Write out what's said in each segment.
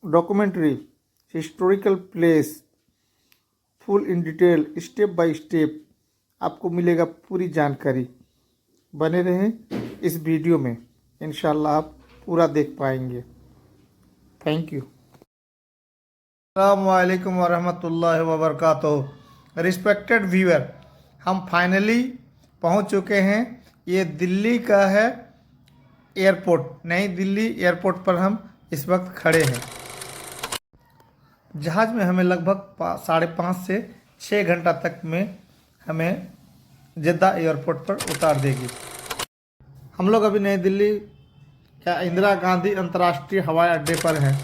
Documentary, historical place, full in detail, step by step आपको मिलेगा पूरी जानकारी। बने रहें इस वीडियो में, इंशाल्लाह आप पूरा देख पाएंगे। Thank you. अस्सलामु अलैकुम वरहमतुल्लाहि वबरकातुहू। रिस्पेक्टेड व्यूअर, हम फाइनली पहुंच चुके हैं। ये दिल्ली का है एयरपोर्ट, नई दिल्ली एयरपोर्ट पर हम इस वक्त खड़े हैं। जहाज़ में हमें लगभग 5.5 से 6 घंटा तक में हमें जद्दा एयरपोर्ट पर उतार देगी। हम लोग अभी नई दिल्ली या इंदिरा गांधी अंतर्राष्ट्रीय हवाई अड्डे पर हैं।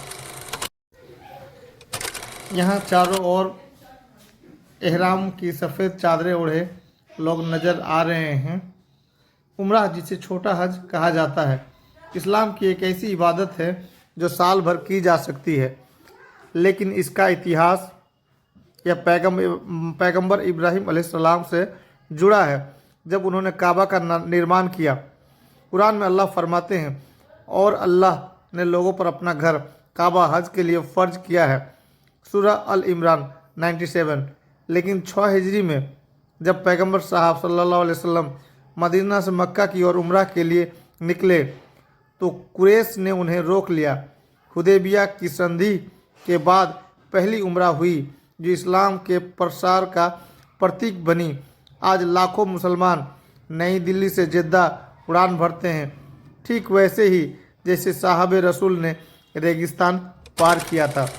यहाँ चारों ओर एहराम की सफ़ेद चादरें ओढ़े लोग नज़र आ रहे हैं। उम्रा, जिसे छोटा हज कहा जाता है, इस्लाम की एक ऐसी इबादत है जो साल भर की जा सकती है, लेकिन इसका इतिहास या पैगंबर इब्राहिम अलैहिस्सलाम से जुड़ा है, जब उन्होंने काबा का निर्माण किया। कुरान में अल्लाह फरमाते हैं, और अल्लाह ने लोगों पर अपना घर काबा हज के लिए फ़र्ज किया है, सूरह अल इमरान 97। लेकिन 6 हिजरी में जब पैगंबर साहब सल्लल्लाहु अलैहि वसल्लम मदीना से मक्का की ओर उम्रा के लिए निकले तो कुरैश ने उन्हें रोक लिया। हुदैबिया की संधि के बाद पहली उम्रा हुई जो इस्लाम के प्रसार का प्रतीक बनी। आज लाखों मुसलमान नई दिल्ली से जद्दा उड़ान भरते हैं, ठीक वैसे ही जैसे साहबे रसूल ने रेगिस्तान पार किया था।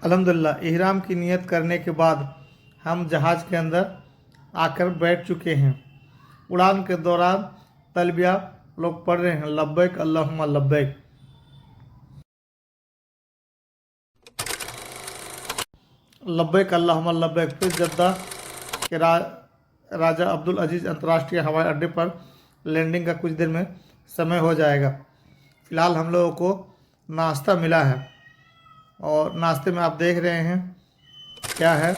अल्हम्दुलिल्लाह, इहराम की नियत करने के बाद हम जहाज़ के अंदर आकर बैठ चुके हैं। उड़ान के दौरान तलबिया लोग पढ़ रहे हैं, लब्बैक अल्लाहुम्मा लब्बैक। लब्बैक अल्लाहुम्मा लब्बैक। फिर जद्दा के राजा अब्दुल अजीज़ अंतर्राष्ट्रीय हवाई अड्डे पर लैंडिंग का कुछ देर में समय हो जाएगा। फ़िलहाल हम लोगों को नाश्ता मिला है और नाश्ते में आप देख रहे हैं क्या है।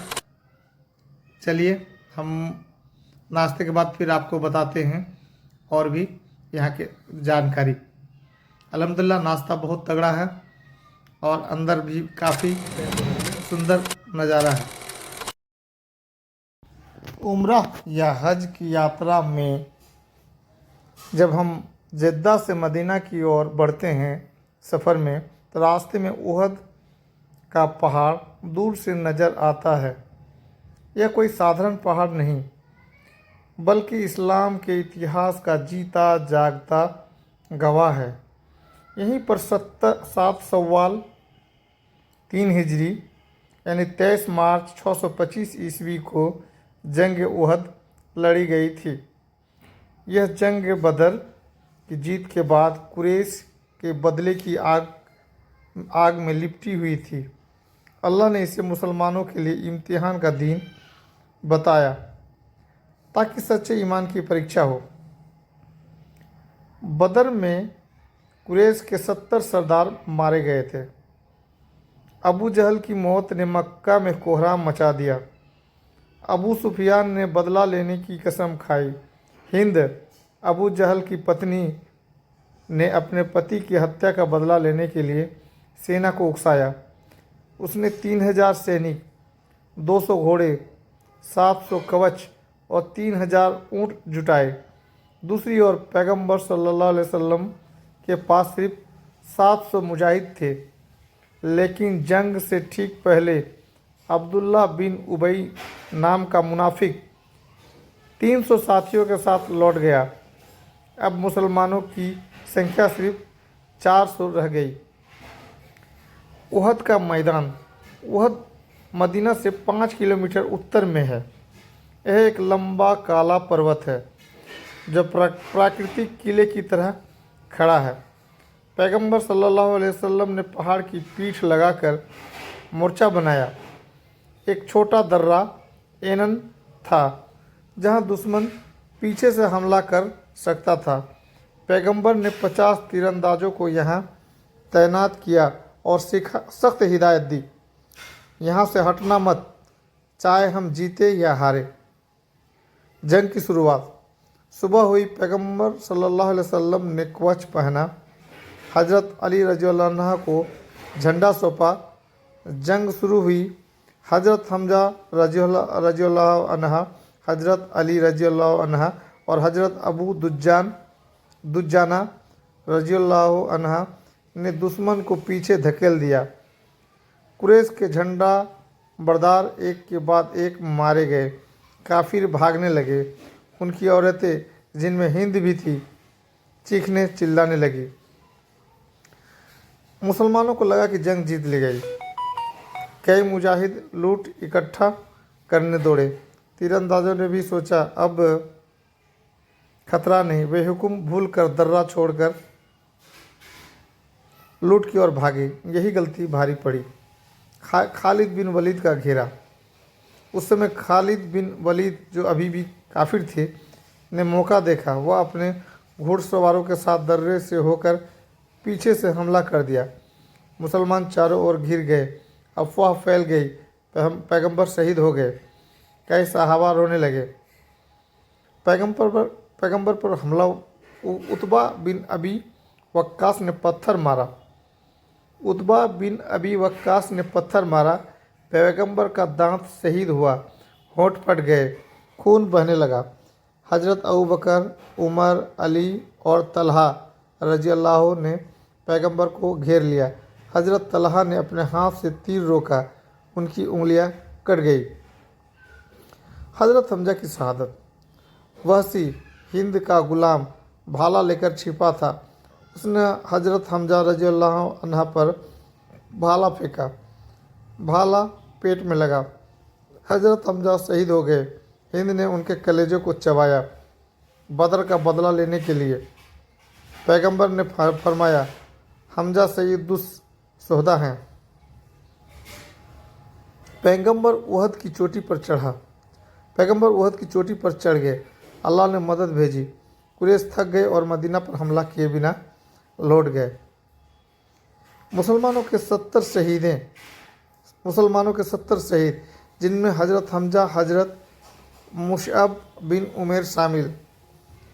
चलिए हम नाश्ते के बाद फिर आपको बताते हैं और भी यहाँ के जानकारी। अल्हम्दुलिल्लाह, नाश्ता बहुत तगड़ा है और अंदर भी काफ़ी सुंदर नज़ारा है। उम्रह या हज की यात्रा में जब हम जद्दा से मदीना की ओर बढ़ते हैं सफ़र में, तो रास्ते में उहद का पहाड़ दूर से नज़र आता है। यह कोई साधारण पहाड़ नहीं, बल्कि इस्लाम के इतिहास का जीता जागता गवाह है। यहीं पर 7 शव्वाल 3 हिजरी यानी 23 मार्च 625 ईस्वी को जंग उहद लड़ी गई थी। यह जंग बदर की जीत के बाद कुरैश के बदले की आग में लिपटी हुई थी। अल्लाह ने इसे मुसलमानों के लिए इम्तिहान का दिन बताया ताकि सच्चे ईमान की परीक्षा हो। बदर में कुरैश के 70 सरदार मारे गए थे। अबू जहल की मौत ने मक्का में कोहराम मचा दिया। अबू सुफियान ने बदला लेने की कसम खाई। हिंद, अबू जहल की पत्नी, ने अपने पति की हत्या का बदला लेने के लिए सेना को उकसाया। उसने 3000 सैनिक, 200 घोड़े, 700 कवच और 3000 ऊँट जुटाए। दूसरी ओर पैगंबर सल्लल्लाहु अलैहि वसल्लम के पास सिर्फ 700 मुजाहिद थे। लेकिन जंग से ठीक पहले अब्दुल्ला बिन उबई नाम का मुनाफिक 300 साथियों के साथ लौट गया। अब मुसलमानों की संख्या सिर्फ 400 रह गई। उहद का मैदान। उहद मदीना से 5 किलोमीटर उत्तर में है। यह एक लंबा काला पर्वत है जो प्राकृतिक किले की तरह खड़ा है। पैगंबर सल्लल्लाहु अलैहि वसल्लम ने पहाड़ की पीठ लगाकर मोर्चा बनाया। एक छोटा दर्रा एनन था जहां दुश्मन पीछे से हमला कर सकता था। पैगंबर ने 50 तीरंदाजों को यहां तैनात किया और सख्त हिदायत दी, यहाँ से हटना मत, चाहे हम जीते या हारे। जंग की शुरुआत। सुबह हुई। पैगंबर सल्लल्लाहु अलैहि वसल्लम ने कवच पहना। हज़रत अली रज़ियल्लाहु अन्हु को झंडा सौंपा। जंग शुरू हुई। हज़रत हमजा रज़ियल्लाहु अन्हा, हज़रत अली रज़ियल्लाहु अन्हा और हज़रत अबू दुज्जाना रज़ियल्लाहु अन्हा ने दुश्मन को पीछे धकेल दिया। कुरैश के झंडा बरदार एक के बाद एक मारे गए। काफिर भागने लगे। उनकी औरतें, जिनमें हिंद भी थी, चीखने चिल्लाने लगी। मुसलमानों को लगा कि जंग जीत ली गई। कई मुजाहिद लूट इकट्ठा करने दौड़े। तीरंदाजों ने भी सोचा अब खतरा नहीं। वे हुक्म भूल कर दर्रा छोड़कर लूट की ओर भागे। यही गलती भारी पड़ी। खालिद बिन वलीद का घेरा। उस समय खालिद बिन वलीद, जो अभी भी काफिर थे, ने मौका देखा। वह अपने घुड़सवारों के साथ दर्रे से होकर पीछे से हमला कर दिया। मुसलमान चारों ओर घिर गए। अफवाह फैल गई, पैगंबर शहीद हो गए। कई सहाबा रोने लगे। पैगंबर पर हमला। उतबा बिन अबी वक्कास ने पत्थर मारा। उतबा बिन अबी वक्कास ने पत्थर मारा। पैगंबर का दांत शहीद हुआ। होंठ फट गए। खून बहने लगा। हज़रत अबू बकर, उमर, अली और तलहा रज़ियल्लाहु ने पैगंबर को घेर लिया। हज़रत तलहा ने अपने हाथ से तीर रोका। उनकी उंगलियां कट गई। हज़रत हमजा की शहादत। वहसी, हिंद का गुलाम, भाला लेकर छिपा था। उसने हज़रत हमजा रज़ियल्लाहु अन्हा पर भाला फेंका। भाला पेट में लगा। हज़रत हमजा शहीद हो गए। हिंद ने उनके कलेजों को चबाया, बदर का बदला लेने के लिए। पैगंबर ने फरमाया, हमजा सय्यदुश-शुहदा हैं। पैगंबर उहद की चोटी पर चढ़ गए। अल्लाह ने मदद भेजी। कुरैश थक गए और मदीना पर हमला किए बिना लौट गए। मुसलमानों के 70 शहीद, जिनमें हज़रत हमजा, हज़रत मुशअब बिन उमैर शामिल।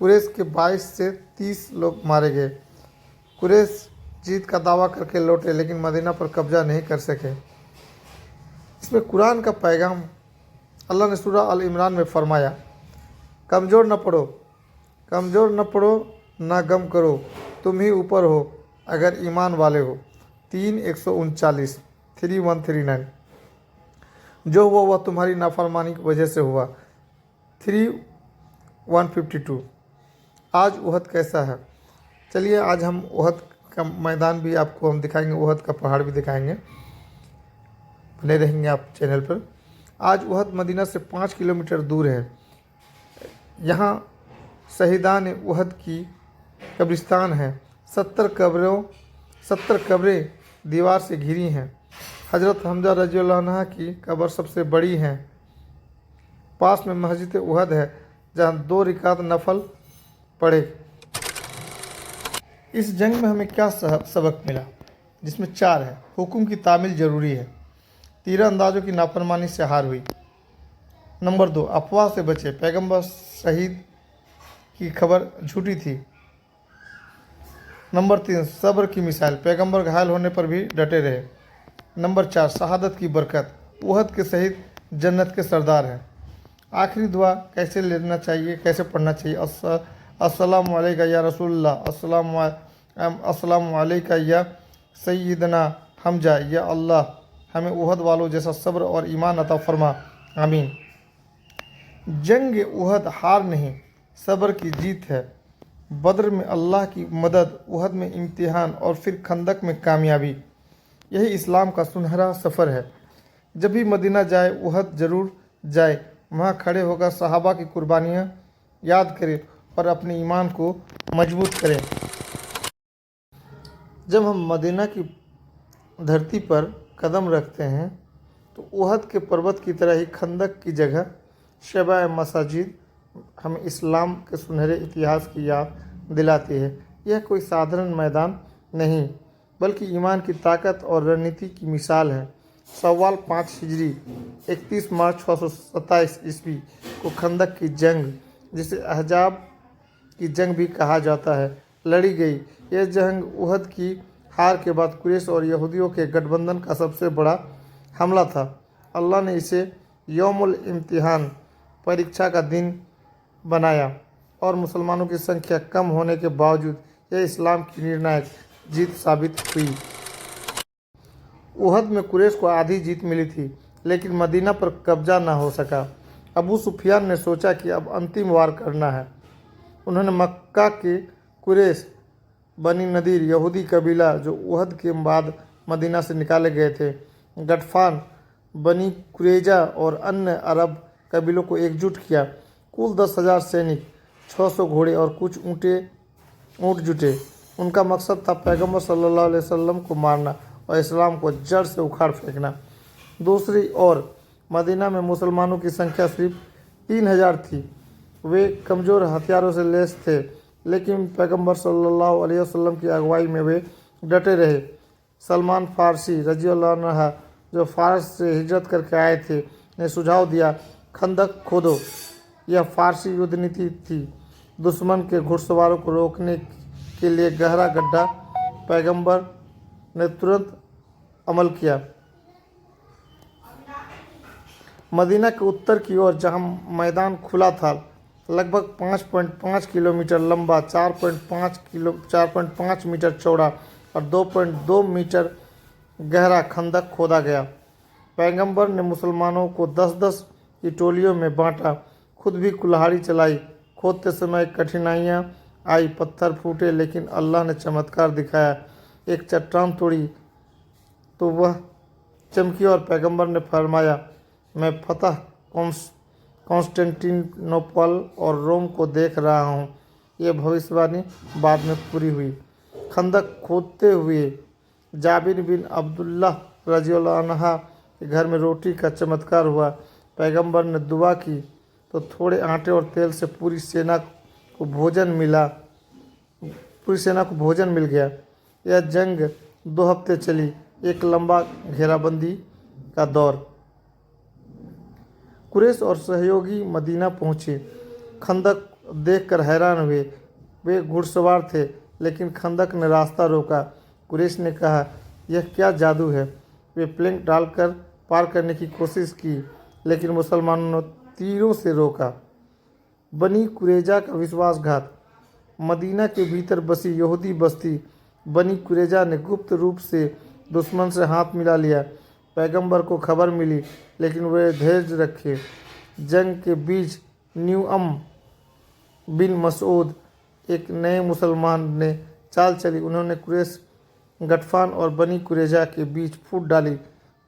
कुरैश के 22 से 30 लोग मारे गए। कुरैश जीत का दावा करके लौटे, लेकिन मदीना पर कब्जा नहीं कर सके। इसमें कुरान का पैगाम। अल्लाह ने सूरह अल इमरान में फरमाया, कमज़ोर न पड़ो, ना गम करो, तुम ही ऊपर हो अगर ईमान वाले हो। 3:139 3139। जो हुआ वह तुम्हारी नाफरमानी की वजह से हुआ। 3:152। आज उहद कैसा है? चलिए आज हम उहद का मैदान भी आपको हम दिखाएंगे, उहद का पहाड़ भी दिखाएंगे। बने रहेंगे आप चैनल पर। आज उहद मदीना से 5 किलोमीटर दूर है। यहाँ शहीदान उहद की कब्रिस्तान है। 70 कब्रें दीवार से घिरी हैं। हज़रत हमजा रज़ियल्लाहु अन्हा की कब्र सबसे बड़ी है। पास में मस्जिद उहद है, जहाँ 2 रिकात नफल पढ़े। इस जंग में हमें क्या सबक मिला? जिसमें 4 है। हुक्म की तामील ज़रूरी है। तीरंदाजों की नाफरमानी से हार हुई। नंबर 2, अफवाह से बचे। पैगंबर शहीद की खबर झूठी थी। नंबर 3, सब्र की मिसाल। पैगंबर घायल होने पर भी डटे रहे। नंबर 4, शहादत की बरकत। उहद के शहीद जन्नत के सरदार हैं। आखिरी दुआ कैसे लेना चाहिए, कैसे पढ़ना चाहिए? अस्सलामु अलैका या रसूलल्लाह, अस्सलामु अलैका या सय्यदना हमजा, या अल्लाह हमें उहद वालों जैसा सब्र और ईमान अता फरमा, आमीन। जंग उहद हार नहीं, सब्र की जीत है। बद्र में अल्लाह की मदद, उहद में इम्तिहान और फिर खंदक में कामयाबी। यही इस्लाम का सुनहरा सफ़र है। जब भी मदीना जाए, उहद ज़रूर जाए। वहाँ खड़े होकर सहाबा की कुर्बानियाँ याद करें और अपने ईमान को मजबूत करें। जब हम मदीना की धरती पर कदम रखते हैं तो उहद के पर्वत की तरह ही खंदक की जगह शबा मसाजिद हमें इस्लाम के सुनहरे इतिहास की याद दिलाती है। यह कोई साधारण मैदान नहीं, बल्कि ईमान की ताकत और रणनीति की मिसाल है। सवाल 5 हिजरी 31 मार्च 627 ईस्वी को खंदक की जंग, जिसे अहजाब की जंग भी कहा जाता है, लड़ी गई। यह जंग उहद की हार के बाद कुरैश और यहूदियों के गठबंधन का सबसे बड़ा हमला था। अल्लाह ने इसे यौमुल इम्तिहान, परीक्षा का दिन बनाया और मुसलमानों की संख्या कम होने के बावजूद यह इस्लाम की निर्णायक जीत साबित हुई। उहद में कुरैश को आधी जीत मिली थी, लेकिन मदीना पर कब्जा न हो सका। अबू सुफियान ने सोचा कि अब अंतिम वार करना है। उन्होंने मक्का के कुरैश, बनी नदीर यहूदी कबीला जो उहद के बाद मदीना से निकाले गए थे, गटफान, बनी कुरैजा और अन्य अरब कबीलों को एकजुट किया। कुल 10,000 सैनिक, 600 घोड़े और कुछ ऊँट जुटे। उनका मकसद था पैगंबर सल्लल्लाहु अलैहि वसल्लम को मारना और इस्लाम को जड़ से उखाड़ फेंकना। दूसरी ओर मदीना में मुसलमानों की संख्या सिर्फ 3,000 थी। वे कमज़ोर हथियारों से लैस थे, लेकिन पैगंबर सल्लल्लाहु अलैहि वसल्लम की अगुवाई में वे डटे रहे। सलमान फारसी रज़ियल्लाहु अन्हु, जो फारस से हिजरत करके आए थे, ने सुझाव दिया, खंदक खोदो। यह फारसी युद्ध नीति थी, दुश्मन के घुड़सवारों को रोकने के लिए गहरा गड्ढा। पैगंबर ने तुरंत अमल किया। मदीना के उत्तर की ओर जहां मैदान खुला था, लगभग 5.5 किलोमीटर लंबा, 4.5 मीटर चौड़ा और 2.2 मीटर गहरा खंदक खोदा गया। पैगंबर ने मुसलमानों को 10-10 की टोलियों में बांटा, खुद भी कुल्हाड़ी चलाई। खोदते समय कठिनाइयाँ आई, पत्थर फूटे, लेकिन अल्लाह ने चमत्कार दिखाया। एक चट्टान तोड़ी तो वह चमकी और पैगंबर ने फरमाया, मैं फतह कॉन्स्टेंटिनोपल और रोम को देख रहा हूँ। यह भविष्यवाणी बाद में पूरी हुई। खंदक खोदते हुए जाबिर बिन अब्दुल्लाह रज़ियल्लाहु अन्हु के घर में रोटी का चमत्कार हुआ। पैगंबर ने दुआ की तो थोड़े आटे और तेल से पूरी सेना को भोजन मिल गया। यह जंग 2 हफ्ते चली, एक लंबा घेराबंदी का दौर। कुरैश और सहयोगी मदीना पहुँचे। खंदक देखकर हैरान हुए। वे घुड़सवार थे, लेकिन खंदक ने रास्ता रोका। कुरैश ने कहा, यह क्या जादू है। वे प्लैंक डालकर पार करने की कोशिश की, लेकिन मुसलमानों ने तीरों से रोका। बनी कुरैजा का विश्वासघात। मदीना के भीतर बसी यहूदी बस्ती बनी कुरैजा ने गुप्त रूप से दुश्मन से हाथ मिला लिया। पैगंबर को खबर मिली, लेकिन वे धैर्य रखे। जंग के बीच न्यूअम बिन मसूद, एक नए मुसलमान, ने चाल चली। उन्होंने कुरैश, गटफान और बनी कुरैजा के बीच फूट डाली,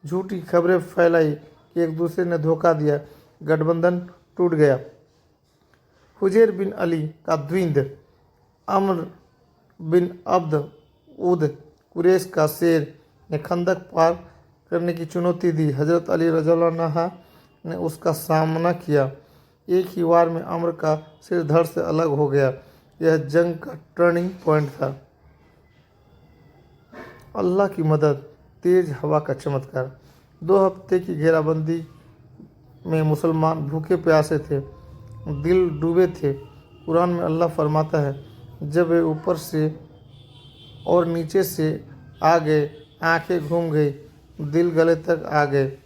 झूठी खबरें फैलाई कि एक दूसरे ने धोखा दिया। गठबंधन टूट गया। हुजैर बिन अली का द्विंद, अम्र बिन अब्द उद, कुरैश का शेर, ने खंदक पार करने की चुनौती दी। हज़रत अली रज़ियल्लाहु अन्हु ने उसका सामना किया। एक ही वार में अम्र का सिर धड़ से अलग हो गया। यह जंग का टर्निंग पॉइंट था। अल्लाह की मदद, तेज हवा का चमत्कार। 2 हफ्ते की घेराबंदी में मुसलमान भूखे प्यासे थे, दिल डूबे थे। कुरान में अल्लाह फरमाता है, जब वे ऊपर से और नीचे से आ गए, आंखें घूम गई, दिल गले तक आ गए।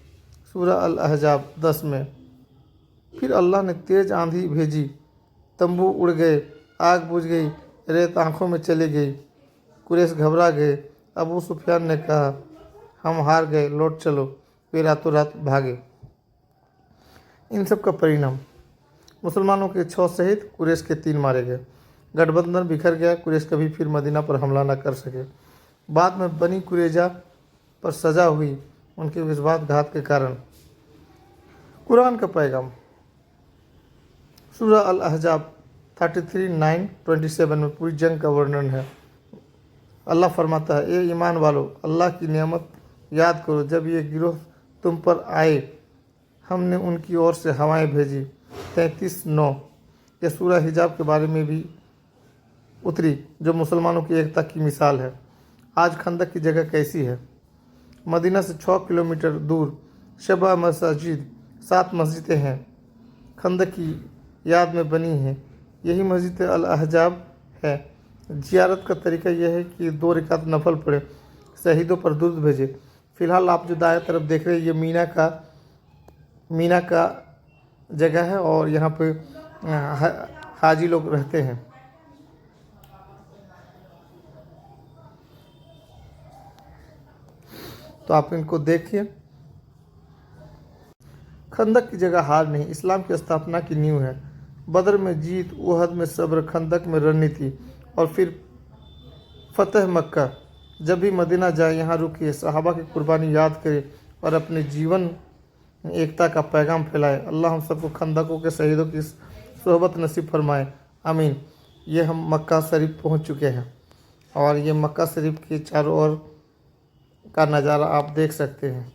सूरह अल-अहज़ाब 10 में। फिर अल्लाह ने तेज आंधी भेजी, तंबू उड़ गए, आग बुझ गई, रेत आंखों में चली गई। कुरैश घबरा गए। अबू सुफियान ने कहा, हम हार गए, लौट चलो। वे रातों रात भागे। इन सब का परिणाम, मुसलमानों के 6 शहीद, कुरैश के 3 मारे गए। गठबंधन बिखर गया। कुरैश कभी फिर मदीना पर हमला न कर सके। बाद में बनी कुरैजा पर सजा हुई, उनके विश्वासघात के कारण। कुरान का पैगाम। सूरह अल-अहज़ाब 33:9-27 में पूरी जंग का वर्णन है। अल्लाह फरमाता है, ए ईमान वालो, अल्लाह की नेमत याद करो जब ये गिरोह तुम पर आए, हमने उनकी ओर से हवाएं भेजी। 33:9। यह सूरह हिजाब के बारे में भी उतरी, जो मुसलमानों की एकता की मिसाल है। आज खंदक की जगह कैसी है? मदीना से 6 किलोमीटर दूर शबा मस्जिद, 7 मस्जिदें हैं, खंदक की याद में बनी हैं। यही मस्जिद अल-अहज़ाब है। जियारत का तरीका यह है कि 2 रकात नफल पढ़े, शहीदों पर दुरूद भेजे। फ़िलहाल आप जो दाएं तरफ देख रहे हैं ये मीना का जगह है और यहाँ पे हाजी लोग रहते हैं। तो आप इनको देखिए। खंदक की जगह हार नहीं, इस्लाम की स्थापना की नींव है। बदर में जीत, उहद में सब्र, खंदक में रणनीति और फिर फतह मक्का। जब भी मदीना जाए यहाँ रुकिए, सहाबा की कुर्बानी याद करें और अपने जीवन में एकता का पैगाम फैलाए। अल्लाह हम सबको खंदकों के शहीदों की सोहबत नसीब फरमाए, आमीन। ये हम मक्का शरीफ पहुँच चुके हैं और ये मक्का शरीफ के चारों ओर का नज़ारा आप देख सकते हैं।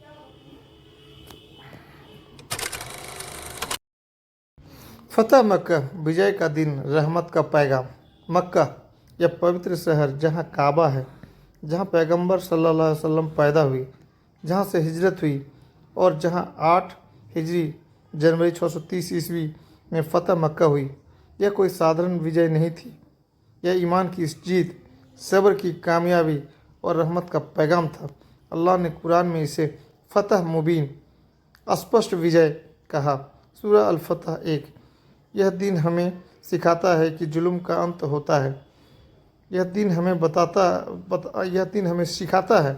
फतह मक्का, विजय का दिन, रहमत का पैगाम। मक्का यह पवित्र शहर जहाँ काबा है, जहाँ पैगंबर सल्लल्लाहु अलैहि वसल्लम पैदा हुई, जहाँ से हिजरत हुई और जहाँ 8 हिजरी जनवरी 630 ईस्वी में फ़तह मक्का हुई। यह कोई साधारण विजय नहीं थी, यह ईमान की जीत, सब्र की कामयाबी और रहमत का पैगाम था। अल्लाह ने कुरान में इसे फ़तह मुबीन, स्पष्ट विजय कहा। सूरह अल-फतह 1। यह दिन हमें सिखाता है कि जुल्म का अंत होता है। यह दिन हमें सिखाता है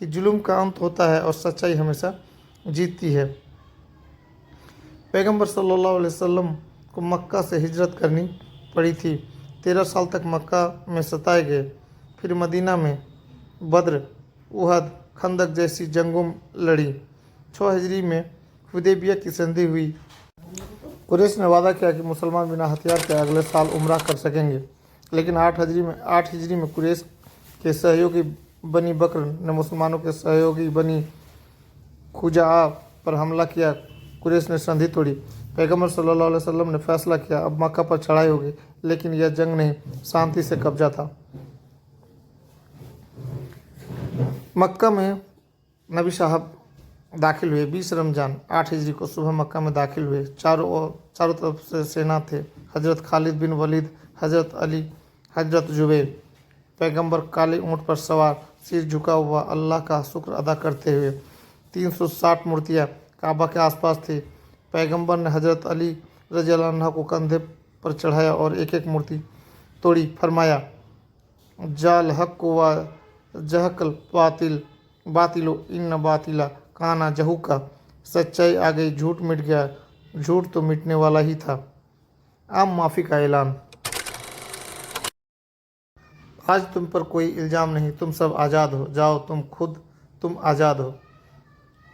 कि जुल्म का अंत होता है और सच्चाई हमेशा जीतती है। पैगंबर सल्लल्लाहु अलैहि वसल्लम को मक्का से हिजरत करनी पड़ी थी। 13 साल तक मक्का में सताए गए, फिर मदीना में बद्र, उहद, खंदक जैसी जंगों लड़ी। 6 हिजरी में हुदैबिया की संधि हुई। कुरैश ने वादा किया कि मुसलमान बिना हथियार के अगले साल उम्रा कर सकेंगे, लेकिन 8 हिजरी में कुरैश के सहयोगी बनी बकर ने मुसलमानों के सहयोगी बनी खुजाआ पर हमला किया। कुरैश ने संधि तोड़ी। पैगंबर सल्लल्लाहु अलैहि वसल्लम ने फैसला किया अब मक्का पर चढ़ाई होगी, लेकिन यह जंग नहीं, शांति से कब्जा था। मक्का में नबी साहब दाखिल हुए 20 रमज़ान 8 हिजरी को सुबह मक्का में दाखिल हुए। चारों तरफ से सेना थे। हज़रत खालिद बिन वलीद, हज़रत अली, हज़रत जुबैर। पैगंबर काले ऊँट पर सवार, सिर झुका हुआ, अल्लाह का शुक्र अदा करते हुए। 360 मूर्तियाँ काबा के आसपास थी। पैगंबर ने हज़रत अली रज़ियल्लाहु अन्हु को कंधे पर चढ़ाया और एक एक मूर्ति तोड़ी। फरमाया, जाल हक व जहकल बातिलो इन बातिला काना जहूका। सच्चाई आ गई, झूठ मिट गया, झूठ तो मिटने वाला ही था। आम माफ़ी का ऐलान। आज तुम पर कोई इल्ज़ाम नहीं, तुम सब आज़ाद हो, जाओ तुम आज़ाद हो।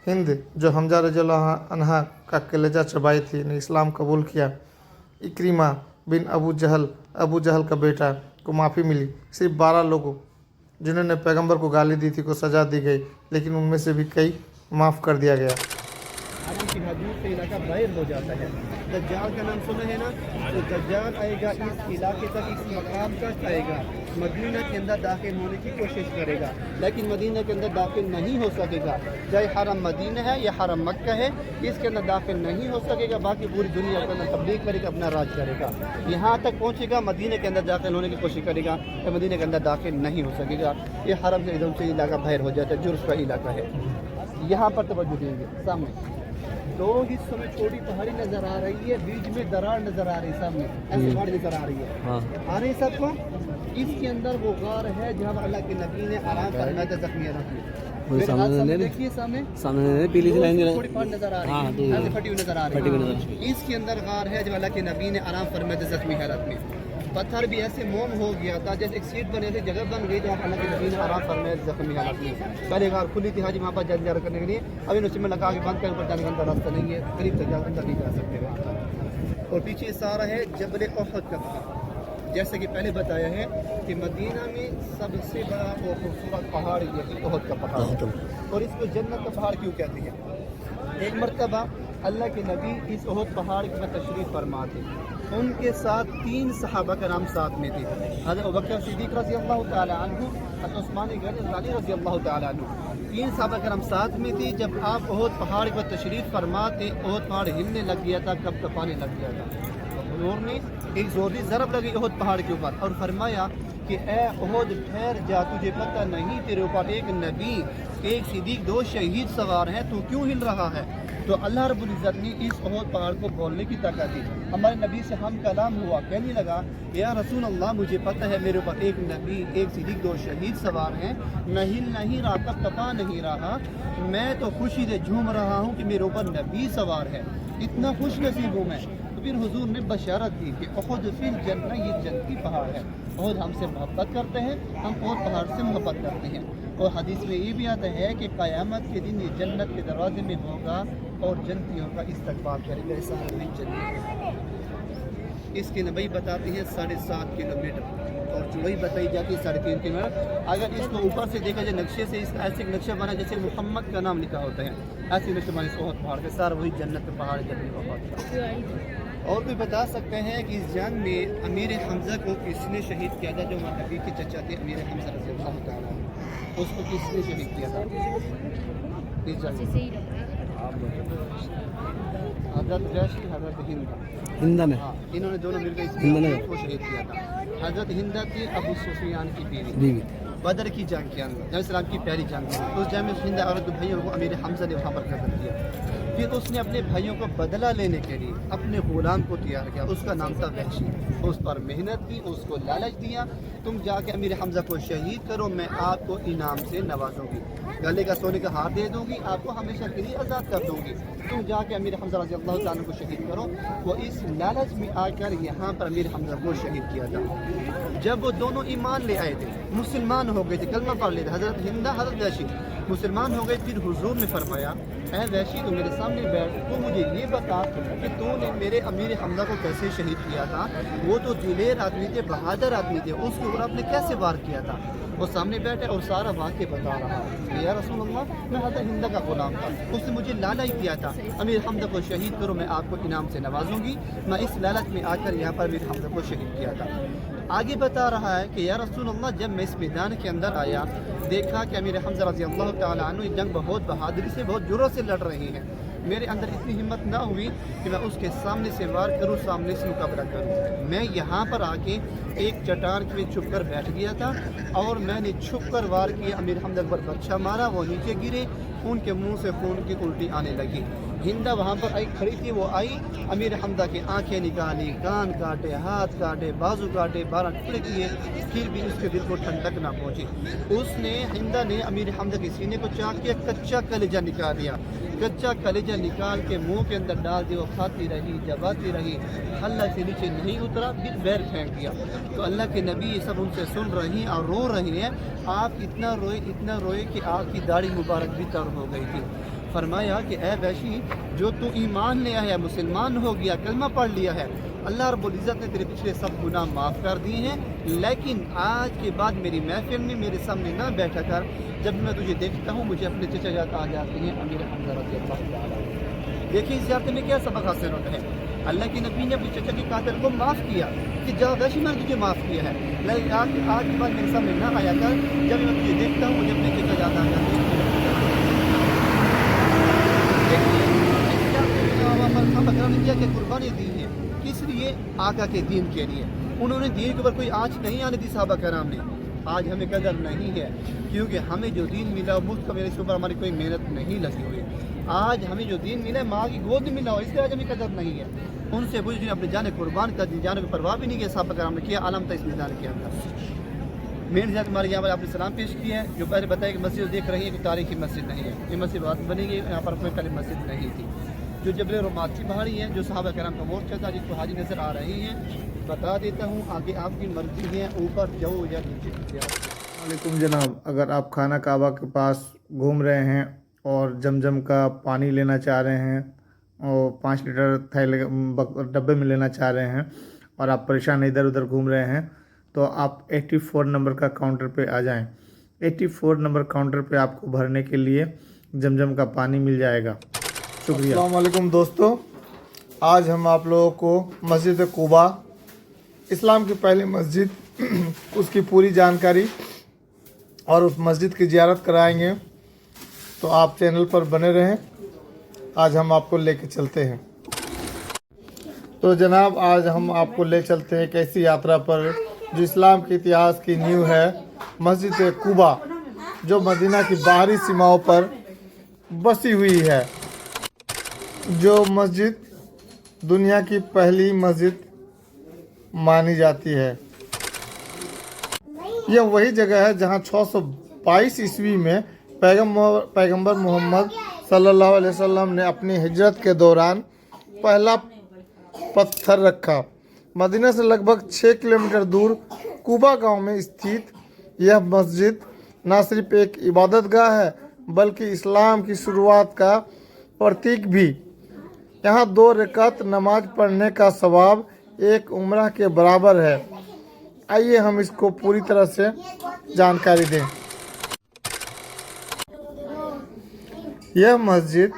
हिंद जो हमजा रज़ियल्लाहु अन्हा का कलेजा चबाई थी ने इस्लाम कबूल किया। इक्रिमा बिन अबू जहल का बेटा को माफ़ी मिली। सिर्फ 12 लोगों जिन्होंने पैगंबर को गाली दी थी को सज़ा दी गई, लेकिन उनमें से भी कई माफ़ कर दिया गया। की हदूद से इलाका बाहर हो जाता है। दज्जाल का नाम सुना है ना, तो दज्जाल आएगा इस इलाके तक, इस मकाम तक आएगा, मदीना के अंदर दाखिल होने की कोशिश करेगा, लेकिन मदीना के अंदर दाखिल नहीं हो सकेगा। चाहे हरम मदीना है या हरम मक्का है, इसके अंदर दाखिल नहीं हो सकेगा। बाकी पूरी दुनिया के अंदर तबलीग करेगा, अपना राज करेगा। यहाँ तक पहुँचेगा, मदीना के अंदर दाखिल होने की कोशिश करेगा, तो मदीना के अंदर दाखिल नहीं हो सकेगा। ये हरम से एकदम से इलाका बाहर हो जाता है, जुर्फ का इलाका है। यहाँ पर तवज्जो देंगे, सामने 2 हिस्सों में छोटी पहाड़ी नजर आ रही है, बीच में दरार नजर आ रही है, सामने ऐसी पहाड़ी नजर आ रही है। आ रही सबको। इसके अंदर वो गार है जहाँ अल्लाह के नबी ने आराम फरमाया था जख्मी देखिए सामने पीली थोड़ी पहाड़ी नजर आ रही है, फटी हुई नजर आ रही है। इसके अंदर गार है जब अल्लाह के नबी ने आराम फरमाया था जख्मी हालत में। पत्थर भी ऐसे मोम हो गया था, जैसे एक सीट बने थे, जगह बन गई जहाँ अल्लाह के नबी ने आराम फरमाया जख्मी हालत में। पहले गार खुली थी हाजी वहाँ पर जल करने के लिए, अभी उसमें लगा के बंद कर ऊपर जाने का अंदर रास्ता नहीं है, करीब तक अंदर नहीं जा सकते। और पीछे सारा है जबल उहद का पहाड़। जैसे कि पहले बताया है कि मदीना में सबसे बड़ा और खूबसूरत पहाड़ ये उहद का पहाड़, और इसको जन्नत का पहाड़ क्यों कहते हैं। एक मरतबा अल्लाह के नबी इस उहद पहाड़ पर तशरीफ़ फरमा थे। उनके साथ 3 सहाबा का नाम साथ में थे, हज़रत अबू बकर सिद्दीक़ रज़ी अल्लाह तआला अन्हु, हज़रत उस्मान गनी रज़ी अल्लाह तआला अन्हु। 3 सहाबा का नाम साथ में थे। जब आप उहद पहाड़ पर तशरीफ़ फरमा थे, उहद पहाड़ हिलने लग गया था, कब पानी लग गया था। हुज़ूर ने एक ज़ोरी ज़रब लगी उहद पहाड़ के ऊपर और फरमाया कि ए ओहद ठहर जा, तुझे पता नहीं तेरे ऊपर एक नबी, एक सिद्दीक, 2 शहीद सवार हैं, तू क्यों हिल रहा है? तो अल्लाह रब्बुल इज़्ज़त ने इस ओहद पहाड़ को बोलने की ताकत दी। हमारे नबी से हम कलाम हुआ, कहने लगा या रसूल अल्लाह, मुझे पता है मेरे ऊपर एक नबी, एक सिद्दीक, 2 शहीद सवार हैं, मैं हिल नहीं रहा, तब तपा नहीं रहा, मैं तो खुशी से झूम रहा हूँ कि मेरे ऊपर नबी सवार है, इतना खुश नसीब हूँ मैं। तो फिर हुजूर ने बशारत दी कि ओहद फिल जन्नत, ये जन्नती पहाड़ है, ओहद हमसे मोहब्बत करते हैं, हम और पहाड़ से मोहब्बत करते हैं। और हदीस में ये भी आता है कि क़यामत के दिन ये जन्नत के दरवाजे में होगा और जन्नतियों का इस्तकबाल करेगा। ऐसा हदीस चली है। इसके नबी बताते हैं 7.5 किलोमीटर और चौड़ाई बताई जाती है 3.5 किलोमीटर। अगर इसको ऊपर से देखा जाए नक्शे से, इसका ऐसे नक्शा बना जैसे मोहम्मद का नाम लिखा होता है, ऐसे नक्शे बने बहुत पहाड़ के, सारा वही जन्नत के पहाड़ जन्नत। और भी बता सकते हैं कि इस जंग में अमीर हमज़ा को किसने शहीद किया था? जो हमारे नबी के चचा थे अमीर हमज़ा रज़ी अल्लाह तआला, उसको किसने शहीद किया था इस जंग में? हज़रत जैश, हज़रत हिंदा में, हाँ, इन्होंने दोनों मिलकर इस को शहीद किया था। हज़रत हिंदा थी अबू सुफियान की बीवी, बदर की जंग के अंदर, जब इस्लाम की पहली जंग थी, उस जंग में हिंदा और भाइयों को अमीर हमज़ा ने वहाँ पर कत्ल किया। फिर उसने अपने भाइयों को बदला लेने के लिए अपने गुलाम को तैयार किया, उसका नाम था वहशी। उस पर मेहनत की, उसको लालच दिया, तुम जाके अमीर हमज़ा को शहीद करो, मैं आपको इनाम से नवाजूंगी, गले का सोने का हार दे दूंगी, आपको हमेशा के लिए आज़ाद कर दूंगी, तुम जाके अमीर हमज़ा रज़ी अल्लाह तआला को शहीद करो। वो इस लालच में आकर यहाँ पर अमीर हमज़ा को शहीद किया था। जब वो दोनों ईमान ले आए थे, मुसलमान हो गए थे, कलमा पढ़ लिए थे, हज़रत हिंदा, हज़रत वहशी मुसलमान हो गए। फिर हुजूर ने फरमाया, ऐ वहशी तू मेरे सामने बैठ, तू मुझे ये बता कि तूने मेरे अमीर हमज़ा को कैसे शहीद किया था? वो तो दिलेर आदमी थे, बहादुर आदमी थे, उसके ऊपर आपने कैसे वार किया था? वो सामने बैठे और सारा वाक़या बता रहा है। या रसूल अल्लाह, मैं हज़रत हिंदा का गुलाम था, उसने मुझे लालच दिया था, अमीर हमज़ा को शहीद करो, मैं आपको इनाम से नवाजूंगी। मैं इस लालच में आकर यहाँ पर अमीर हमज़ा को शहीद किया था। आगे बता रहा है कि या रसूल अल्लाह, जब मैं इस मैदान के अंदर आया, देखा कि अमीर हमज़ा रज़ी अल्लाह तआला अन्हु ये जंग बहुत बहादुरी से, बहुत जोरों से लड़ रही है। मेरे अंदर इतनी हिम्मत ना हुई कि मैं उसके सामने से वार करूं, सामने से मुकाबला करूं। मैं यहाँ पर आके एक चट्टान में छुप कर बैठ गया था और मैंने छुप कर वार किया, अमीर हमज़ा पर बच्चा मारा, वो नीचे गिरे, उनके मुंह से खून की उल्टी आने लगी। हिंदा वहाँ पर आई खड़ी थी, वो आई, अमीर हमज़ा की आंखें निकाली, कान काटे, हाथ काटे, बाजू काटे, 12 टुकड़े किए, फिर भी उसके दिल को ठंडक ना पहुँची। उसने हिंदा ने अमीर हमज़ा के सीने को चाक के कच्चा कलेजा निकाल दिया, कच्चा कलेजा निकाल के मुंह के अंदर डाल दिया। वो खाती रही, चबाती रही, अल्लाह से नीचे नहीं उतरा, फिर बैर फेंक दिया। तो अल्लाह के नबी ये सब उनसे सुन रही और रो रही हैं। आप इतना रोए कि आपकी दाढ़ी मुबारक भी तर हो गई थी। फरमाया कि ए वहशी, जो तू ईमान ले आया, मुसलमान हो गया, कलमा पढ़ लिया है, अल्लाह रब्बुल इज़्ज़त ने तेरे पिछले सब गुनाह माफ़ कर दिए हैं, लेकिन आज के बाद मेरी महफिल में मेरे सामने ना बैठा कर। जब मैं तुझे देखता हूँ मुझे अपने चचा याद आ जाते हैं, अमीर हमज़ा रज़ी अल्लाह तआला। देखिए इस ज़ियारत में क्या सबक हासिल होता है। अल्लाह के नबी ने अपने चचा के कातिल को माफ़ किया कि जा वैसे मैंने तुझे माफ़ किया है, लेकिन आज के बाद मेरे सामने ना आया कर। जब मैं तुझे देखता हूँ मुझे अपने चचा याद आ जाते हैं। किया कि कुर्बानी दी है, किस लिए? आका के दीन के लिए। उन्होंने दीन के ऊपर कोई आँच नहीं आने दी सहाबा कराम ने। आज हमें कदर नहीं है क्योंकि हमें जो दीन मिला मुफ्त का, मेरे ऊपर हमारी कोई मेहनत नहीं लगी हुई। आज हमें जो दीन मिला माँ की गोद में मिला हो, इसलिए आज हमें कदर नहीं है। उनसे बुझ अपने जाने कुर्बान कर दी, जाने की परवाह भी नहीं किया सहाबा कराम ने, किया आलम था इस मैदान के अंदर। मेन जात हमारे यहाँ पर आपने सलाम पेश किया है। जो पहले बताया कि मस्जिद देख रही है कि तारीखी मस्जिद नहीं है, ये मस्जिद बात बनेगी, यहाँ पर कोई पहले मस्जिद नहीं थी। जो जबल रोमाती पहाड़ी है, जो सहाबा कराम का मोर्चा था, जिसको हाजी नज़र आ रही हैं, बता देता हूँ, आगे आपकी मर्जी है, ऊपर जाओ या नीचे जाओ। वालेकुम जनाब, अगर आप खाना काबा के पास घूम रहे हैं और जमजम का पानी लेना चाह रहे हैं और 5 लीटर थैले डब्बे में लेना चाह रहे हैं और आप परेशान इधर उधर घूम रहे हैं, तो आप 84 नंबर का काउंटर पे आ जाएं। 84 नंबर काउंटर पे आपको भरने के लिए जमजम का पानी मिल जाएगा। शुक्रिया। अस्सलाम वालेकुम दोस्तों, आज हम आप लोगों को मस्जिद कुबा, इस्लाम की पहली मस्जिद, उसकी पूरी जानकारी और उस मस्जिद की ज़ियारत कराएंगे, तो आप चैनल पर बने रहें। आज हम आपको लेके चलते हैं। तो जनाब आज हम आपको ले चलते हैं कैसी यात्रा पर जो इस्लाम के इतिहास की नींव है, मस्जिद कुबा, जो मदीना की बाहरी सीमाओं पर बसी हुई है। जो मस्जिद दुनिया की पहली मस्जिद मानी जाती है। यह वही जगह है जहां 622 ईस्वी में पैगंबर मोहम्मद सल्लल्लाहु अलैहि वसल्लम ने अपनी हिजरत के दौरान पहला पत्थर रखा। मदीना से लगभग 6 किलोमीटर दूर कुबा गांव में स्थित यह मस्जिद न सिर्फ एक इबादतगाह है बल्कि इस्लाम की शुरुआत का प्रतीक भी। यहाँ 2 रकात नमाज पढ़ने का सवाब एक उम्रह के बराबर है। आइए हम इसको पूरी तरह से जानकारी दें। यह मस्जिद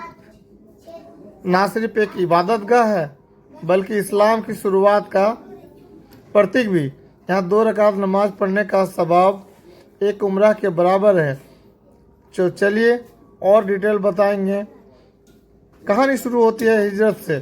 न सिर्फ एक इबादतगाह है बल्कि इस्लाम की शुरुआत का प्रतीक भी। यहाँ 2 रकात नमाज पढ़ने का सवाब एक उम्रह के बराबर है। तो चलिए और डिटेल बताएंगे। कहानी शुरू होती है हिजरत से।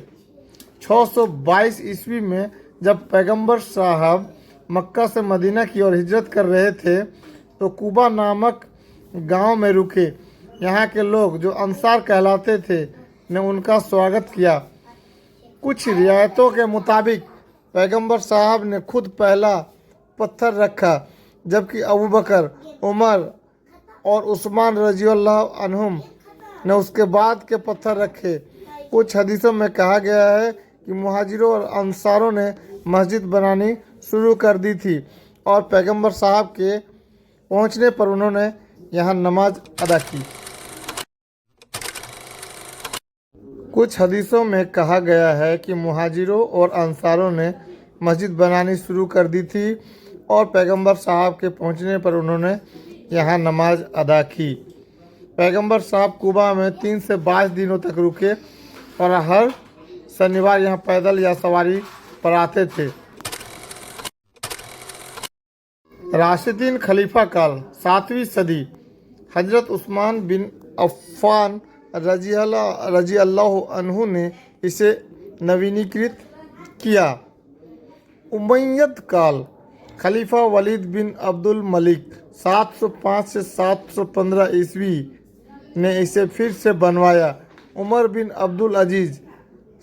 622 ईस्वी में जब पैगंबर साहब मक्का से मदीना की ओर हिजरत कर रहे थे तो कुबा नामक गांव में रुके। यहाँ के लोग जो अंसार कहलाते थे ने उनका स्वागत किया। कुछ रिवायतों के मुताबिक पैगंबर साहब ने खुद पहला पत्थर रखा जबकि अबू बकर, उमर और उस्मान रज़ियल्लाहु अन्हुम ने उसके बाद के पत्थर रखे। कुछ हदीसों में कहा गया है कि मुहाजिरों और अंसारों ने मस्जिद बनानी शुरू कर दी थी और पैगंबर साहब के पहुंचने पर उन्होंने यहाँ नमाज अदा की। कुछ हदीसों में कहा गया है कि मुहाजिरों और अंसारों ने मस्जिद बनानी शुरू कर दी थी और पैगंबर साहब के पहुंचने पर उन्होंने यहाँ नमाज अदा की। पैगंबर साहब कुबा में 3 से 22 दिनों तक रुके और हर शनिवार यहाँ पैदल या सवारी पर आते थे। राशिदीन खलीफा काल 7वीं सदी। हजरत उस्मान बिन अफ़्फ़ान रजी अल्लाह अन्हु ने इसे नवीनीकृत किया। उमय्यद काल खलीफा वलीद बिन अब्दुल मलिक 705 से 715 ईस्वी ने इसे फिर से बनवाया। उमर बिन अब्दुल अजीज़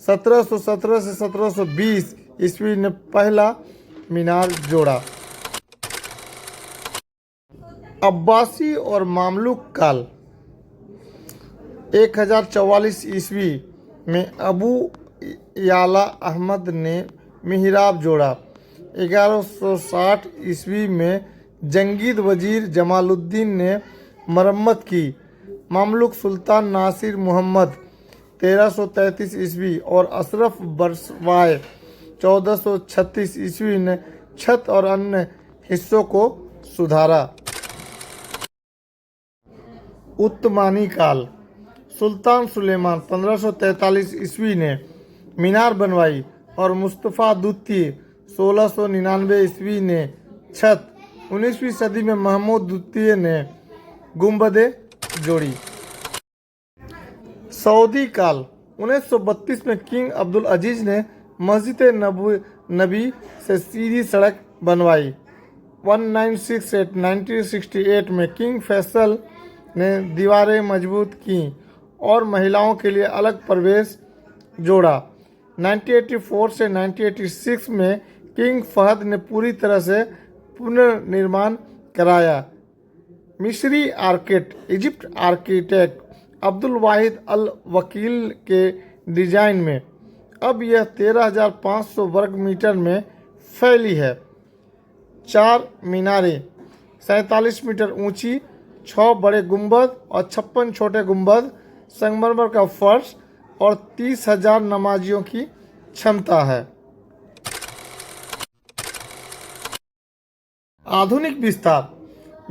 1717 से 1720 ईस्वी ने पहला मीनार जोड़ा। अब्बासी और मामलुक काल 1044 ईस्वी में अबू याला अहमद ने मिहराब जोड़ा। 1160 ईस्वी में जंगीद वजीर जमालुद्दीन ने मरम्मत की। मामलुक सुल्तान नासिर मुहम्मद 1333 ईस्वी और अशरफ बरवाय 1436 ईस्वी ने छत और अन्य हिस्सों को सुधारा। उत्तमानी काल सुल्तान सुलेमान 1543 ईस्वी ने मीनार बनवाई और मुस्तफ़ा द्वितीय 1699 ईस्वी ने छत। 19वीं सदी में महमूद द्वितीय ने गुंबदें जोड़ी। सऊदी काल 1932 में किंग अब्दुल अजीज़ ने मस्जिद नबी से सीधी सड़क बनवाई। 1968 में किंग फैसल ने दीवारें मजबूत की और महिलाओं के लिए अलग प्रवेश जोड़ा। 1984 से 1986 में किंग फहद ने पूरी तरह से पुनर्निर्माण कराया। मिस्री इजिप्ट आर्किटेक्ट अब्दुल वाहिद अल वकील के डिज़ाइन में अब यह 13,500 वर्ग मीटर में फैली है। 4 मीनारें 47 मीटर ऊंची, 6 बड़े गुंबद और 56 छोटे गुंबद, संगमरमर का फर्श और 30,000 नमाजियों की क्षमता है। आधुनिक विस्तार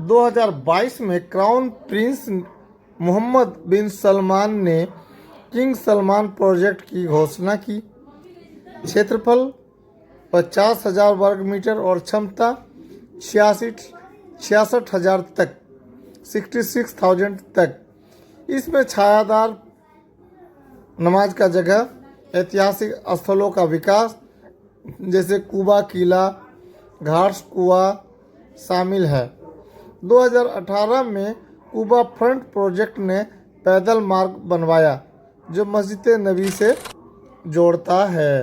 2022 में क्राउन प्रिंस मोहम्मद बिन सलमान ने किंग सलमान प्रोजेक्ट की घोषणा की। क्षेत्रफल 50,000 वर्ग मीटर और क्षमता 66,000 तक 66,000 तक। इसमें छायादार नमाज का जगह, ऐतिहासिक स्थलों का विकास जैसे कुबा किला घाट्स कुआं शामिल है। 2018 में कुबा फ्रंट प्रोजेक्ट ने पैदल मार्ग बनवाया जो मस्जिद नबी से जोड़ता है।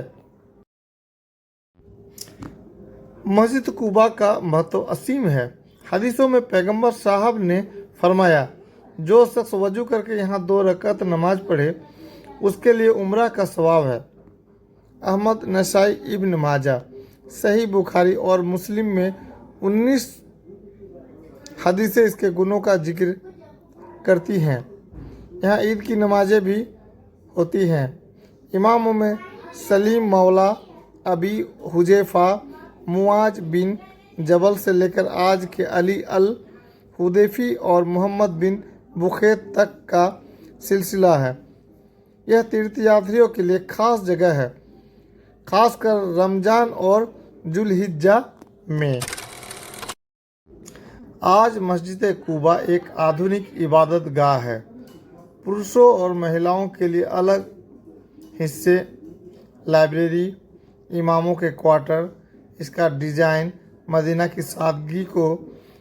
मस्जिद कुबा का महत्व असीम है। हदीसों में पैगंबर साहब ने फरमाया, जो शख्स वजू करके यहाँ 2 रकात नमाज पढ़े उसके लिए उम्रा का सवाब है। अहमद, नसाई, इब्न माजा, सही बुखारी और मुस्लिम में 19 हदीसें इसके गुणों का जिक्र करती हैं। यहाँ ईद की नमाजें भी होती हैं। इमामों में सलीम मौला अबी हुजैफा, मुआज बिन जबल से लेकर आज के अली अल हुदैफी और मोहम्मद बिन बुखैत तक का सिलसिला है। यह तीर्थयात्रियों के लिए खास जगह है, खासकर रमज़ान और जुल्हिज्जा में। आज मस्जिद कुबा एक आधुनिक इबादत गाह है। पुरुषों और महिलाओं के लिए अलग हिस्से, लाइब्रेरी, इमामों के क्वार्टर। इसका डिज़ाइन मदीना की सादगी को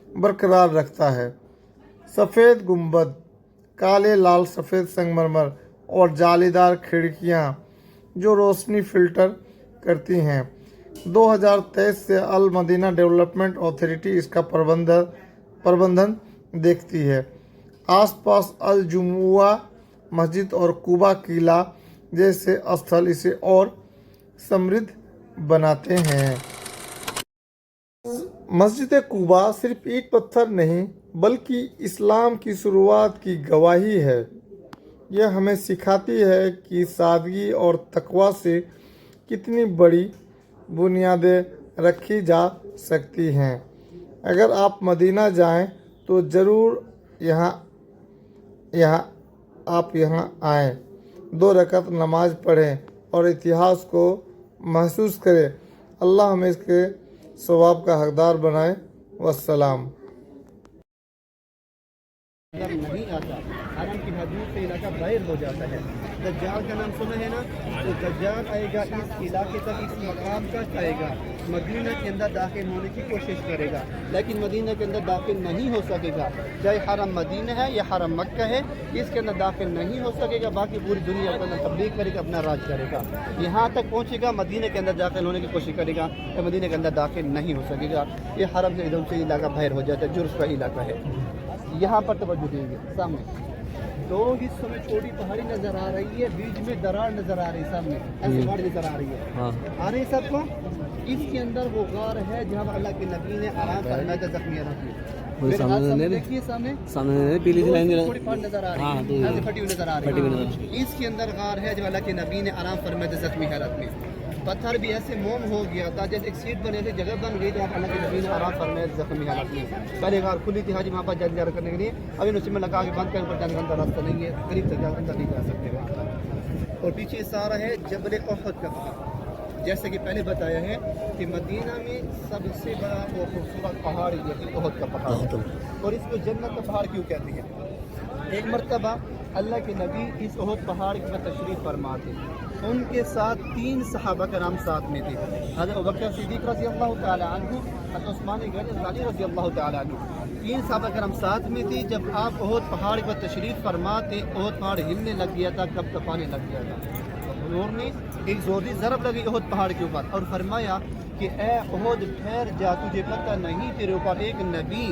बरकरार रखता है। सफ़ेद गुंबद, काले लाल सफ़ेद संगमरमर और जालीदार खिड़कियाँ जो रोशनी फ़िल्टर करती हैं। 2023 से अल मदीना डेवलपमेंट अथॉरिटी इसका प्रबंधन देखती है। आसपास अल जुमुआ मस्जिद और कुबा किला जैसे स्थल इसे और समृद्ध बनाते हैं। मस्जिद कुबा सिर्फ ईंट पत्थर नहीं बल्कि इस्लाम की शुरुआत की गवाही है। यह हमें सिखाती है कि सादगी और तकवा से कितनी बड़ी बुनियादें रखी जा सकती हैं। अगर आप मदीना जाएं तो ज़रूर यहाँ आएं, 2 रकात नमाज पढ़ें और इतिहास को महसूस करें। अल्लाह हमें इसके सवाब का हकदार बनाए। वस्सलाम। नहीं आता, हरम की हदूद से इलाका बाहर हो जाता है। दज्जाल का नाम सुना है ना, तो दज्जाल आएगा इस इलाके तक, इस मकाम तक आएगा, मदीना के अंदर दाखिल होने की कोशिश करेगा, लेकिन मदीना के अंदर दाखिल नहीं हो सकेगा। चाहे हरम मदीना है या हरम मक्का है, इसके अंदर दाखिल नहीं हो सकेगा। बाकी पूरी दुनिया के अंदर तबलीग करेगा, अपना राज करेगा। यहाँ तक पहुँचेगा, मदीना के अंदर दाखिल होने की कोशिश करेगा तो मदीना के अंदर दाखिल नहीं हो सकेगा। ये हरम से एकदम से इलाका बाहर हो जाता है, जुर्फ का इलाका है। यहाँ पर तवज्जो देंगे, सामने 2 हिस्सों में छोटी पहाड़ी नजर आ रही है, बीच में दरार नजर आ रही है, सामने ऐसी पहाड़ी नजर आ रही है। आ रही सबको। इसके अंदर वो गार है जहाँ अल्लाह के नबी ने आराम फरमाया था जख्मी देखिए सामने पीली थोड़ी पहाड़ नजर आ रही है, फटी हुई नजर आ रही है। इसके अंदर गार है जो अल्लाह के नबी ने आराम फरमाया था जख्मी हालत में। पत्थर भी ऐसे मोम हो गया था जैसे एक सीट बने थे, जगह बन गई जहाँ अल्लाह के नबी ने आराम फरमाया जख्मी हालत में। पहले गार खुली थी हाजी वहाँ पर जल करने के लिए, अभी उसी में लगा के बंद करने पर जाने का रास्ता नहीं है, करीब तक अंदर नहीं जा सकते। और पीछे सारा है जबल उहद का पहाड़। जैसे कि पहले बताया है कि मदीना में सबसे बड़ा वो खूबसूरत पहाड़ ये उहद का पहाड़, और इसको जन्नत का पहाड़ क्यों कहते हैं। एक मरतबा अल्लाह के नबी इस उहद पहाड़ पर तशरीफ़ फरमा थे। उनके साथ 3 सहाबा कराम साथ में थे। हज़रत अबू बकर सिद्दीक़ रज़ी अल्लाह तआला अन्हु, हज़रत उस्मान गनी रज़ी अल्लाह तआला अन्हु, 3 सहाबा कराम साथ में थे। जब आप उहद पहाड़ पर तशरीफ़ फरमा थे, उहद पहाड़ हिलने लग गया था, कँपाने लग गया था। हुज़ूर ने एक ज़ोरी ज़रब लगी उहद पहाड़ के ऊपर और फरमाया कि ए उहद ठहर जा, तुझे पता नहीं तेरे ऊपर एक नबी,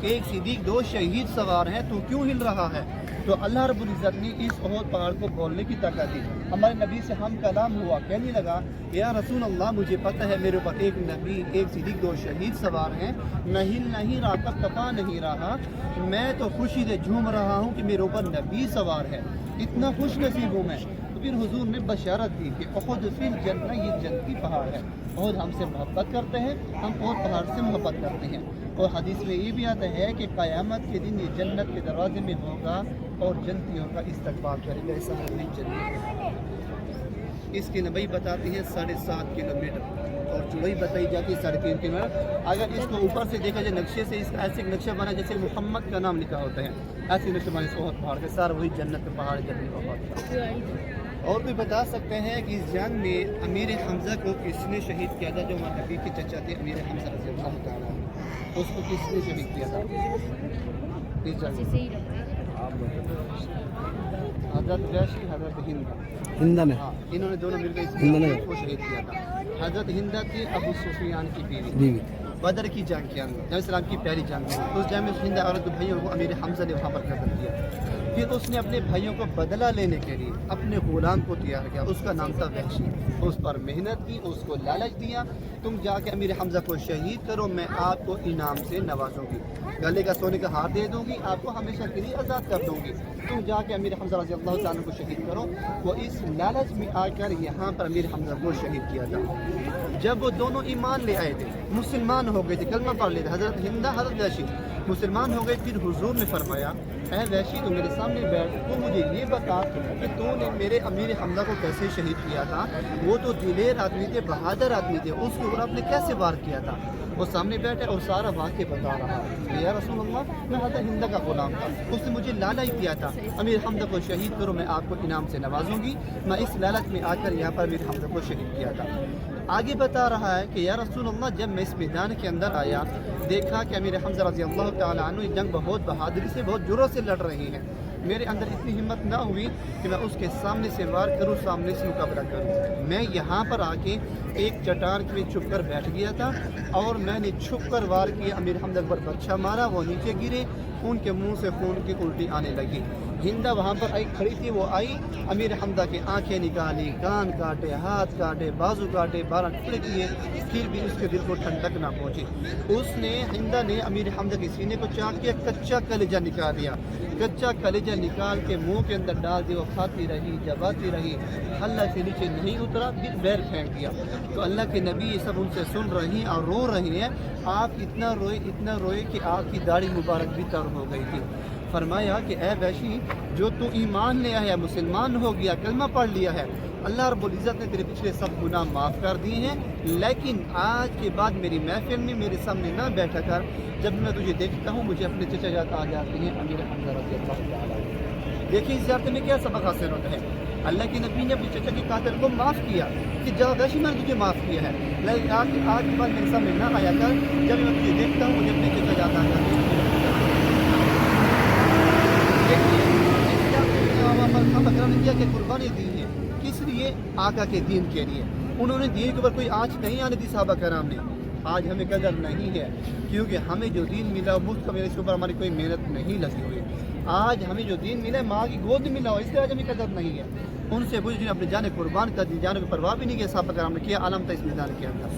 एक सिद्दीक़, 2 शहीद सवार हैं, तू क्यों हिल रहा है। तो अल्लाह रब्बुल इज़्ज़त ने इस उहद पहाड़ को बोलने की ताकत दी। हमारे नबी से हम कलाम हुआ, कहने लगा या रसूल अल्लाह, मुझे पता है मेरे ऊपर एक नबी, एक सिद्दीक़, 2 शहीद सवार हैं, मैं हिल नहीं रहा, कँपा नहीं रहा, मैं तो खुशी से झूम रहा हूँ कि मेरे ऊपर नबी सवार है, इतना खुश नसीब हूँ मैं। फिर हुजूर ने बशारत दी कि उहद फिल जन्नत, ये जन्नती पहाड़ है। उहद हमसे मोहब्बत करते हैं, हम उहद पहाड़ से मोहब्बत करते हैं। और हदीस में ये भी आता है कि क़यामत के दिन ये जन्नत के दरवाजे में होगा और जन्नतियों का इस्तकबाल करेगा। ऐसा इसकी लंबाई बताते हैं 7.5 किलोमीटर और चौड़ाई बताई जाती है 3.5 किलोमीटर। अगर इसको ऊपर से देखा जाए नक्शे से, इसका ऐसे नक्शा बना जैसे मोहम्मद का नाम लिखा होता है, ऐसे नक्शा बना इसको पहाड़ के सारा वही जन्नत के पहाड़ जन्नत। और भी बता सकते हैं कि इस जंग में अमीर हमज़ा को किसने शहीद किया था, जो हमारे नबी के चचा थे अमीर हमज़ा रज़ी अल्लाह तआला अन्हु, उसको किसने शहीद किया था इस जंग में? हज़रत वैशी, हज़रत हिंदा ने, हाँ इन्होंने दोनों मिलकर इस जंग को शहीद किया था। हज़रत हिंदा थी अबू सुफियान की बीवी। बदर की जंग के अंदर नबी सलाम की प्यारी जंग थी, उस जंग में हिंदा और भाइयों को अमीर हमज़ा ने वहाँ पर कत्ल किया। फिर उसने अपने भाइयों को बदला लेने के लिए अपने गुलाम को तैयार किया, उसका नाम था वहशी। उस पर मेहनत की, उसको लालच दिया, तुम जाके अमीर हमज़ा को शहीद करो, मैं आपको इनाम से नवाजूंगी, गले का सोने का हार दे दूंगी, आपको हमेशा के लिए आज़ाद कर दूंगी, तुम जाके अमीर हमज़ा रज़ी अल्लाह तआला अन्हु को शहीद करो। वो इस लालच में आकर यहाँ पर अमीर हमज़ा को शहीद किया था। जब वो दोनों ईमान ले आए थे, मुसलमान हो गए थे, कलमा पढ़ लेते, हज़रत हिंदा हज़रत वैशी मुसलमान हो गए, फिर हुजूर ने फरमाया, ऐ वैशी तो मेरे सामने बैठ, तो मुझे ये बता कि तूने मेरे अमीर हमज़ा को कैसे शहीद किया था, वो तो दिलेर आदमी थे, बहादुर आदमी थे, उसके ऊपर आपने कैसे वार किया था। वो सामने बैठे और सारा वाक़या बता रहा है, या रसूल अल्लाह मैं हज़रत हिंदा का गुलाम था, उसने मुझे लालच दिया था अमीर हमज़ा को शहीद करो, मैं आपको इनाम से नवाजूंगी, मैं इस लालच में आकर यहाँ पर अमीर हमज़ा को शहीद किया था। आगे बता रहा है कि या रसूल अल्लाह जब मैं इस मैदान के अंदर आया, देखा कि अमीर हमज़ा रज़ी अल्लाह तआला अन्हु जंग बहुत बहादुरी से बहुत जोरों से लड़ रही हैं, मेरे अंदर इतनी हिम्मत ना हुई कि मैं उसके सामने से वार करूं, सामने से मुकाबला करूं। मैं यहाँ पर आके एक चट्टान में छुप कर बैठ गया था और मैंने छुप कर वार किया, अमीर हमज़ा पर बच्चा मारा, वो नीचे गिरे, उनके मुंह से खून की उल्टी आने लगी। हिंदा वहाँ पर आई खड़ी थी, वो आई अमीर हमज़ा की आंखें निकाली, कान काटे, हाथ काटे, बाजू काटे, 12 टुकड़े किए, फिर भी उसके दिल को ठंडक ना पहुँची। उसने हिंदा ने अमीर हमज़ा के सीने को चाक किया, कच्चा कलेजा निकाल दिया, कच्चा कलेजा निकाल के मुंह के अंदर डाल दिया, वो खाती रही, चबाती रही, अल्लाह से नीचे नहीं उतरा, फिर बैर फेंक दिया। तो अल्लाह के नबी ये सब उनसे सुन रही हैं और रो रही हैं। आप इतना रोए कि आपकी दाढ़ी मुबारक भी तर हो गई थी। फरमाया कि ए वैशी, जो तू ईमान ले आया, मुसलमान हो गया, कलमा पढ़ लिया है, अल्लाह रब्बुल इज़्ज़त ने तेरे पिछले सब गुनाह माफ़ कर दिए हैं, लेकिन आज के बाद मेरी महफिल में मेरे सामने ना बैठा कर, जब मैं तुझे देखता हूँ मुझे अपने चचा याद आ जाते हैं अमीर हमज़ा रज़ी अल्लाह तआला अन्हु। देखिए इस ज़ियारत में क्या सबक हासिल होता है, अल्लाह के नबी ने अपने चचा के कातिल को माफ़ किया कि जा वैशी मैंने तुझे माफ़ किया है, लेकिन आज के बाद मेरे सामने ना आया कर, जब मैं तुझे देखता हूँ मुझे अपने चचा याद आ जाते हैं। किया कि कुर्बानी दी है, किस लिए? आका के दीन के लिए। उन्होंने दीन के ऊपर कोई आँच नहीं आने दी सहाबा कराम ने। आज हमें कदर नहीं है क्योंकि हमें जो दीन मिला मुफ्त का, इसके ऊपर हमारी कोई मेहनत नहीं लगी हुई। आज हमें जो दीन मिला माँ की गोद मिला हो, इसलिए आज हमें कदर नहीं है। उनसे कुछ दिन अपने जाने कुर्बान कर दी, जाने की परवाह भी नहीं किया सहाबा कराम ने, किया आलम था इस मैदान के अंदर।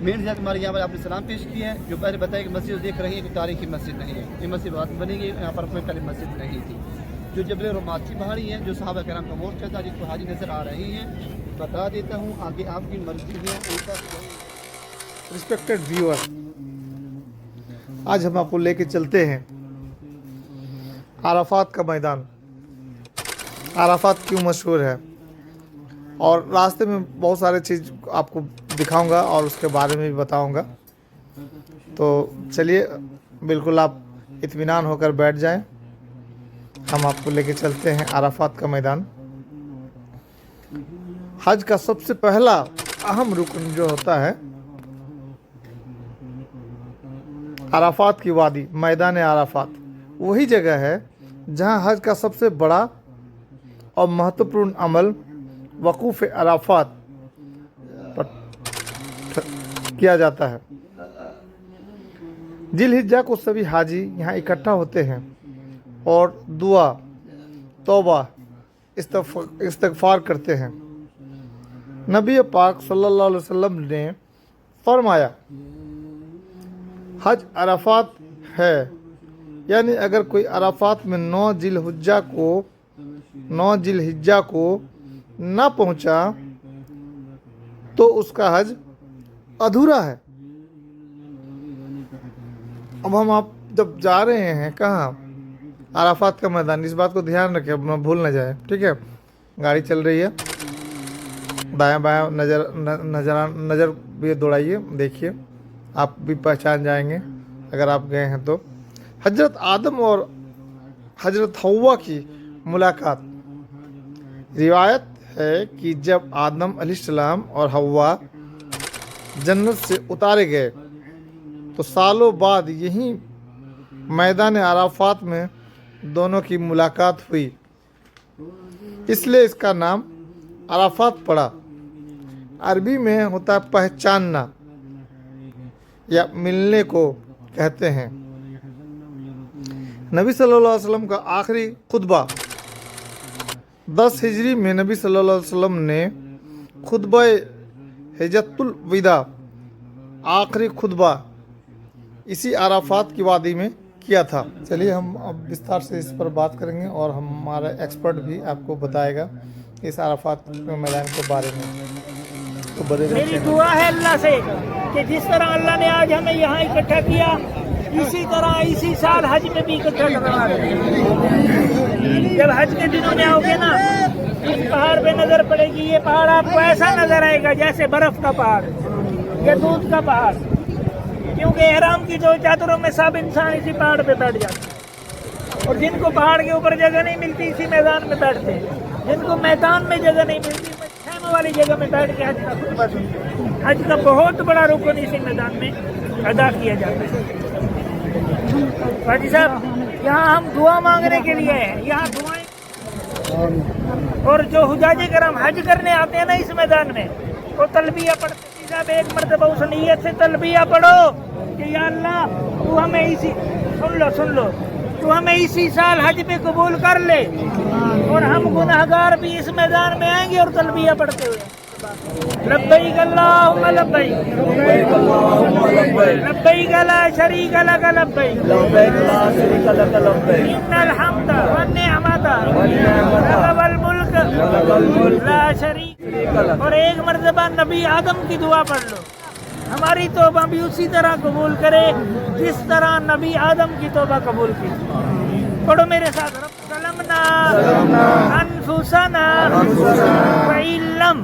मेन जाकर हमारे यहाँ पर आपने सलाम पेश किया है। जो पहले बताया कि मस्जिद देख रही है कि तारीखी मस्जिद नहीं है, ये मस्जिद बात बनेगी, यहाँ पर कोई पहले मस्जिद नहीं थी। जो जबल रुमात की पहाड़ी है, जो सहाबा कराम का मोर्चा था, जिसको हाजी नज़र आ रही हैं, बता देता हूँ, आगे आपकी मर्जी है। रिस्पेक्टेड व्यूअर, आज हम आपको लेके चलते हैं अराफात का मैदान। अराफात क्यों मशहूर है और रास्ते में बहुत सारे चीज़ आपको दिखाऊंगा और उसके बारे में भी बताऊंगा। तो चलिए बिल्कुल आप इत्मीनान होकर बैठ जाएं, हम आपको लेके चलते हैं अराफात का मैदान। हज का सबसे पहला अहम रुकन जो होता है अराफात की वादी, मैदान अराफात, वही जगह है जहां हज का सबसे बड़ा और महत्वपूर्ण अमल वकूफ़ अराफात पर किया जाता है। जिलहिज्जा को सभी हाजी यहाँ इकट्ठा होते हैं और दुआ, तौबा, इस्तग़फ़ार करते हैं। नबी पाक सल्लल्लाहु अलैहि वसल्लम ने फरमाया, हज अराफात है, यानी अगर कोई अराफात में 9 जिलहिज्जा को ना पहुंचा तो उसका हज अधूरा है। अब हम आप जब जा रहे हैं कहाँ, अराफात का मैदान, इस बात को ध्यान रखें, अब ना भूल ना जाए, ठीक है। गाड़ी चल रही है, दाएं बाएं नज़र भी दौड़ाइए, देखिए आप भी पहचान जाएंगे अगर आप गए हैं तो। हजरत आदम और हजरत हव्वा की मुलाकात। रिवायत है कि जब आदम अलैहिस्सलाम और हव्वा जन्नत से उतारे गए तो सालों बाद यही मैदान अराफात में दोनों की मुलाकात हुई, इसलिए इसका नाम अराफात पड़ा। अरबी में होता है पहचानना या मिलने को कहते हैं। नबी सल्लल्लाहु अलैहि वसल्लम का आखिरी खुतबा 10 हिजरी में नबी सल्लल्लाहु अलैहि वसल्लम ने खुतबा हिज्जतुल विदा आखिरी खुतबा इसी अराफात की वादी में किया था। चलिए हम अब विस्तार से इस पर बात करेंगे और हमारा एक्सपर्ट भी आपको बताएगा इस अराफात के मैदान के बारे में। तो बड़े मेरी दुआ है अल्लाह से कि जिस तरह अल्लाह ने आज हमें यहाँ इकट्ठा किया, इसी तरह इसी साल हज में भी इकट्ठा करवा रहे। जब हज के दिनों में आओगे ना, इस पहाड़ पे नजर पड़ेगी। ये पहाड़ आपको ऐसा नजर आएगा जैसे बर्फ का पहाड़ या दूध का पहाड़, क्योंकि एहराम की 2 चादरों में सब इंसान इसी पहाड़ पे बैठ जाते हैं। और जिनको पहाड़ के ऊपर जगह नहीं मिलती इसी मैदान में बैठते हैं। जिनको मैदान में जगह नहीं मिलती खेमे वाली जगह में बैठ के हज का खुतबा सुनते हैं। हज का बहुत बड़ा रुकन इसी मैदान में अदा किया जाता है। हाजी साहब, यहाँ हम दुआ मांगने के लिए हैं। यहाँ दुआएं, और जो हुजाजे करम हज करने आते हैं ना इस मैदान में, वो तलबिया पढ़ते। साहब एक मरतबा उस नीयत से तलबिया पढ़ो कि या अल्लाह तू हमें इसी सुन लो तू हमें इसी साल हज पे कबूल कर ले, और हम गुनहगार भी इस मैदान में आएंगे और तलबिया पढ़ते हुए लब्बैक अल्लाहुम्मा लब्बैक लब्बैक ला शरीक लक लब्बैक इन्नल हम्दा वन निअमता वल मुल्क ला शरीक। और एक मर्तबा नबी आदम की दुआ पढ़ लो, हमारी तौबा भी उसी तरह कबूल करे जिस तरह नबी आदम की तौबा कबूल की। पढ़ो मेरे साथ, सलमना अनफुसना व इल्लम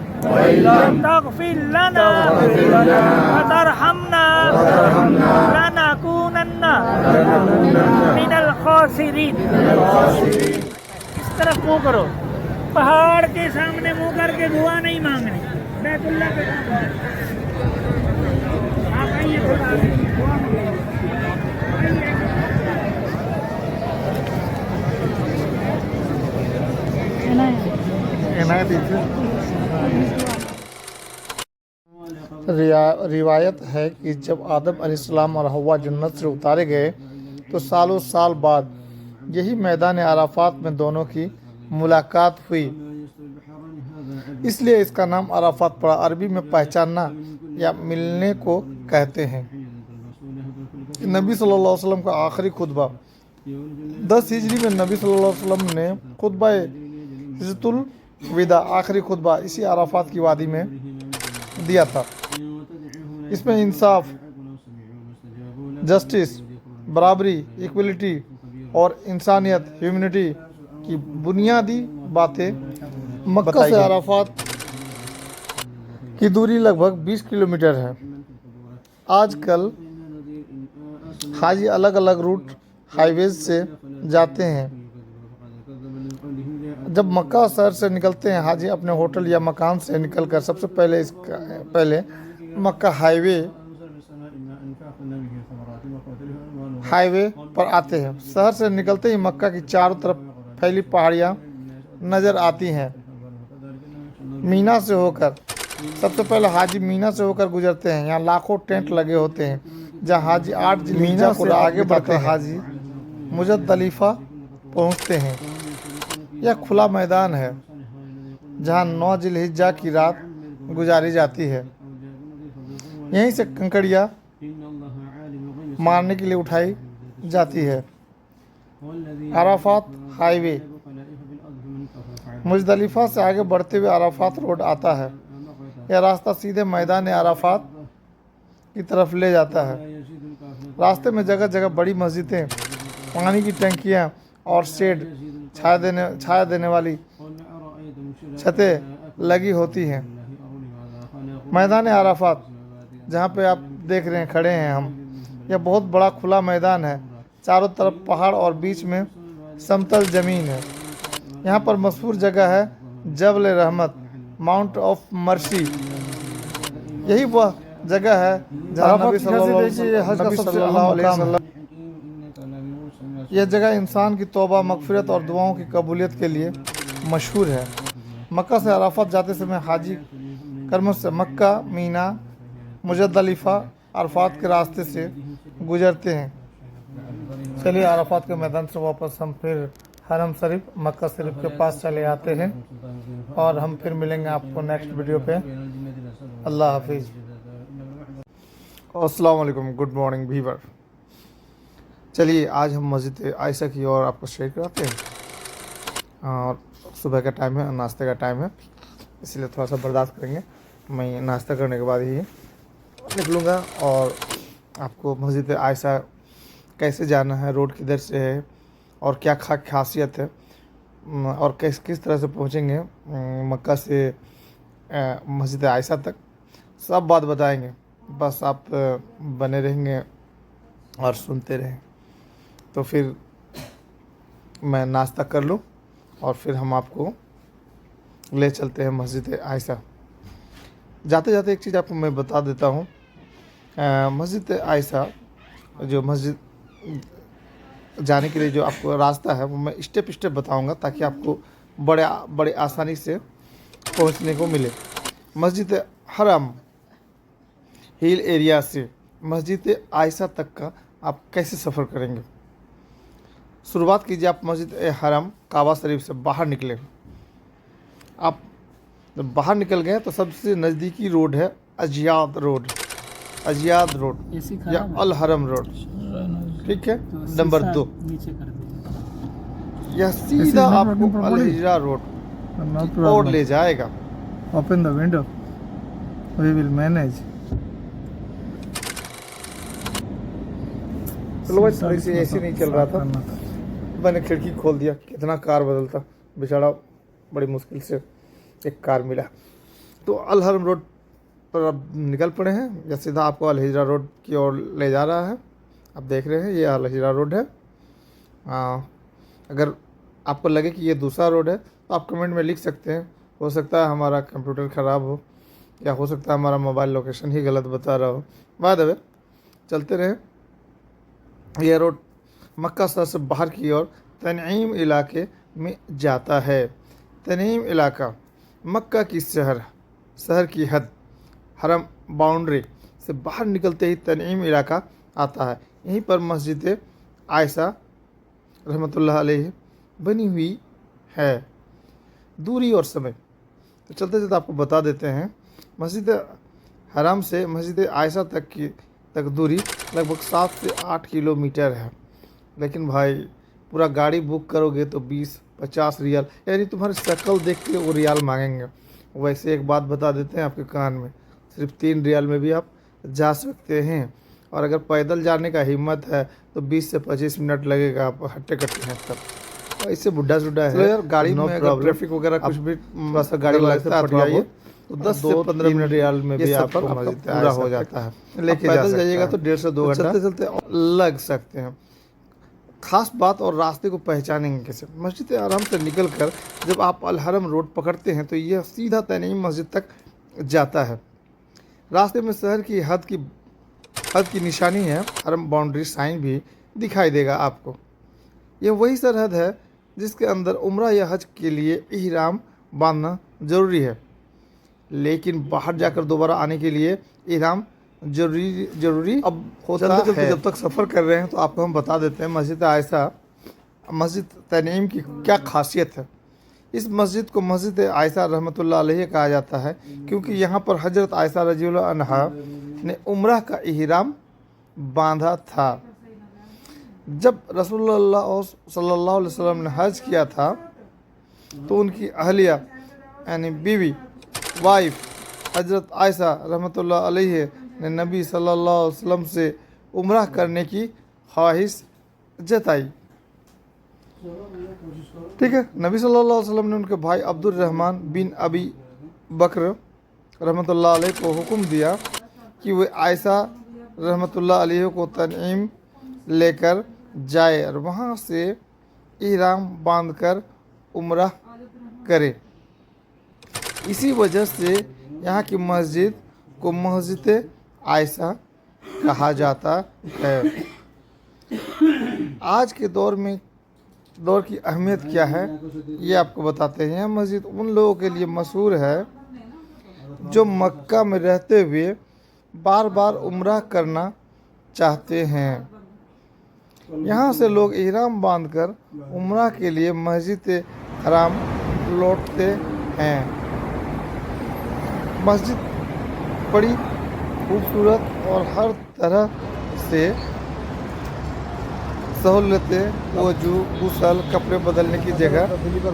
तगफिर लना व तरहमना लनकूनन्ना मिनल खासिरीन। इस तरफ मुँह करो, पहाड़ के सामने मुँह करके दुआ नहीं मांगनी। बैतुल्लाह पे आप आइए, थोड़ा दुआ मांगो। रिवायत है कि जब आदम अलैहिस्सलाम और हव्वा जन्नत से उतारे गए तो सालों साल बाद यही मैदान अराफात में दोनों की मुलाकात हुई, इसलिए इसका नाम अराफात पड़ा। अरबी में पहचानना या मिलने को कहते हैं। नबी सल्लल्लाहु अलैहि वसल्लम का आखिरी खुतबा 10 हिजरी में नबी सल्लल्लाहु अलैहि वसल्लम ने खुतबा हिज्जतुल विदा आखिरी खुतबा इसी अराफात की वादी में दिया था। इसमें इंसाफ, जस्टिस, बराबरी, इक्वलिटी और इंसानियत, ह्यूमैनिटी की बुनियादी बातें मक्का से अराफात की दूरी लगभग 20 किलोमीटर है। आजकल हाजी अलग अलग रूट हाईवेज से जाते हैं। जब मक्का शहर से निकलते हैं, हाजी अपने होटल या मकान से निकलकर सबसे पहले मक्का हाईवे पर आते हैं। शहर से निकलते ही मक्का की चारों तरफ फैली पहाड़ियाँ नज़र आती हैं। मीना से होकर सबसे पहले हाजी मीना से होकर गुजरते हैं। यहाँ लाखों टेंट लगे होते हैं जहाँ हाजी 8 मीना से आगे बढ़कर हाजी मुज़द्दलिफा पहुँचते हैं। यह खुला मैदान है जहाँ 9 जिलहिज्जा की रात गुजारी जाती है। यहीं से कंकड़ियाँ मारने के लिए उठाई जाती है। अराफात हाईवे मुज़दलिफा से आगे बढ़ते हुए अराफात रोड आता है। यह रास्ता सीधे मैदान अराफात की तरफ ले जाता है। रास्ते में जगह जगह बड़ी मस्जिदें, पानी की टंकियाँ और शेड, छाया देने वाली छतें लगी होती हैं। मैदान अराफात जहाँ पे आप देख रहे हैं खड़े हैं हम, यह बहुत बड़ा खुला मैदान है। चारों तरफ पहाड़ और बीच में समतल ज़मीन है। यहाँ पर मशहूर जगह है जबल रहमत, माउंट ऑफ मर्सी। यही वह जगह है जहाँ नबी सल्लल्लाहु अलैहि वसल्लम, यह जगह इंसान की तौबा, मगफिरत और दुआओं की कबूलियत के लिए मशहूर है। मक्का से अराफात जाते समय हाजी कर्म से मक्का, मीना, मुजद्दलिफा, अराफात के रास्ते से गुजरते हैं। चलिए अराफात के मैदान से वापस हम फिर हरम शरीफ, मक्का शरीफ के पास चले आते हैं और हम फिर मिलेंगे आपको नेक्स्ट वीडियो पे। अल्लाह हाफिज़। अस्सलाम वालेकुम, गुड मॉर्निंग व्यूअर। चलिए आज हम मस्जिद आयशा की ओर आपको शेयर कराते हैं। और सुबह का टाइम है, नाश्ते का टाइम है, इसलिए थोड़ा सा बर्दाश्त करेंगे। मैं नाश्ता करने के बाद ही निकलूँगा और आपको मस्जिद आयशा कैसे जाना है, रोड किधर से है और क्या खासियत है और किस तरह से पहुँचेंगे मक्का से मस्जिद आयशा तक, सब बात बताएंगे। बस आप बने रहेंगे और सुनते रहें। तो फिर मैं नाश्ता कर लूँ और फिर हम आपको ले चलते हैं मस्जिद आयशा। जाते जाते एक चीज़ आपको मैं बता देता हूँ। मस्जिद आयशा जो मस्जिद जाने के लिए जो आपको रास्ता है वो मैं स्टेप स्टेप बताऊंगा ताकि आपको बड़े आसानी से पहुंचने को मिले। मस्जिद हरम हिल एरिया से मस्जिद आयशा तक का आप कैसे सफ़र करेंगे। शुरुआत कीजिए आप मस्जिद हरम काबा शरीफ से बाहर निकले। आप जब बाहर निकल गए तो सबसे नज़दीकी रोड है अजियाद रोड या अल हरम रोड, ठीक है, नंबर 2। यह सीधा आपको अल हिजरा रोड और ले जाएगा। Open the window, we will manage. चलो भाई, थोड़ी सी ऐसी नहीं चल रहा था, मैंने खिड़की खोल दिया। कितना कार बदलता बेचारा, बड़ी मुश्किल से एक कार मिला। तो अल हरम रोड पर अब निकल पड़े हैं। या सीधा आपको अल हिजरा रोड की ओर ले जा रहा है। आप देख रहे हैं ये अल हिजरा रोड है। अगर आपको लगे कि ये दूसरा रोड है तो आप कमेंट में लिख सकते हैं। हो सकता है हमारा कंप्यूटर ख़राब हो या हो सकता है हमारा मोबाइल लोकेशन ही गलत बता रहा हो। बाय द वे चलते रहे। यह रोड मक्का शहर से बाहर की ओर तनईम इलाके में जाता है। तनईम इलाका मक्का की शहर की हद, हरम बाउंड्री से बाहर निकलते ही तनईम इलाका आता है। यहीं पर मस्जिद आयशा रहमतुल्लाह अलैह बनी हुई है। दूरी और समय तो चलते चलते आपको बता देते हैं। मस्जिद हरम से मस्जिद आयशा तक दूरी लगभग 7 से 8 किलोमीटर है। लेकिन भाई पूरा गाड़ी बुक करोगे तो 20-50 रियाल, यानी तुम्हारी शक्ल देख के वो रियाल मांगेंगे। वैसे एक बात बता देते हैं आपके कान में, सिर्फ 3 रियाल में भी आप जा सकते हैं। और अगर पैदल जाने का हिम्मत है तो 20 से 25 मिनट लगेगा। आप हट्टे कट्टे हैं तब, इससे बुढ़ा है यार। गाड़ी में अगर ट्रैफिक वगैरह कुछ भी थोड़ा सा गाड़ी लगता है तो 10 से 15 मिनट रियाल में भी आपका पूरा हो जाता है। लेके पैदल जाइएगा तो 1.5 से 2 घंटा चलते लग सकते हैं। खास बात और रास्ते को पहचानेंगे कैसे। मस्जिद हरम से निकलकर जब आप अल हरम रोड पकड़ते हैं तो यह सीधा तनईम मस्जिद तक जाता है। रास्ते में शहर की हद की निशानी है। हरम बाउंड्री साइन भी दिखाई देगा आपको। यह वही सरहद है जिसके अंदर उम्रा या हज के लिए इहराम बांधना ज़रूरी है। लेकिन बाहर जाकर दोबारा आने के लिए इहराम जरूरी अब होता है। जब तक सफ़र कर रहे हैं तो आपको हम बता देते हैं मस्जिद आयशा, मस्जिद तनईम की क्या खासियत है। इस मस्जिद को मस्जिद आयशा रहमतुल्लाह अलैह कहा जाता है क्योंकि यहाँ पर हज़रत आयशा रज़ियल्लाहु अन्हा ने उम्रह का इहराम बांधा था। जब रसूलुल्लाह सल्लल्लाहु अलैहि वसल्लम ने हज किया था तो उनकी अहलिया यानी बीवी वाइफ हज़रत आयशा रहमतुल्लाह अलैह ने नबी सल्लल्लाहु अलैहि वसल्लम से उम्रह करने की ख्वाहिश जताई। ठीक है, नबी सल्लल्लाहु अलैहि वसल्लम ने उनके भाई Abdul Rahman bin Abi Bakr रहमतुल्लाह अलैह को हुक्म दिया कि वे आयशा रहमतुल्लाह अलैह को तनईम लेकर जाए और वहाँ से इहराम बांधकर उम्रह करे। इसी वजह से यहाँ की मस्जिद को मस्जिद आयशा कहा जाता है। आज के दौर की अहमियत क्या है ये आपको बताते हैं। यह मस्जिद उन लोगों के लिए मशहूर है जो मक्का में रहते हुए बार बार उम्रह करना चाहते हैं। यहाँ से लोग इहराम बांधकर उम्रह के लिए मस्जिद हराम लौटते हैं। मस्जिद बड़ी खूबसूरत और हर तरह से सहूलतें, वजू, गुसल, कपड़े बदलने की जगह,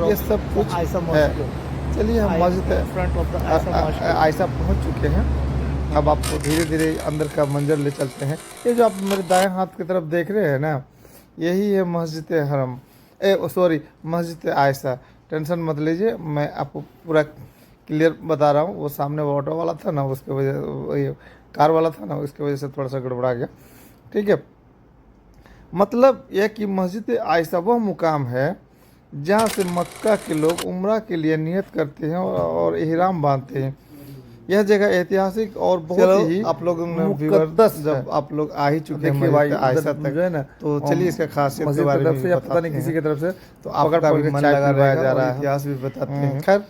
ये सब कुछ है। चलिए हम मस्जिद आयशा पहुँच चुके हैं। अब आपको धीरे धीरे अंदर का मंजर ले चलते हैं। ये जो आप मेरे दाएं हाथ की तरफ देख रहे हैं ना, यही है मस्जिद हरम, मस्जिद आयशा। टेंशन मत लीजिए, मैं आपको पूरा क्लियर बता रहा हूँ। वो सामने वो ऑटो वाला था ना, उसके वजह कार वाला था ना, उसकी वजह से थोड़ा सा गड़बड़ा गया। ठीक है, मतलब यह कि मस्जिद आयशा वह मुकाम है जहाँ से मक्का के लोग उम्रा के लिए नियत करते हैं और इहराम बांधते हैं। यह जगह ऐतिहासिक और बहुत ही आप लोग मुकद्दस, जब आप लोग आ ही चुके हैं भाई आयशा तक जो है ना, तो चलिए इसका खासियत के बारे में पता नहीं किसी की तरफ से, तो आपका भी मन लगा जा रहा है, इतिहास भी बताते हैं। खैर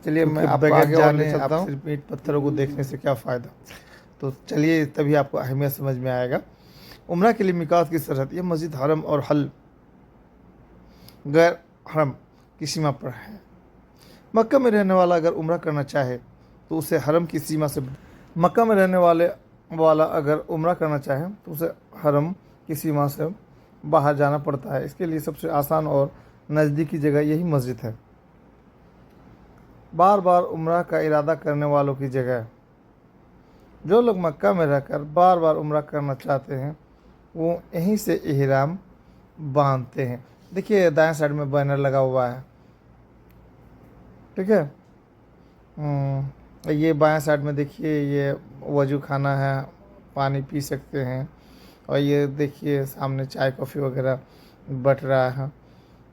चलिए, मैं आपको आगे जाने चाहता हूँ। सिर्फ ईंट पत्थरों को देखने से क्या फ़ायदा, तो चलिए तभी आपको अहमियत समझ में आएगा। उम्रा के लिए मिकात की सरहद, यह मस्जिद हरम और हल गैर हरम की सीमा पर है। मक्का में रहने वाला अगर उम्रा करना चाहे तो उसे हरम की सीमा से, मक्का में रहने वाला अगर उम्रा करना चाहे तो उसे हरम की सीमा से बाहर जाना पड़ता है। इसके लिए सबसे आसान और नज़दीकी जगह यही मस्जिद है। बार बार उम्रा का इरादा करने वालों की जगह, जो लोग मक्का में रहकर बार बार उम्रा करना चाहते हैं वो यहीं से इहराम बांधते हैं। देखिए दाएं साइड में बैनर लगा हुआ है, ठीक है। ये बाएं साइड में देखिए, ये वजू खाना है, पानी पी सकते हैं। और ये देखिए सामने चाय कॉफ़ी वगैरह बट रहा है,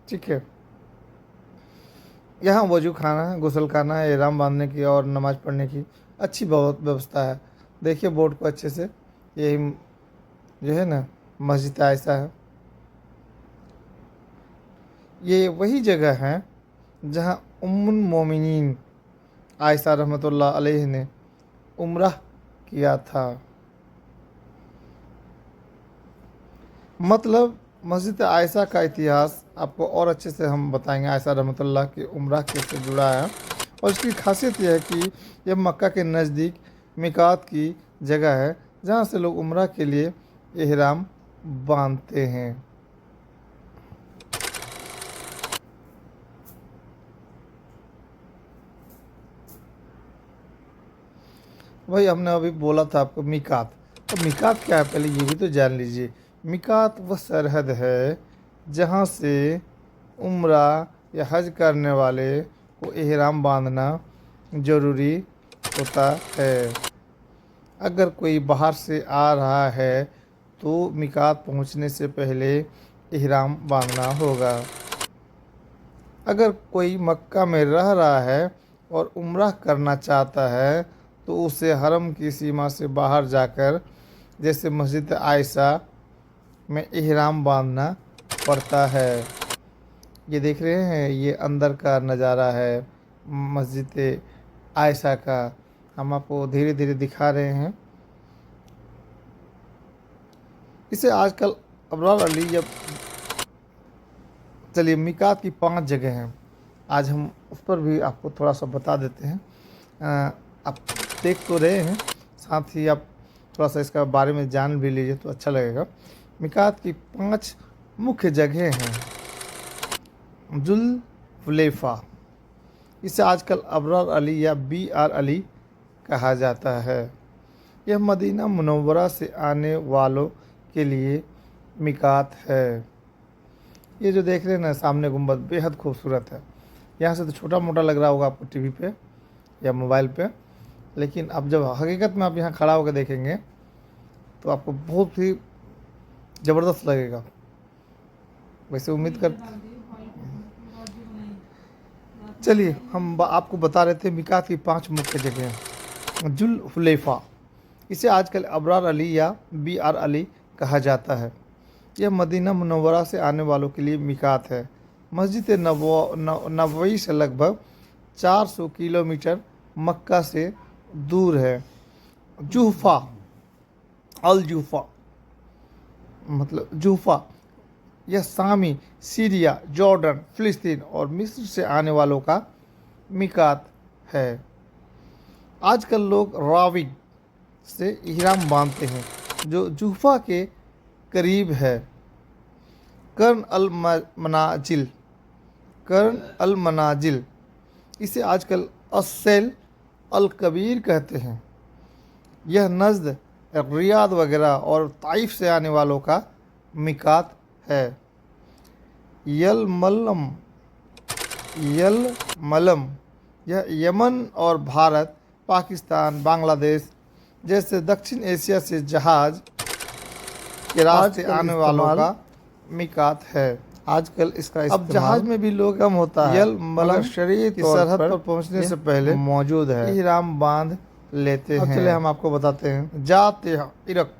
ठीक है। यहाँ वजू खाना है, गुसल खाना है, इहराम बांधने की और नमाज़ पढ़ने की अच्छी बहुत व्यवस्था है। देखिए बोर्ड को अच्छे से, यही जो है ना मस्जिद आयशा है। ये वही जगह है जहाँ उम्मुल मोमिनीन आयशा रहमतुल्लाह अलैह ने उम्रह किया था। मतलब मस्जिद आयशा का इतिहास आपको और अच्छे से हम बताएंगे। आयशा रहमतुल्लाह की उम्रह कैसे जुड़ा है, और इसकी खासियत यह है कि यह मक्का के नज़दीक मिकात की जगह है जहाँ से लोग उम्रह के लिए इहराम बांधते हैं। भाई हमने अभी बोला था आपको मिकात, तो मिकात क्या है पहले ये भी तो जान लीजिए। मिकात वह सरहद है जहाँ से उम्रा या हज करने वाले को इहराम बांधना ज़रूरी होता है। अगर कोई बाहर से आ रहा है तो मिकात पहुँचने से पहले इहराम बांधना होगा। अगर कोई मक्का में रह रहा है और उम्रा करना चाहता है तो उसे हरम की सीमा से बाहर जाकर, जैसे मस्जिद आयशा में इहराम बांधना पड़ता है। ये देख रहे हैं, ये अंदर का नज़ारा है मस्जिद आयशा का। हम आपको धीरे धीरे दिखा रहे हैं। इसे आजकल अबरार अली, जब चलिए मिकात की 5 जगह हैं, आज हम उस पर भी आपको थोड़ा सा बता देते हैं। आप देख तो रहे हैं, साथ ही आप थोड़ा सा इसका बारे में जान भी लीजिए तो अच्छा लगेगा। मिकात की 5 मुख्य जगह हैं। जुल्हुलैफा, इसे आजकल अबरार अली या BR अली कहा जाता है। यह मदीना मुनव्वरा से आने वालों के लिए मिकात है। ये जो देख रहे हैं ना सामने गुंबद, बेहद खूबसूरत है। यहाँ से तो छोटा मोटा लग रहा होगा आपको टीवी पे या मोबाइल पे, लेकिन अब जब हकीकत में आप यहाँ खड़ा होकर देखेंगे तो आपको बहुत ही ज़बरदस्त लगेगा। वैसे उम्मीद कर चलिए हम आपको बता रहे थे मिकात की 5 मुख्य जगह। जुल हुलैफा, इसे आजकल अबरार अली या BR अली कहा जाता है। यह मदीना मुनव्वरा से आने वालों के लिए मिकात है। मस्जिद नबवी से लगभग 400 किलोमीटर मक्का से दूर है। जुहफा, अल जुहफा मतलब जुहफा, यह सामी, सीरिया, जॉर्डन, फ़िलिस्तीन और मिस्र से आने वालों का मिकात है। आजकल लोग रावी से इहराम बांधते हैं जो जुहफा के करीब है। कर्न अल मनाजिल, इसे आजकल अस्सेल अल कबीर कहते हैं। यह नज़द रियाद वगैरह और ताइफ से आने वालों का मिकात है। यलमलम, यह यमन और भारत, पाकिस्तान, बांग्लादेश जैसे दक्षिण एशिया से जहाज के रास्ते आने वालों का मिकात है। आजकल इसका अब जहाज में भी लोग कम होता है। यलमलम शरीर की सरहद पर पहुंचने से पहले मौजूद है। इहराम बांध लेते हैं। चलिए हम आपको बताते हैं। जाते इरक,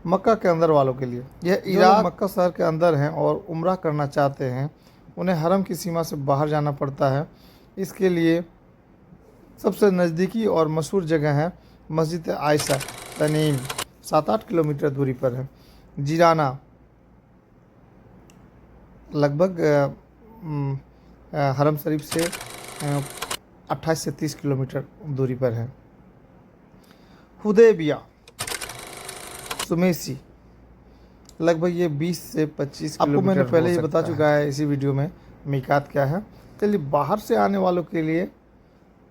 मक्का के अंदर वालों के लिए। यह इराक मक्का शहर के अंदर हैं और उम्रा करना चाहते हैं, उन्हें हरम की सीमा से बाहर जाना पड़ता है। इसके लिए सबसे नज़दीकी और मशहूर जगह है मस्जिद आयशा, तनीम, 7-8 किलोमीटर दूरी पर है। जिराना लगभग हरम शरीफ से 28 से 30 किलोमीटर दूरी पर है। हुदैबिया, सुमेसी, लगभग ये 20 से 25 किलोमीटर। आपको मैंने पहले ही बता चुका है इसी वीडियो में मिकात क्या है। चलिए बाहर से आने वालों के लिए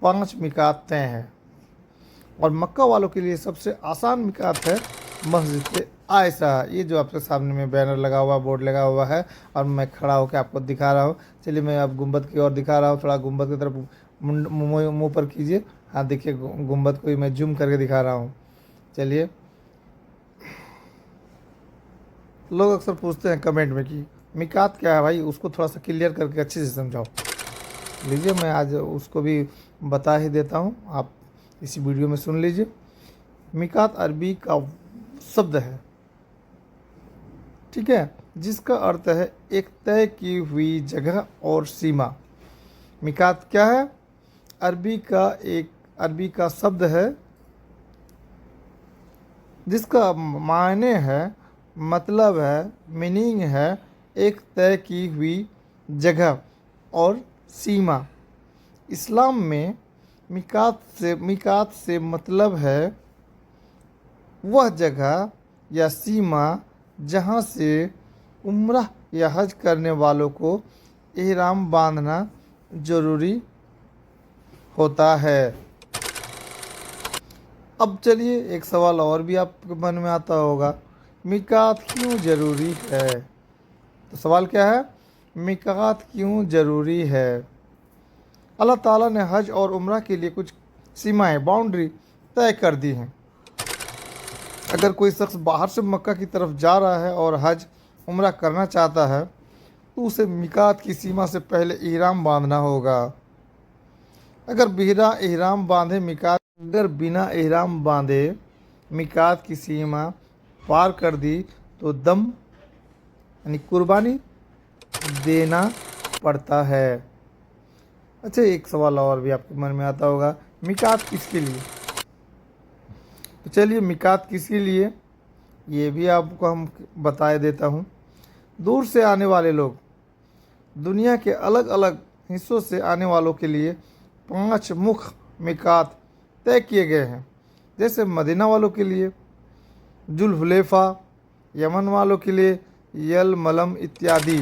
5 मिकात तय हैं और मक्का वालों के लिए सबसे आसान मिकात है मस्जिद आयशा। ये जो आपके सामने में बैनर लगा हुआ, बोर्ड लगा हुआ है और मैं खड़ा होकर आपको दिखा रहा हूँ। चलिए मैं अब गुंबद की ओर दिखा रहा हूँ, थोड़ा गुंबद की तरफ मुँह पर कीजिए। हाँ देखिए गुंबद को ही मैं जूम करके दिखा रहा हूँ। चलिए, लोग अक्सर पूछते हैं कमेंट में कि मिकात क्या है भाई, उसको थोड़ा सा क्लियर करके अच्छे से समझाओ। लीजिए मैं आज उसको भी बता ही देता हूँ, आप इसी वीडियो में सुन लीजिए। मिकात अरबी का शब्द है, ठीक है, जिसका अर्थ है एक तय की हुई जगह और सीमा। मिकात क्या है? अरबी का शब्द है जिसका मायने है, मतलब है, मीनिंग है एक तय की हुई जगह और सीमा। इस्लाम में मिकात से मतलब है वह जगह या सीमा जहाँ से उम्रह या हज करने वालों को इहराम बांधना ज़रूरी होता है। अब चलिए एक सवाल और भी आपके मन में आता होगा, मिकात क्यों ज़रूरी है? तो सवाल क्या है? मिकात क्यों ज़रूरी है? अल्लाह ताला ने हज और उम्रा के लिए कुछ सीमाएं, बाउंड्री तय कर दी हैं। अगर कोई शख्स बाहर से मक्का की तरफ जा रहा है और हज उम्रा करना चाहता है तो उसे मिकात की सीमा से पहले इहराम बांधना होगा। अगर बिना इहराम बांधे मिकात की सीमा पार कर दी तो दम यानी कुर्बानी देना पड़ता है। अच्छा, एक सवाल और भी आपके मन में आता होगा, मिकात किसके लिए? तो चलिए मिकात किसके लिए ये भी आपको हम बता देता हूँ। दूर से आने वाले लोग, दुनिया के अलग अलग हिस्सों से आने वालों के लिए 5 मुख्य मिकात तय किए गए हैं। जैसे मदीना वालों के लिए जुल हुलैफा, यमन वालों के लिए यलमलम इत्यादि।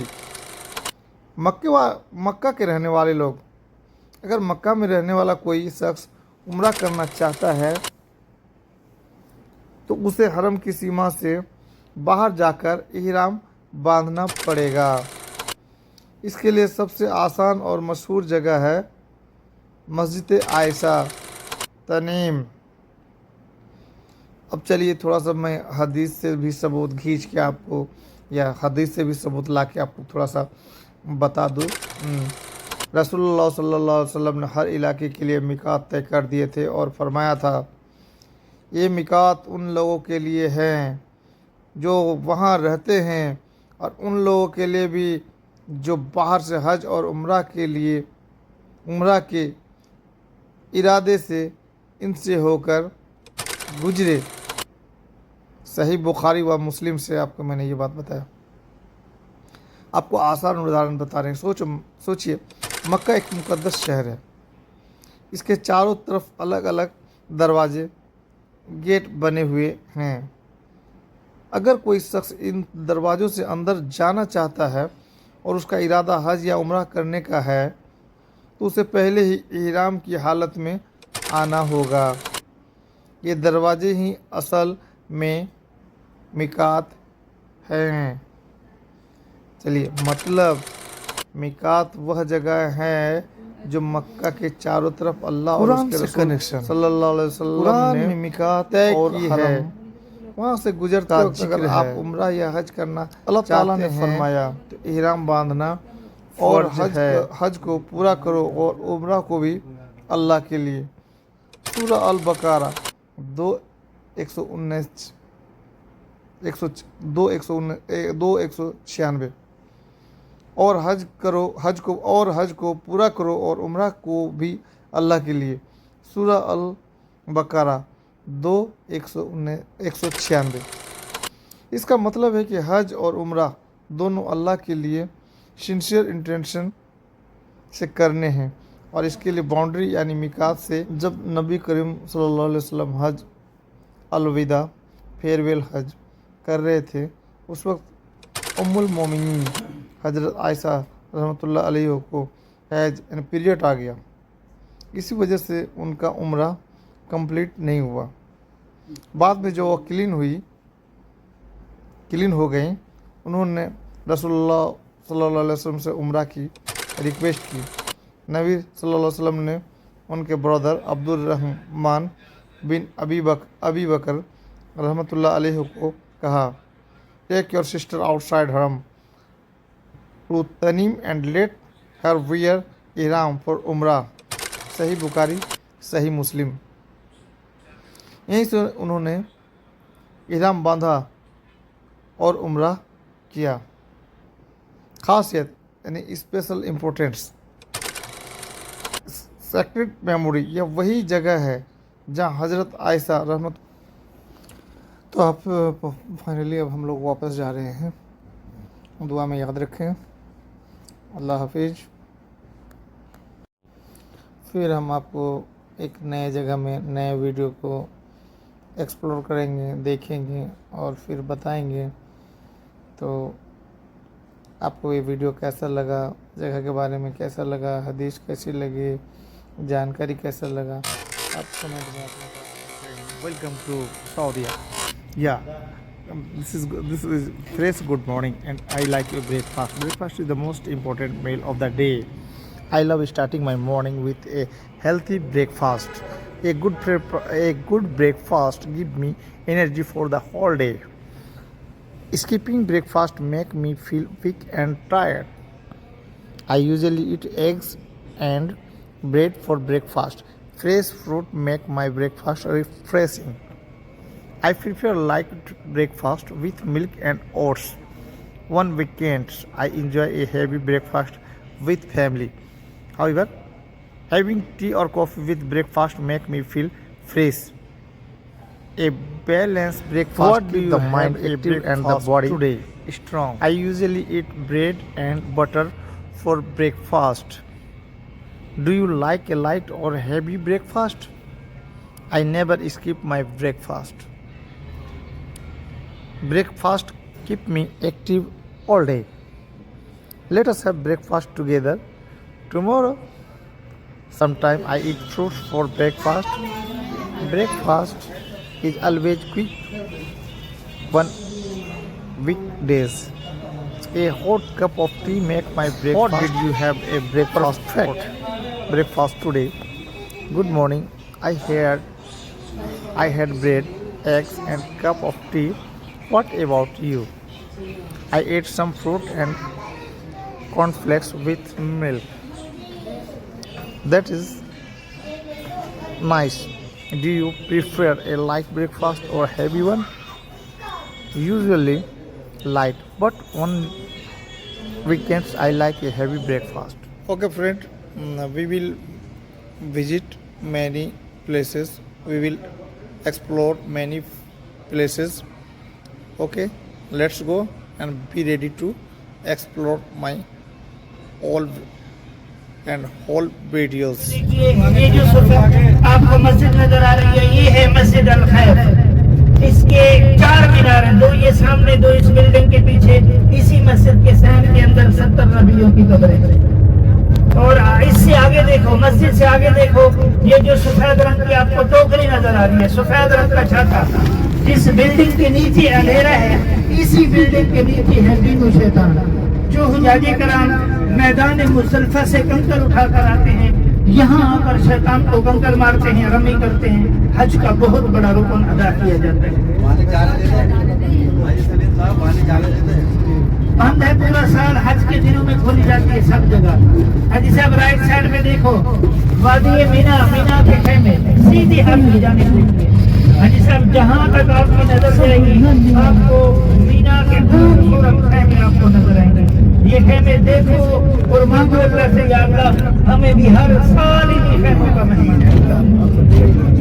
मक्का के रहने वाले लोग, अगर मक्का में रहने वाला कोई शख्स उम्रा करना चाहता है तो उसे हरम की सीमा से बाहर जाकर इहराम बांधना पड़ेगा। इसके लिए सबसे आसान और मशहूर जगह है मस्जिद आयशा। तनीम। अब चलिए थोड़ा सा मैं हदीस से भी सबूत खींच के आपको, या हदीस से भी सबूत ला के आपको थोड़ा सा बता दूँ। रसूलुल्लाह सल्लल्लाहु अलैहि वसल्लम ने हर इलाके के लिए मिकात तय कर दिए थे और फरमाया था, ये मिकात उन लोगों के लिए हैं जो वहाँ रहते हैं, और उन लोगों के लिए भी जो बाहर से हज और उम्रा के इरादे से इनसे होकर गुजरे। सही बुखारी व मुस्लिम से आपको मैंने ये बात बताया। आपको आसान उदाहरण बता रहे हैं। सोचिए, मक्का एक मुकद्दस शहर है। इसके चारों तरफ अलग अलग दरवाजे, गेट बने हुए हैं। अगर कोई शख्स इन दरवाज़ों से अंदर जाना चाहता है और उसका इरादा हज या उम्रा करने का है, तो उसे पहले ही इहराम की हालत में आना होगा। ये दरवाजे ही असल में मिकात हैं। चलिए, मतलब मिकात वह जगह है जो मक्का के चारों तरफ अल्लाह और उसके रसूल सल्लल्लाहु अलैहि वसल्लम ने मिकात तय की है। वहाँ से गुजरते वक्त अगर आप उम्रा या हज करना अल्लाह ताला ने फरमाया तो इहराम बांधना और हज को पूरा करो और उम्रा को भी अल्लाह के लिए। सूरह अल बकरा 2:196 और हज को पूरा करो और उम्रा को भी अल्लाह के लिए। सूरह अल बकरा 2:196। इसका मतलब है कि हज और उम्रा दोनों अल्लाह के लिए सिंसियर इंटेंशन से करने हैं, और इसके लिए बाउंड्री यानी मिकात से जब नबी करीम सल्लल्लाहु अलैहि वसल्लम हज अलविदा फेयरवेल हज कर रहे थे, उस वक्त उम्मुल मोमिनीन हजरत आयशा रहमतुल्लाह अलैहा को हैज यानी पीरियड आ गया। इसी वजह से उनका उम्रा कंप्लीट नहीं हुआ। बाद में जो वो क्लीन हो गई, उन्होंने रसूलुल्लाह सल्लल्लाहु अलैहि वसल्लम से उम्रा की रिक्वेस्ट की। नबी सल्लल्लाहु अलैहि वसल्लम ने उनके brother Abdul Rahman bin Abi Bakr रहमतुल्लाह अलैहि को कहा, टेक योर सिस्टर आउटसाइड हरम to Tanim and let her wear इहराम फॉर उम्रा। सही बुखारी, सही मुस्लिम। यहीं से उन्होंने इहराम बांधा और उम्रा किया। खासियत यानी स्पेशल इम्पोर्टेंस, सेक्रेड मेमोरी, यह वही जगह है जहाँ हज़रत आयशा रहमत। तो आप फाइनली अब हम लोग वापस जा रहे हैं। दुआ में याद रखें। अल्लाह हाफिज़। फिर हम आपको एक नए जगह में नए वीडियो को एक्सप्लोर करेंगे, देखेंगे और फिर बताएंगे। तो आपको ये वीडियो कैसा लगा, जगह के बारे में कैसा लगा, हदीस कैसी लगी, जानकारी कैसा लगा, आप कमेंट में अपना। Welcome to Saudi. Yeah, this is fresh good morning, and I like your breakfast. Breakfast is the most important meal of the day. I love starting my morning with a healthy breakfast. A good breakfast gives me energy for the whole day. Skipping breakfast make me feel weak and tired. I usually eat eggs and bread for breakfast. Fresh fruit make my breakfast refreshing. I prefer light breakfast with milk and oats. On weekends, I enjoy a heavy breakfast with family. However, having tea or coffee with breakfast make me feel fresh. A balanced breakfast keeps the mind active and the body strong. I usually eat bread and butter for breakfast. Do you like a light or heavy breakfast? I never skip my breakfast. Breakfast keep me active all day. Let us have breakfast together tomorrow. Sometime I eat fruits for breakfast. Breakfast is always quick on weekdays. A hot cup of tea make my breakfast. What did you have a breakfast today? Good morning. I had bread, eggs, and cup of tea. What about you? I ate some fruit and cornflakes with milk. That is nice. Do you prefer a light breakfast or heavy one? Usually light, but on weekends I like a heavy breakfast. Okay, friend, we will visit many places. We will explore many places. Okay, let's go and be ready to explore my all and whole videos. देखिए ये जो सफेद आपको मस्जिद नजर आ रही है, ये है मस्जिद अल खैर। इसके 4 मीनार हैं, 2 ये सामने, 2 इस बिल्डिंग के पीछे। इसी मस्जिद के सहन के अंदर 70 नबियों की कब्रें हैं। और इससे आगे देखो, मस्जिद से आगे देखो, ये जो सफेद रंग की आपको टोकरी नजर आ रही है, सफेद रंग का छाता, जिस बिल्डिंग के नीचे अंधेरा है, इसी बिल्डिंग के नीचे है दीनु शैतान। जो हुजाजे कराम मैदान मुजल्फा से कंकर उठाकर आते हैं, यहाँ आकर शैतान को कंकर मारते हैं, रमी करते हैं। हज का बहुत बड़ा रुकन अदा किया जाता है। बंद है पूरा साल, हज के दिनों में खोली जाती है सब जगह। हाजी साहब राइट साइड में देखो, वादी मीना, मीना के खेमे सीधी हज की जाने के लिए। हाजी साहब जहाँ तक आपकी नजर जाएगी, आपको मीना के खूबसूरत खेमे आपको नजर आएंगे। ये खेमे देखो और मांगो अल्लाह से, या अल्लाह हमें भी हर साल इन्हीं खेमों का मेहमान बनाना।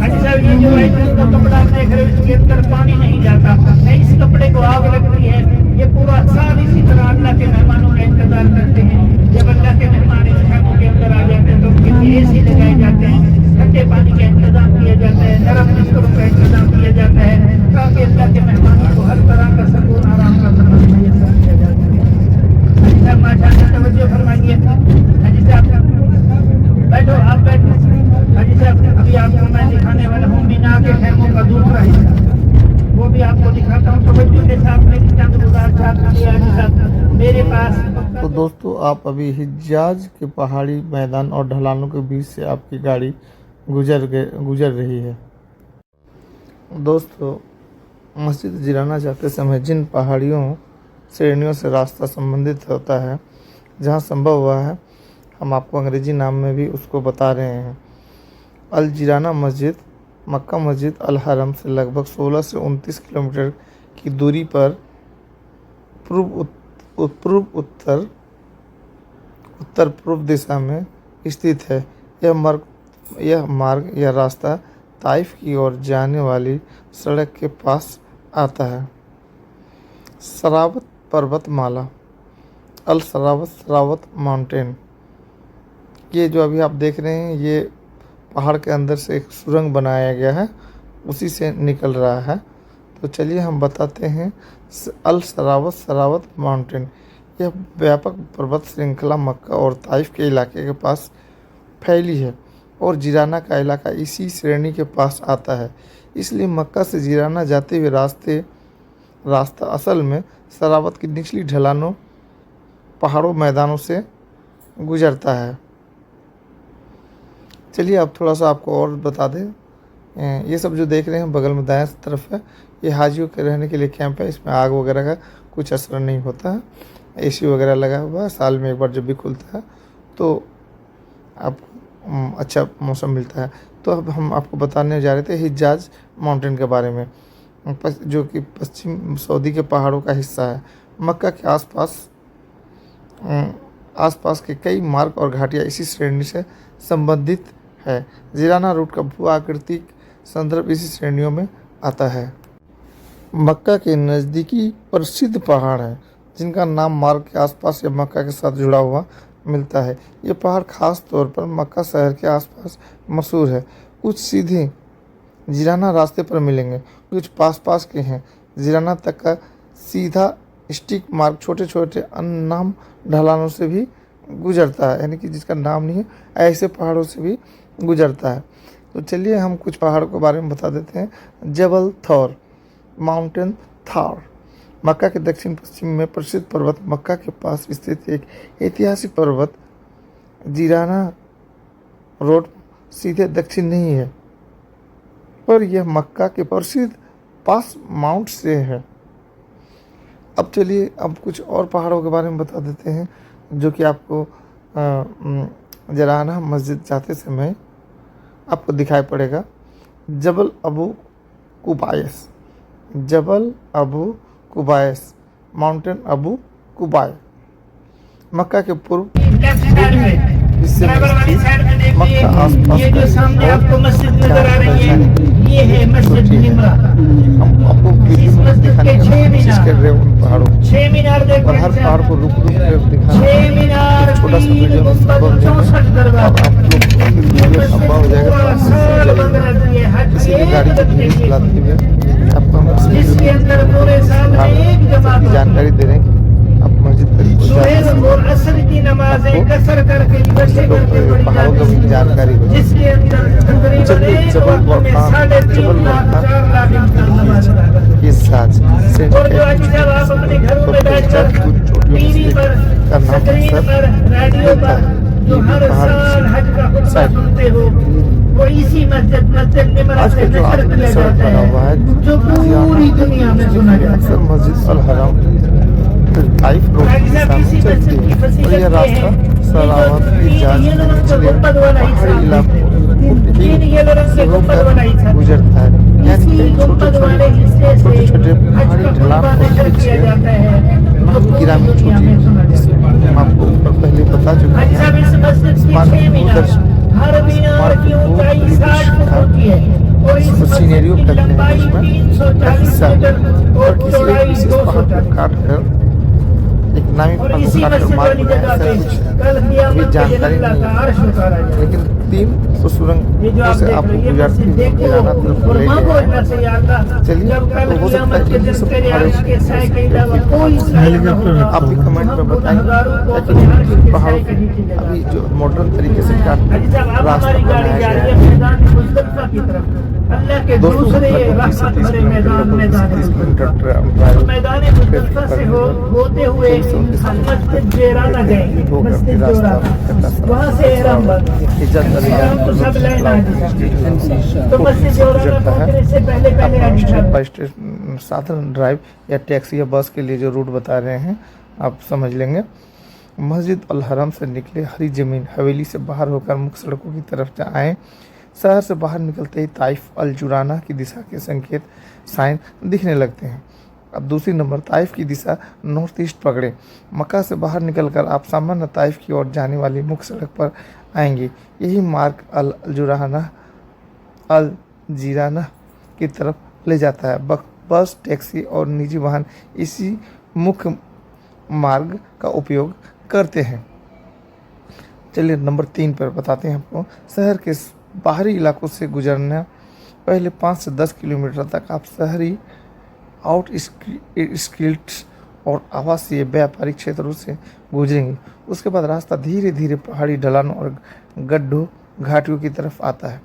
हाजी साहब ये जो है का कपड़ा आप देख रहे हो, इसके अंदर पानी नहीं जाता, नहीं इस कपड़े को आग लगती है। ये पूरा साल इसी तरह अल्लाह के मेहमानों का इंतजार करते हैं। जब अल्लाह के मेहमान इस खेमों के अंदर आ जाते हैं तो उनके लिए एसी लगाए जाते हैं, ठंडे पानी का इंतजाम किया जाता है, नरम बिस्तरों का इंतजाम किया जाता है, ताकि अल्लाह के मेहमानों को हर तरह का सुकून आराम का मुयस्सर किया जाता है। माशाअल्लाह तवज्जो फरमाइए। हाजी साहब बैठो, आप बैठो। हाजी साहब अभी आपको मैं दिखाने वाला हूँ मीना के खेमों का दूसरा हिस्सा, वो भी आपको दिखाता हूँ। तवज्जो के साथ मेरी चंद गुजारिश हाजी साहब मेरे पास। तो दोस्तों, आप अभी हिजाज के पहाड़ी मैदान और ढलानों के बीच से आपकी गाड़ी गुजर रही है। दोस्तों, मस्जिद जिराना जाते समय जिन पहाड़ियों श्रेणियों से रास्ता संबंधित होता है, जहाँ संभव हुआ है, हम आपको अंग्रेजी नाम में भी उसको बता रहे हैं। अल जिराना मस्जिद मक्का मस्जिद अल हरम से लगभग 16 से 29 किलोमीटर की दूरी पर उत्तर पूर्व दिशा में स्थित है। यह मार्ग या रास्ता ताइफ की ओर जाने वाली सड़क के पास आता है। सरावत पर्वतमाला, अल सरावत माउंटेन, ये जो अभी आप देख रहे हैं, ये पहाड़ के अंदर से एक सुरंग बनाया गया है, उसी से निकल रहा है। तो चलिए हम बताते हैं। अल सरावत माउंटेन, यह व्यापक पर्वत श्रृंखला मक्का और ताइफ के इलाके के पास फैली है और जिराना का इलाका इसी श्रेणी के पास आता है। इसलिए मक्का से जिराना जाते हुए रास्ता असल में सरावत की निचली ढलानों, पहाड़ों, मैदानों से गुजरता है। चलिए अब थोड़ा सा आपको और बता दें। ये सब जो देख रहे हैं बगल में दाएं तरफ है, ये हाजियों के रहने के लिए कैंप है। इसमें आग वगैरह का कुछ असर नहीं होता है। एसी वगैरह लगा हुआ है, साल में एक बार जब भी खुलता है तो आपको अच्छा मौसम मिलता है। तो अब हम आपको बताने जा रहे थे हिजाज माउंटेन के बारे में, जो कि पश्चिम सऊदी के पहाड़ों का हिस्सा है। मक्का के आसपास के कई मार्ग और घाटियाँ इसी श्रेणी से संबंधित है। जिराना रूट का भू आकृतिक संदर्भ इसी श्रेणियों में आता है। मक्का के नज़दीकी प्रसिद्ध पहाड़ हैं, जिनका नाम मार्ग के आसपास या मक्का के साथ जुड़ा हुआ मिलता है। ये पहाड़ खास तौर पर मक्का शहर के आसपास मशहूर है। कुछ सीधे जिराना रास्ते पर मिलेंगे, कुछ पास के हैं। जिराना तक का सीधा स्टिक मार्ग छोटे छोटे अननाम ढलानों से भी गुजरता है, यानी कि जिसका नाम नहीं है, ऐसे पहाड़ों से भी गुजरता है। तो चलिए हम कुछ पहाड़ों के बारे में बता देते हैं। जबल थौर, माउंटेन थार, मक्का के दक्षिण पश्चिम में प्रसिद्ध पर्वत। मक्का के पास स्थित एक ऐतिहासिक पर्वत। जिराना रोड सीधे दक्षिण नहीं है, और यह मक्का के प्रसिद्ध पास माउंट से है। अब चलिए अब कुछ और पहाड़ों के बारे में बता देते हैं जो कि आपको जराना मस्जिद जाते समय आपको दिखाई पड़ेगा। जबल अबू कुबायस, जबल अबू कुबायस, माउंटेन अबू कुबाय, मक्का के पूर्व हिस्से में स्थित मक्का आसपास ये जो सामने आपको मस्जिद नजर आ रही है, ये है मस्जिद निमरा। हम आपको इस मस्जिद के 6 कोशिश कर रहे हैं उन पहाड़ों को 6 मीनार देखो, और हर पहाड़ को रुक रुक कर दिखाना। 6 मीनार, छोटा सा वीडियो में संभव नहीं है। 64 अब दरवाजे, आप लोग को वीडियो संभव हो जाएगा तो आप साल बंद रहती है, हर किसी भी एक गाड़ी बंदे की के चलाते हुए आपको हम जिसके अंदर पूरे साल में एक जमात की जानकारी दे रहे हैं। आप मस्जिद तक सुबह और असर की नमाजें कसर करके इकट्ठे करके पढ़ी पहाड़ों का भी जाती जानकारी हो है, जिसके अंदर तकरीबन एक वक्त में 3.5 लाख 4 लाख इंसान नमाज अदा करते हैं। के साथ और जो आज जब आप अपने घरों में बैठकर टीवी पर, स्क्रीन पर, रेडियो पर जो हर साल हज का खुतबा सुनते हो, वो इसी मस्जिद निमरा से नशर किया जाता है, जो पूरी दुनिया में सुना जाता है। मस्जिद अल हरम ताइफ रोड के सामने चलती है और यह रास्ता सलावत की जांच पहाड़ी इलाकों से होकर गुजरता है। यानी कि छोटे छोटे पहाड़ी ढलान और गिरामी चोटी जिसमें हम आपको ऊपर पहले बता चुके हैं। हर मीनार की ऊंचाई 60 फुट होती है और इस सीनेरियो मस्जिद की कहते हैं लंबाई जिसमें 340 मीटर और किसी चौड़ाई एक विशेष 200 पहाड़ को मीटर। काट कर एक नामी और पहाड़ को इसी काट कर मस्जिद मार्ग वाली बनाया जगह ऐसा पे कुछ कल अभी कियामत के जानकारी दिन नहीं का है। अर्श उतारा जाएगा। लेकिन 300 ये जो आप सुरंग से देख आपको रहे हैं, ये गुजरती मस्जिद हुई देखो गिराना तरफ और ले मांगो गया। अल्लाह से, या अल्लाह, चलिए, जब कल तो हो सकता कियामत है के कि दिन सब तेरे पहाड़ों अर्श के साए के से अलावा कोई साया न होगा। आप भी कमेंट में बताएं ताकि पहाड़ों को अभी जो मॉडर्न तरीके से काट हाजी साहब, अब रास्ता हमारी गाड़ी बनाया जा गया रही है। है मैदान मुज़दलिफा की तरफ, अल्लाह के दूसरे रहमत भरे मैदान मैदान मुज़दलिफा से होते हुए हम मस्जिद जेराना जाएंगे। मस्जिद जोराना, वहाँ से एहराम बंद तो सब लाइन आ जाएगा। तो मस्जिद जोराना पहुँचने से पहले हाजी साहब साधन ड्राइव या टैक्सी या बस के लिए जो रूट बता रहे हैं आप समझ लेंगे। मस्जिद अल हरम से निकले हरी ज़मीन हवेली से बाहर होकर मुख्य सड़कों की तरफ आएँ। शहर से बाहर निकलते ही ताइफ अल जुराना की दिशा के संकेत साइन दिखने लगते हैं। अब दूसरी नंबर ताइफ की दिशा नॉर्थ ईस्ट पकड़े। मक्का से बाहर निकलकर आप सामान्य ताइफ की ओर जाने वाली मुख्य सड़क पर आएंगे। यही मार्ग अल जीराना की तरफ ले जाता है। बस, टैक्सी और निजी वाहन इसी मुख्य मार्ग का उपयोग करते हैं। चलिए नंबर 3 पर बताते हैं आपको। शहर के बाहरी इलाकों से गुजरना पहले 5 से 10 किलोमीटर तक आप शहरी आउटस्किर्ट्स और आवासीय व्यापारिक क्षेत्रों से गुजरेंगे। उसके बाद रास्ता धीरे धीरे पहाड़ी ढलान और गड्ढों घाटियों की तरफ आता है।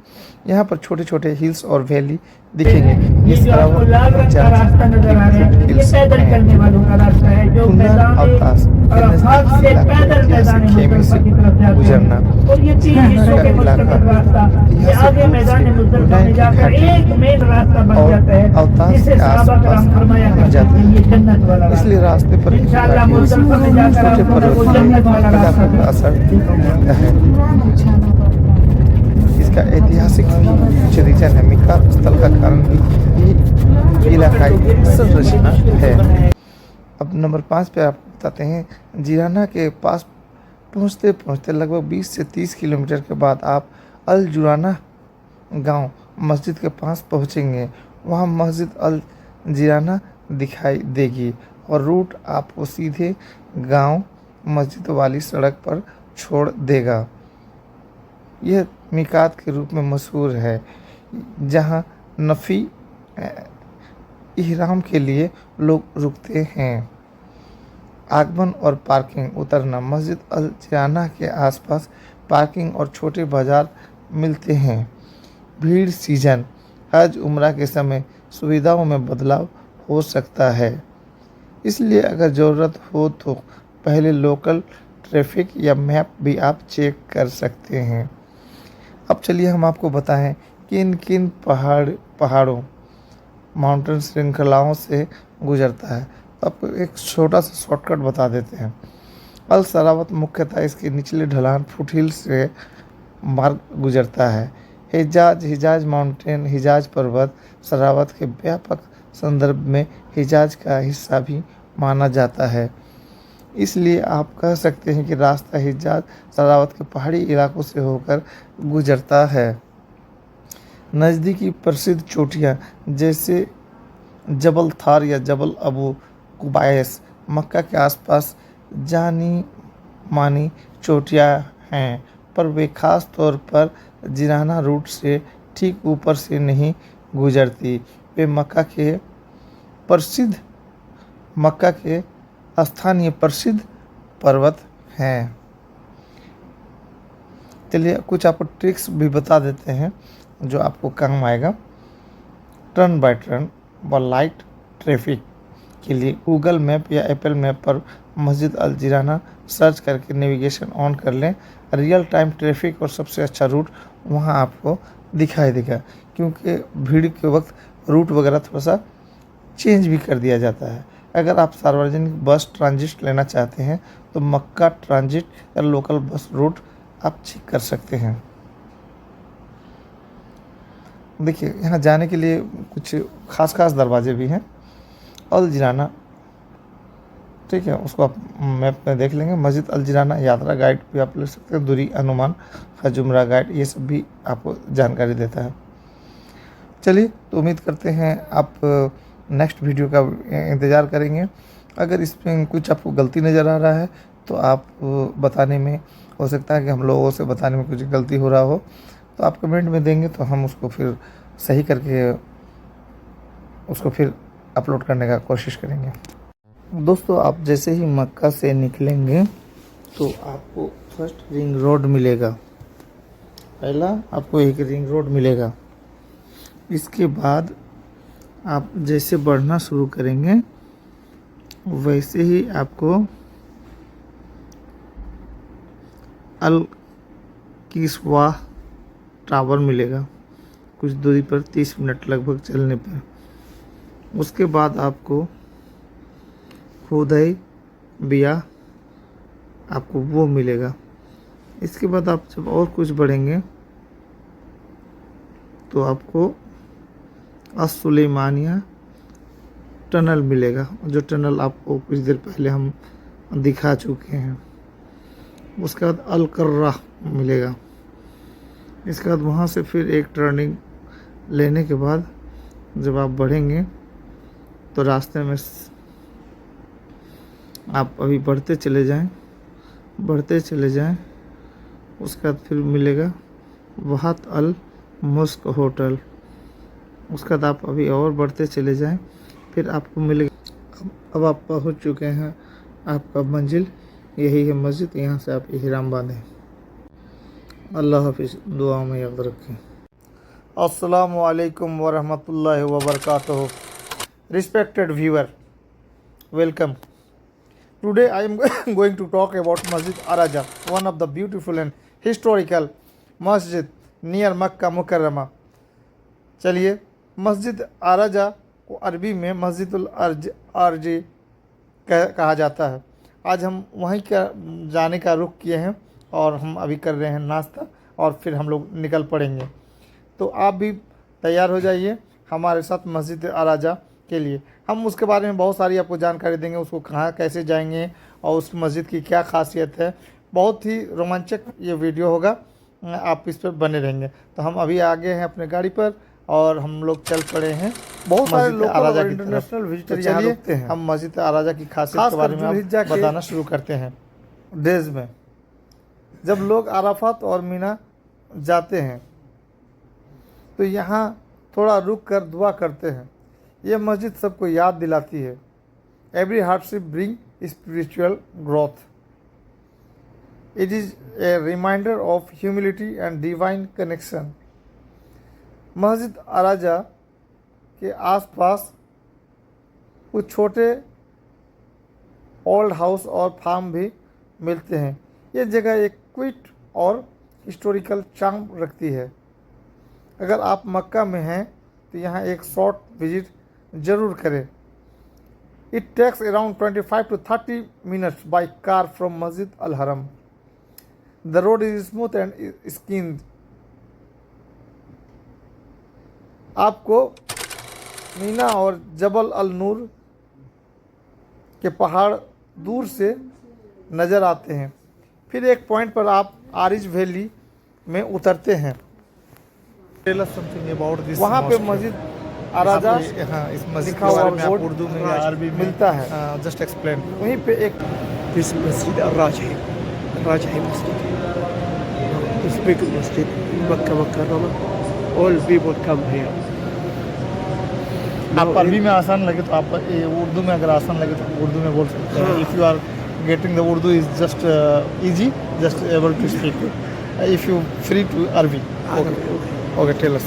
यहाँ पर छोटे छोटे हिल्स और वैली दिखेंगे। ये जो आपको लाल रंग का रास्ता नजर आ रहा है, ये पैदल चलने वालों का रास्ता है, जो मैदान अरफात से पैदल मैदान मुज़दलिफा की तरफ जाते गुजरना हैं। और ये 3 हिस्सों के मुश्तमिल रास्ता, ये आगे मैदान मुज़दलिफा में जाकर एक मेन रास्ता बन जाता है, जिसे सहाबा कराम फरमाया करते हैं ये जन्नत वाला रास्ता। इसलिए रास्ते पर इंशाअल्लाह मुज़दलिफा में जाकर आपको वो जन्नत वाला रास्ता असर है। इसका ऐतिहासिक कुछ रीजन है। मिकात स्थल का कारण भी इलाकाई संरचना है। अब नंबर 5 पे आप बताते हैं। जीराना के पास पहुंचते पहुंचते लगभग 20 से 30 किलोमीटर के बाद आप अल जुराना गांव मस्जिद के पास पहुंचेंगे। वहां मस्जिद अल जीराना दिखाई देगी और रूट आपको सीधे गांव मस्जिद वाली सड़क पर छोड़ देगा। यह मिकात के रूप में मशहूर है, जहां नफ़ी इहराम के लिए लोग रुकते हैं। आगमन और पार्किंग उतरना। मस्जिद अल जीराना के आसपास पार्किंग और छोटे बाजार मिलते हैं। भीड़ सीजन हज उम्रा के समय सुविधाओं में बदलाव हो सकता है, इसलिए अगर ज़रूरत हो तो पहले लोकल ट्रैफिक या मैप भी आप चेक कर सकते हैं। अब चलिए हम आपको बताएं किन किन पहाड़ों माउंटेन श्रृंखलाओं से गुजरता है। तो आपको एक छोटा सा शॉर्टकट बता देते हैं। अल सरावत मुख्यतः इसके निचले ढलान फुटहिल से मार्ग गुजरता है। हिजाज माउंटेन हिजाज पर्वत सरावत के व्यापक संदर्भ में हिजाज का हिस्सा भी माना जाता है। इसलिए आप कह सकते हैं कि रास्ता हिजाज सरावत के पहाड़ी इलाकों से होकर गुजरता है। नज़दीकी प्रसिद्ध चोटियाँ जैसे जबल थार या जबल अबू कुबायस मक्का के आसपास जानी मानी चोटियाँ हैं, पर वे खास तौर पर जिराना रूट से ठीक ऊपर से नहीं गुजरती। वे मक्का के स्थानीय प्रसिद्ध पर्वत हैं। चलिए कुछ आपको ट्रिक्स भी बता देते हैं जो आपको काम आएगा। टर्न बाय टर्न व लाइट ट्रैफिक के लिए गूगल मैप या एप्पल मैप पर मस्जिद अल जिराना सर्च करके नेविगेशन ऑन कर लें। रियल टाइम ट्रैफिक और सबसे अच्छा रूट वहां आपको दिखाई देगा, क्योंकि भीड़ के वक्त रूट वगैरह थोड़ा सा चेंज भी कर दिया जाता है। अगर आप सार्वजनिक बस ट्रांजिट लेना चाहते हैं तो मक्का ट्रांजिट या लोकल बस रूट आप चेक कर सकते हैं। देखिए यहाँ जाने के लिए कुछ खास दरवाजे भी हैं। अल जिराना, ठीक है, उसको आप मैप में देख लेंगे। मस्जिद अल जिराना यात्रा गाइड भी आप ले सकते हैं। दूरी अनुमान, हजुमरा गाइड, ये सब भी आपको जानकारी देता है। चलिए तो उम्मीद करते हैं आप नेक्स्ट वीडियो का इंतज़ार करेंगे। अगर इसमें कुछ आपको गलती नज़र आ रहा है तो आप बताने में, हो सकता है कि हम लोगों से बताने में कुछ गलती हो रहा हो, तो आप कमेंट में देंगे तो हम उसको फिर सही करके उसको फिर अपलोड करने का कोशिश करेंगे। दोस्तों आप जैसे ही मक्का से निकलेंगे तो आपको फर्स्ट रिंग रोड मिलेगा। पहला आपको एक रिंग रोड मिलेगा। इसके बाद आप जैसे बढ़ना शुरू करेंगे वैसे ही आपको अल किस्वा टावर मिलेगा, कुछ दूरी पर 30 मिनट लगभग चलने पर। उसके बाद आपको खुदाई बिया आपको वो मिलेगा। इसके बाद आप जब और कुछ बढ़ेंगे तो आपको असुलेमानिया टनल मिलेगा, जो टनल आपको कुछ देर पहले हम दिखा चुके हैं। उसके बाद अल कर्रा मिलेगा। इसके बाद वहाँ से फिर एक टर्निंग लेने के बाद जब आप बढ़ेंगे तो रास्ते में आप अभी बढ़ते चले जाएं। उसके बाद फिर मिलेगा वहात अल मुस्क होटल। उसके बाद आप अभी और बढ़ते चले जाएं, फिर आपको मिलेगा। अब आप पहुंच चुके हैं आपका मंजिल, यही है मस्जिद। यहाँ से आप इहराम बांधें। अल्लाह हाफिज़, दुआ में याद रखें। अस्सलामु अलैकुम वरहमतुल्लाहि वबरकातुहू। Respected viewer, welcome. Today I am going to talk about Masjid Araja, one of the beautiful and historical masjid near Makkah Mukarrama. चलिए, मस्जिद आराजा को अरबी में मस्जिदुल अर्जी कहा जाता है। आज हम वहीं का जाने का रुख किए हैं और हम अभी कर रहे हैं नाश्ता और फिर हम लोग निकल पड़ेंगे। तो आप भी तैयार हो जाइए हमारे साथ मस्जिद आराजा के लिए। हम उसके बारे में बहुत सारी आपको जानकारी देंगे, उसको कहाँ कैसे जाएंगे और उस मस्जिद की क्या खासियत है। बहुत ही रोमांचक ये वीडियो होगा, आप इस पर बने रहेंगे। तो हम अभी आगे हैं अपने गाड़ी पर और हम लोग चल पड़े हैं। बहुत सारे लोग आराजा की इंटरनेशनल विजिटर यहाँ रुकते हैं। हम मस्जिद आराजा की खासियत के बारे में बताना शुरू करते हैं। डेज में जब लोग अराफात और मीना जाते हैं तो यहाँ थोड़ा रुक कर दुआ करते हैं। ये मस्जिद सबको याद दिलाती है, every hardship bring spiritual growth. It is a reminder of humility and divine connection. मस्जिद आराजा के आसपास कुछ छोटे ओल्ड हाउस और फार्म भी मिलते हैं। ये जगह एक क्विट और हिस्टोरिकल चार्म रखती है। अगर आप मक्का में हैं तो यहाँ एक शॉर्ट विजिट ज़रूर करें। It takes around 25 to 30 minutes by car from मस्जिद अल हरम। The road is smooth and स्किन। आपको मीना और जबल अल नूर के पहाड़ दूर से नज़र आते हैं। फिर एक पॉइंट पर आप आरिज वैली में उतरते हैं। वहाँ पे मस्जिद आराजा हाँ, इस मस्जिद लिखा के हुआ बारे में आप बोर्ड उर्दू में या अरबी में मिलता है। Just explain. वहीं पे एक This Masjid Al-Rajhi. Al-Rajhi Masjid. This big masjid in Makkah Mukarrama. All people come here. आप अरबी में आसान लगे तो आप ये उर्दू में अगर आसान लगे तो उर्दू में बोल सकते हैं। If you are getting the Urdu is just easy, just able to speak. If you free to अरबी। Okay tell us.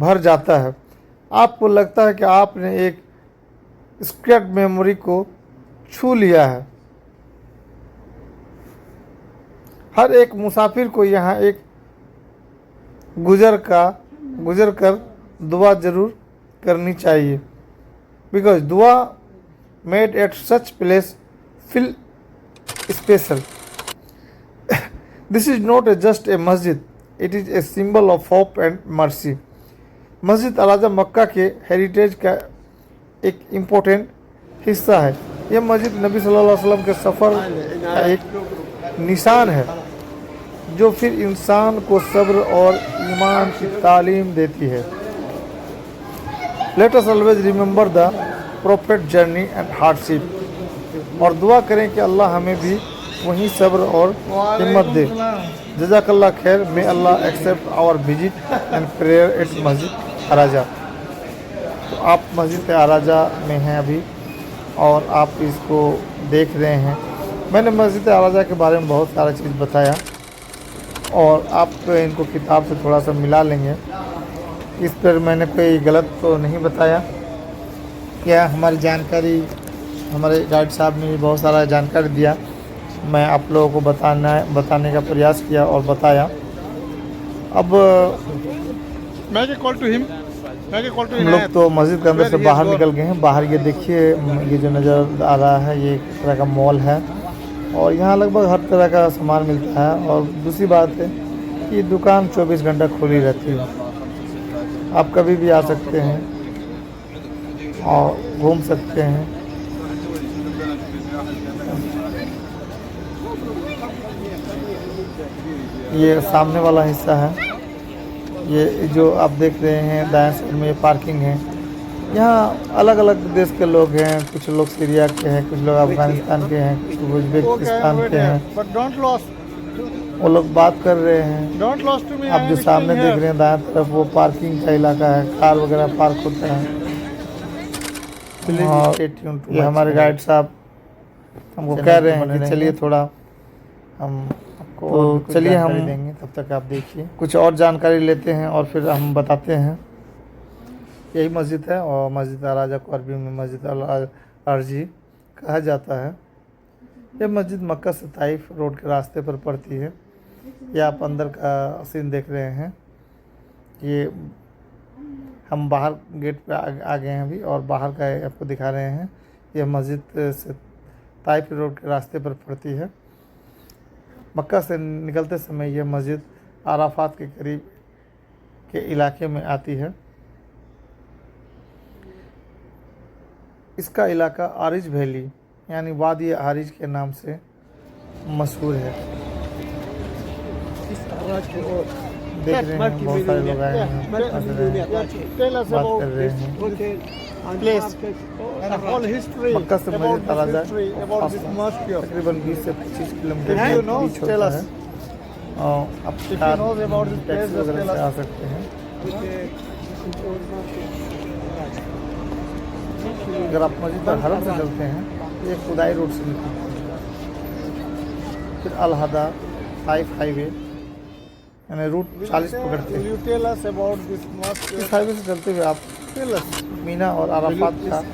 भर जाता है। आपको लगता है कि आपने एक स्क्रेच मेमोरी को छू लिया है। हर एक मुसाफिर को यहाँ एक गुजर कर दुआ ज़रूर करनी चाहिए। बिकॉज दुआ made at such place feel special. This is not just a मस्जिद, it is a symbol of hope and mercy. मस्जिद अल-आज़म मक्का के हेरिटेज का एक इम्पोर्टेंट हिस्सा है। यह मस्जिद नबी सल्लल्लाहु अलैहि वसल्लम के सफ़र का एक निशान है जो फिर इंसान को सब्र और ईमान की तालीम देती है। Let us always remember the prophet journey and hardship. और दुआ करें कि अल्लाह हमें भी वहीं सब्र और हिम्मत दे। जज़ाकल्लाह खैर। May Allah accept our visit and prayer at मस्जिद आराजा। तो आप मस्जिद आराजा में हैं अभी और आप इसको देख रहे हैं। मैंने मस्जिद आराजा के बारे में बहुत सारा चीज़ बताया और आप इनको किताब से थोड़ा सा मिला लेंगे। इस पर मैंने कोई गलत तो नहीं बताया। क्या हमारी जानकारी, हमारे गाइड साहब ने भी बहुत सारा जानकारी दिया। मैं आप लोगों को बताने का प्रयास किया और बताया। अब हम लोग तो मस्जिद के अंदर से बाहर निकल गए हैं। बाहर ये देखिए, ये जो नज़र आ रहा है ये एक तरह का मॉल है और यहाँ लगभग हर तरह का सामान मिलता है। और दूसरी बात है कि दुकान 24 घंटा खुली रहती है। आप कभी भी आ सकते हैं और घूम सकते हैं। ये सामने वाला हिस्सा है। ये जो आप देख रहे हैं दाएं साइड में पार्किंग है। यहाँ अलग अलग देश के लोग हैं। कुछ लोग सीरिया के हैं, कुछ लोग अफगानिस्तान के हैं, कुछ उज़्बेकिस्तान के हैं। वो लोग बात कर रहे हैं। आप जो सामने देख रहे हैं दाएं तरफ वो पार्किंग का इलाका है। कार वगैरह पार्क होता है। और ये हमारे गाइड साहब हमको कह रहे हैं कि चलिए थोड़ा हम तो चलिए हम देंगे, तब तक आप देखिए। कुछ और जानकारी लेते हैं और फिर हम बताते हैं। यही मस्जिद है और मस्जिद आराजा को अरबी में मस्जिद अल-अर्जी कहा जाता है। यह मस्जिद मक्का से ताइफ रोड के रास्ते पर पड़ती है। ये आप अंदर का सीन देख रहे हैं। ये हम बाहर गेट पे आ गए हैं अभी और बाहर का आपको दिखा रहे हैं। यह मस्जिद से ताइफ रोड के रास्ते पर पड़ती है। मक्का से निकलते समय यह मस्जिद आराफात के करीब के इलाके में आती है। इसका इलाका आरिज वैली यानी वादी आरिज के नाम से मशहूर है। देख रहे हैं बहुत सारे लोग आए हैं, बात कर रहे हैं। मक्का से मस्जिद आराजा तकरीबन 20 से 25 किलोमीटर बीच होता है। आप टैक्सी वगैरह से आ सकते हैं। अगर आप मस्जिद हरम से चलते हैं तो ये खुदाई रोड से निकलते हैं, फिर अलहदा 5 हाईवे यानी रूट 40 पकड़ते हैं। You tell us about this mosque? इस हाईवे से चलते हुए आप Tell us. मीना और अराफात का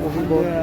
वो भी बहुत अच्छा है।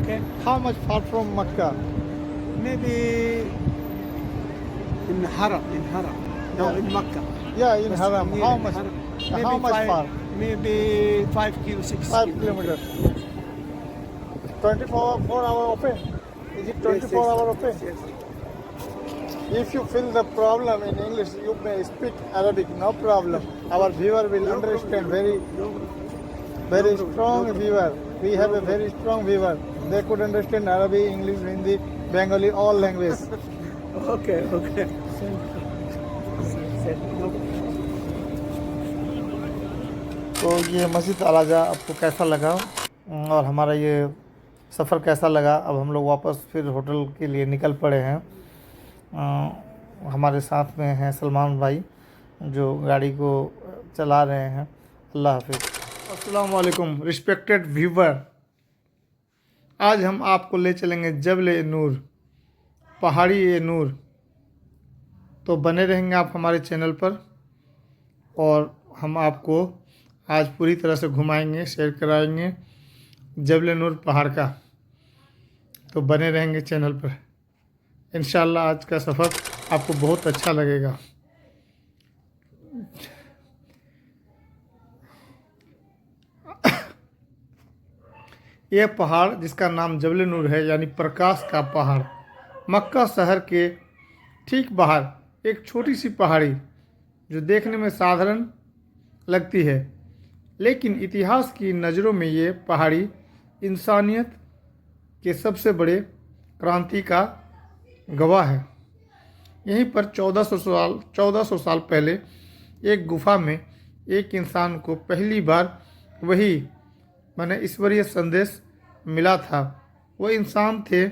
Okay. How much far from Makkah? Maybe in Haram, no, in Makkah. Yeah, in Haram. Near How in much? Haram. How much far? Maybe 5 kilo, 6 5 kilometers. 24 hour open? Is it 24 hour open? Yes. If you feel the problem in English, you may speak Arabic, no problem. Our viewer will understand very strong viewer. We have a very strong viewer. They could understand Arabic, English, Hindi, Bengali, all language. Okay. तो ये मस्जिद अल-राजा आपको कैसा लगा और हमारा ये सफ़र कैसा लगा। अब हम लोग वापस फिर होटल के लिए निकल पड़े हैं। हमारे साथ में हैं सलमान भाई जो गाड़ी को चला रहे हैं। अल्लाह हाफिज़। अस्सलाम वालेकुम रिस्पेक्टेड व्यूवर, आज हम आपको ले चलेंगे जबल नूर, पहाड़ी ए नूर। तो बने रहेंगे आप हमारे चैनल पर और हम आपको आज पूरी तरह से घुमाएंगे, शेयर कराएंगे जबल नूर पहाड़ का। तो बने रहेंगे चैनल पर। इंशाअल्लाह आज का सफ़र आपको बहुत अच्छा लगेगा। यह पहाड़ जिसका नाम जबल नूर है यानी प्रकाश का पहाड़, मक्का शहर के ठीक बाहर एक छोटी सी पहाड़ी जो देखने में साधारण लगती है, लेकिन इतिहास की नज़रों में ये पहाड़ी इंसानियत के सबसे बड़े क्रांति का गवाह है। यहीं पर 1400 साल पहले एक गुफा में एक इंसान को पहली बार वही माने ईश्वरीय संदेश मिला था। वो इंसान थे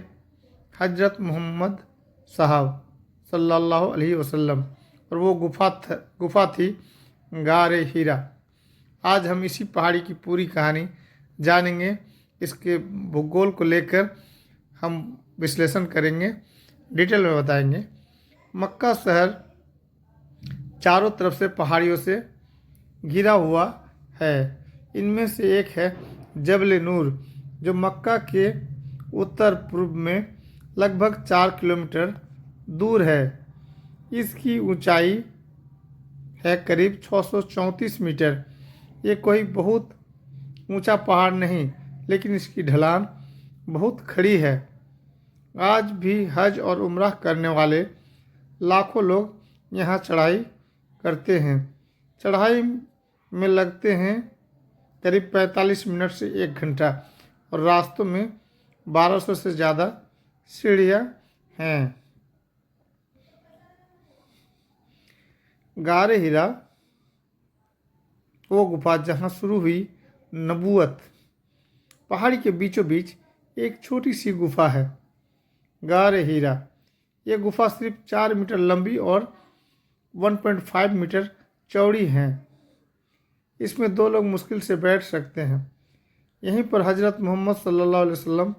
हजरत मोहम्मद साहब सल्लल्लाहु अलैहि वसल्लम और वो गुफा थी गारे हीरा। आज हम इसी पहाड़ी की पूरी कहानी जानेंगे। इसके भूगोल को लेकर हम विश्लेषण करेंगे, डिटेल में बताएंगे। मक्का शहर चारों तरफ से पहाड़ियों से घिरा हुआ है। इनमें से एक है जबल नूर जो मक्का के उत्तर पूर्व में लगभग 4 किलोमीटर दूर है। इसकी ऊंचाई है करीब 634 मीटर। ये कोई बहुत ऊंचा पहाड़ नहीं, लेकिन इसकी ढलान बहुत खड़ी है। आज भी हज और उम्रह करने वाले लाखों लोग यहाँ चढ़ाई करते हैं। चढ़ाई में लगते हैं करीब 45 मिनट से 1 घंटा और रास्तों में 1200 से ज़्यादा सीढ़ियाँ हैं। गारे हीरा वो गुफा जहाँ शुरू हुई नबूवत। पहाड़ी के बीचों बीच एक छोटी सी गुफा है गारे हीरा। ये गुफा सिर्फ 4 मीटर लंबी और 1.5 मीटर चौड़ी है। इसमें 2 लोग मुश्किल से बैठ सकते हैं। यहीं पर हजरत मोहम्मद सल्लल्लाहु अलैहि वसल्लम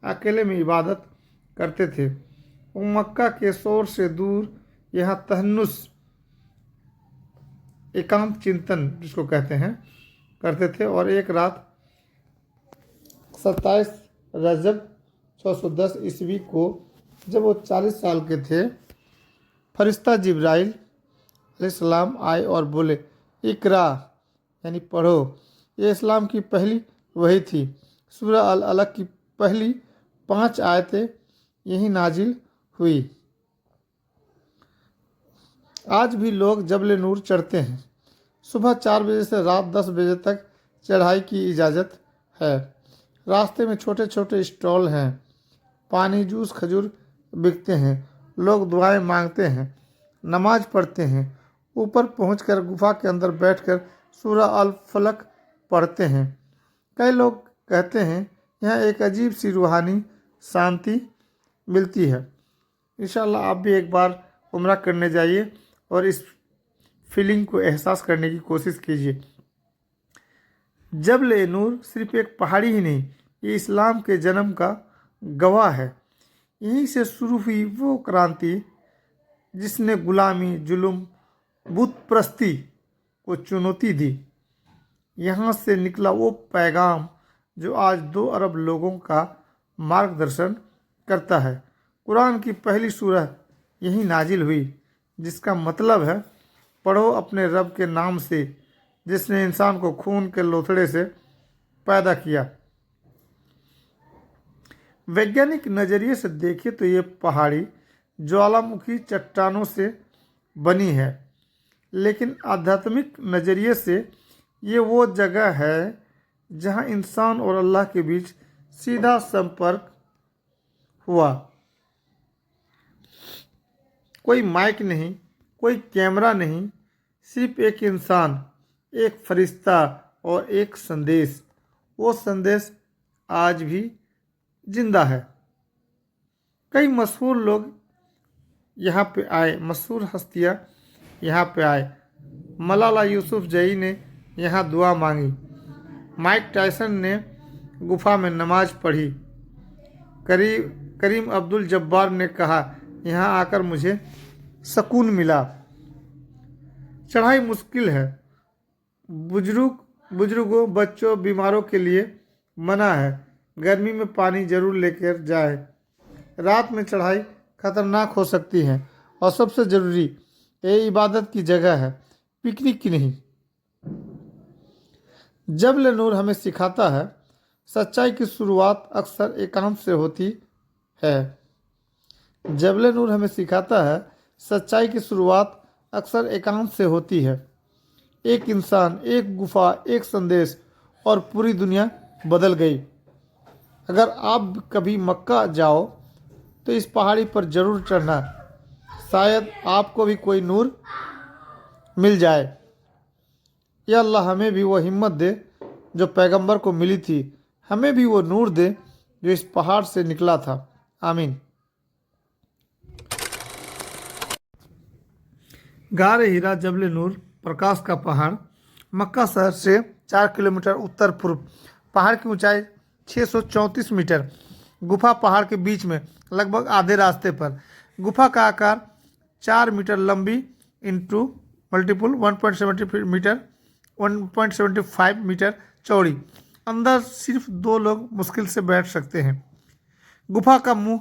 अकेले में इबादत करते थे। वो मक्का के शोर से दूर यहाँ तहन्नुस एकांत चिंतन जिसको कहते हैं करते थे। और एक रात 27 रजब 610 ईस्वी को जब वो 40 साल के थे, फरिश्ता जिब्राइल अलैहिस्सलाम आए और बोले इकरा यानी पढ़ो। ये इस्लाम की पहली वही थी। सूरह अल अलक की पहली 5 आयतें यही नाजिल हुई। आज भी लोग जबल नूर चढ़ते हैं। सुबह 4 बजे से रात 10 बजे तक चढ़ाई की इजाज़त है। रास्ते में छोटे छोटे स्टॉल हैं। पानी, जूस, खजूर बिकते हैं। लोग दुआएं मांगते हैं, नमाज पढ़ते हैं। ऊपर पहुंचकर गुफा के अंदर बैठकर सूरह अल फलक पढ़ते हैं। कई लोग कहते हैं यहाँ एक अजीब सी रूहानी शांति मिलती है। इंशाअल्लाह आप भी एक बार उम्रा करने जाइए और इस फीलिंग को एहसास करने की कोशिश कीजिए। जबल नूर सिर्फ एक पहाड़ी ही नहीं, ये इस्लाम के जन्म का गवाह है। यहीं से शुरू हुई वो क्रांति जिसने गुलामी, जुल्म, बुत परस्ती को चुनौती दी। यहाँ से निकला वो पैगाम जो आज 2 अरब लोगों का मार्गदर्शन करता है। कुरान की पहली सूरह यही नाजिल हुई, जिसका मतलब है पढ़ो अपने रब के नाम से जिसने इंसान को खून के लोथड़े से पैदा किया। वैज्ञानिक नज़रिए से देखें तो ये पहाड़ी ज्वालामुखी चट्टानों से बनी है, लेकिन आध्यात्मिक नज़रिए से ये वो जगह है जहाँ इंसान और अल्लाह के बीच सीधा संपर्क हुआ। कोई माइक नहीं, कोई कैमरा नहीं, सिर्फ एक इंसान, एक फरिश्ता और एक संदेश। वो संदेश आज भी जिंदा है। कई मशहूर लोग यहाँ पे आए, मशहूर हस्तियाँ यहाँ पे आए। मलाला यूसुफजई ने यहाँ दुआ मांगी। माइक टायसन ने गुफा में नमाज पढ़ी। करीम अब्दुल जब्बार ने कहा, यहाँ आकर मुझे सुकून मिला। चढ़ाई मुश्किल है, बुजुर्गों, बच्चों, बीमारों के लिए मना है। गर्मी में पानी जरूर लेकर जाए। रात में चढ़ाई खतरनाक हो सकती है। और सबसे ज़रूरी, ये इबादत की जगह है, पिकनिक की नहीं। जबल नूर हमें सिखाता है सच्चाई की शुरुआत अक्सर एकांत से होती है। जबल नूर हमें सिखाता है सच्चाई की शुरुआत अक्सर एकांत से होती है। एक इंसान, एक गुफा, एक संदेश और पूरी दुनिया बदल गई। अगर आप कभी मक्का जाओ तो इस पहाड़ी पर जरूर चढ़ना, शायद आपको भी कोई नूर मिल जाए। या अल्लाह हमें भी वो हिम्मत दे जो पैगंबर को मिली थी, हमें भी वो नूर दे जो इस पहाड़ से निकला था। आमीन। गार हीरा जबल नूर प्रकाश का पहाड़ मक्का शहर से 4 किलोमीटर उत्तर पूर्व। पहाड़ की ऊंचाई 634 मीटर। गुफा पहाड़ के बीच में लगभग आधे रास्ते पर। गुफा का आकार 4 मीटर लंबी इंटू मल्टीपल 1.75 मीटर चौड़ी। अंदर सिर्फ 2 लोग मुश्किल से बैठ सकते हैं। गुफा का मुंह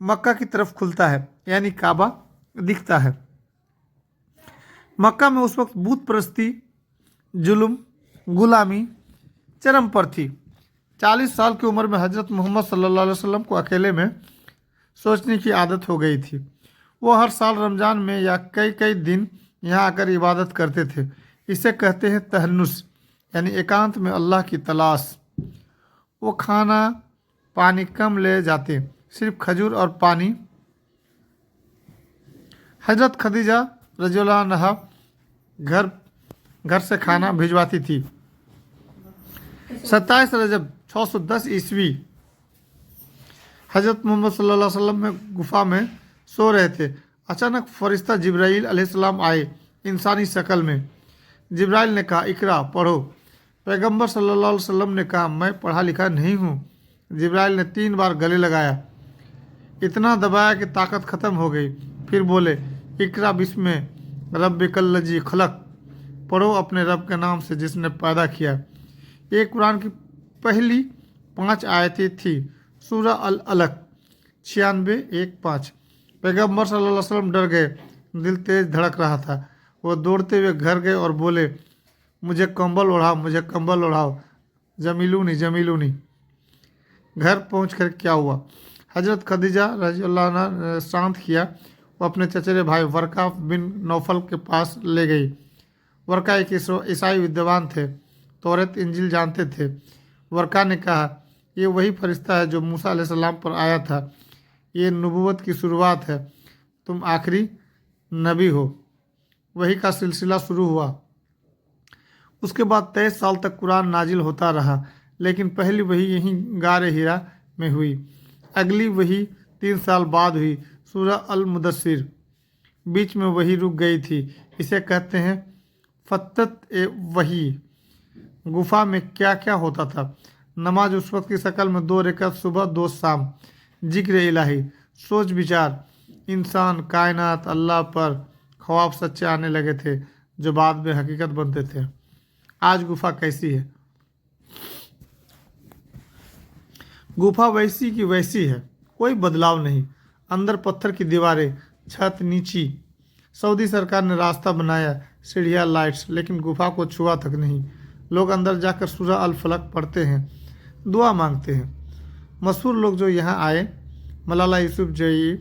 मक्का की तरफ खुलता है, यानी काबा दिखता है। मक्का में उस वक्त बुत परस्ती, जुल्म, गुलामी चरम पर थी। 40 साल की उम्र में हज़रत मोहम्मद सल्लल्लाहु अलैहि वसल्लम को अकेले में सोचने की आदत हो गई थी। वो हर साल रमज़ान में या कई दिन यहाँ आकर इबादत करते थे। इसे कहते हैं तहन्नुस, यानी एकांत में अल्लाह की तलाश। वो खाना पानी कम ले जाते, सिर्फ खजूर और पानी। हजरत खदीजा रज़ियल्लाहु अन्हा घर से खाना भिजवाती थी। 27 रजब 610 ईस्वी हजरत मोहम्मद सल्लल्लाहु अलैहि वसल्लम में गुफा में सो रहे थे। अचानक फरिश्ता जिब्राइल अलैहिस्सलाम आए, इंसानी शक्ल में। जिब्राइल ने कहा, इकरा, पढ़ो। पैगंबर सल्लल्लाहु अलैहि वसल्लम ने कहा, मैं पढ़ा लिखा नहीं हूँ। जिब्राइल ने 3 बार गले लगाया, इतना दबाया कि ताकत ख़त्म हो गई। फिर बोले, इकरा बिस्मे रब्बिकल्लज़ी खलक, पढ़ो अपने रब के नाम से जिसने पैदा किया। ये कुरान की पहली 5 आयतें थी। सूरह अल अलक 96:1-5। पैगंबर सल्लल्लाहु अलैहि वसल्लम डर गए, दिल तेज धड़क रहा था। वो दौड़ते हुए घर गए और बोले, मुझे कंबल ओढ़ाओ, मुझे कंबल ओढ़ाओ, जमीलूनी। घर पहुंचकर क्या हुआ? हजरत खदीजा रज़ियल्लाहु अन्हा ने शांत किया। वो अपने चचेरे भाई वर्का बिन नौफल के पास ले गई। वर्का एक ईसाई विद्वान थे, तौरात इंजील जानते थे। वर्का ने कहा, ये वही फरिश्ता है जो मूसा अलैहिस्सलाम पर आया था। ये नबूवत की शुरुआत है, तुम आखिरी नबी हो। वही का सिलसिला शुरू हुआ। उसके बाद 23 साल तक कुरान नाजिल होता रहा, लेकिन पहली वही यहीं गार हीरा में हुई। अगली वही 3 साल बाद हुई, सूरह अल मुदस्सिर। बीच में वही रुक गई थी। इसे कहते हैं फतत ए वही। गुफा में क्या क्या होता था? नमाज उस वक्त की शक्ल में 2 रकात सुबह 2 शाम, जिक्र इलाही, सोच विचार, इंसान, कायनात, अल्लाह पर ख्वाब सच्चे आने लगे थे जो बाद में हकीकत बनते थे। आज गुफा कैसी है? गुफा वैसी की वैसी है, कोई बदलाव नहीं। अंदर पत्थर की दीवारें, छत नीची। सऊदी सरकार ने रास्ता बनाया, सीढ़ियाँ, लाइट्स, लेकिन गुफा को छुआ तक नहीं। लोग अंदर जाकर सूरह अल फलक पढ़ते हैं, दुआ मांगते हैं। मशहूर लोग जो यहाँ आए, मलाला यूसुफजई,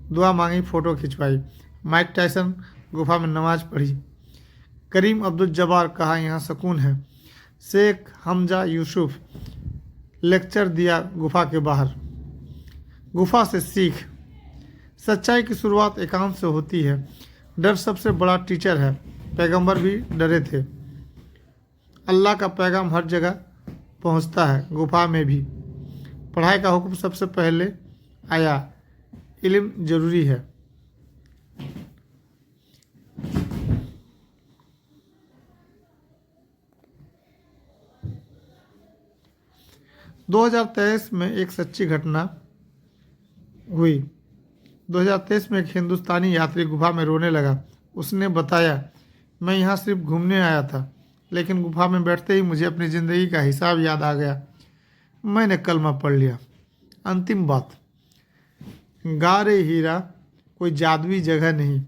दुआ मांगी, फ़ोटो खिंचवाई। माइक टायसन गुफा में नमाज पढ़ी। करीम अब्दुल जब्बार कहा यहाँ सुकून है। शेख हमजा यूसुफ लेक्चर दिया गुफा के बाहर। गुफा से सीख। सच्चाई की शुरुआत एकांत से होती है। डर सबसे बड़ा टीचर है। पैगंबर भी डरे थे। अल्लाह का पैगाम हर जगह पहुंचता है, गुफा में भी। पढ़ाई का हुक्म सबसे पहले आया। इल्म जरूरी है। दो 2023 में एक सच्ची घटना हुई। 2023 में एक हिंदुस्तानी यात्री गुफा में रोने लगा। उसने बताया, मैं यहाँ सिर्फ घूमने आया था, लेकिन गुफा में बैठते ही मुझे अपनी ज़िंदगी का हिसाब याद आ गया। मैंने कलमा पढ़ लिया। अंतिम बात, गारे हीरा कोई जादुई जगह नहीं,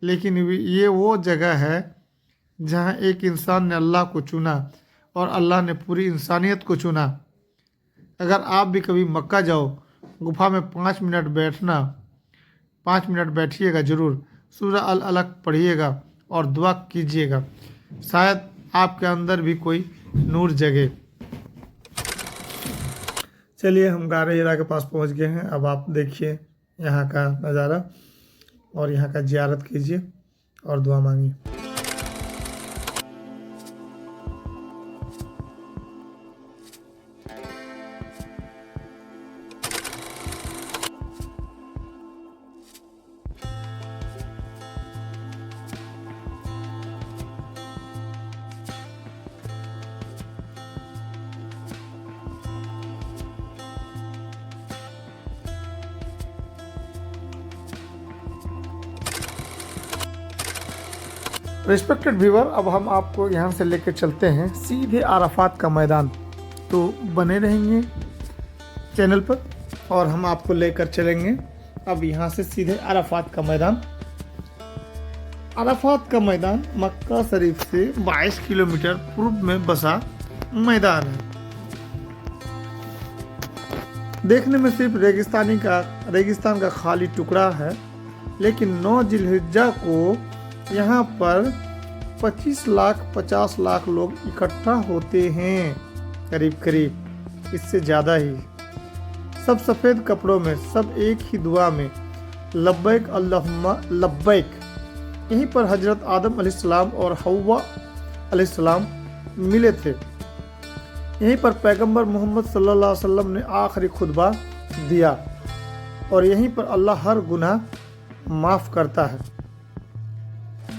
लेकिन ये वो जगह है जहाँ एक इंसान ने अल्लाह को चुना और अल्लाह ने पूरी इंसानियत को चुना। अगर आप भी कभी मक्का जाओ, गुफा में 5 मिनट बैठना, 5 मिनट बैठिएगा ज़रूर। सूरह अल अलक पढ़िएगा और दुआ कीजिएगा, शायद आपके अंदर भी कोई नूर जगे। चलिए, हम गारे हीरा के पास पहुंच गए हैं। अब आप देखिए यहाँ का नज़ारा और यहाँ का जियारत कीजिए और दुआ मांगिए। रिस्पेक्टेड व्यूअर, अब हम आपको यहाँ से लेकर चलते हैं सीधे अराफात का मैदान। तो बने रहेंगे चैनल पर और हम आपको लेकर चलेंगे अब यहाँ से सीधे अराफात का मैदान। अराफात का मैदान मक्का शरीफ से 22 किलोमीटर पूर्व में बसा मैदान है। देखने में सिर्फ रेगिस्तान का खाली टुकड़ा है, लेकिन 9 जिलहिज्जा को यहाँ पर 25 लाख 50 लाख लोग इकट्ठा होते हैं, करीब इससे ज़्यादा ही। सब सफ़ेद कपड़ों में, सब एक ही दुआ में, लब्बैक अल्लाहुम्मा लब्बैक। यहीं पर हजरत आदम अलैहिस्सलाम और हव्वा अलैहिस्सलाम मिले थे। यहीं पर पैगंबर मोहम्मद सल्लल्लाहु अलैहि वसल्लम ने आखिरी खुतबा दिया और यहीं पर अल्लाह हर गुनाह माफ़ करता है।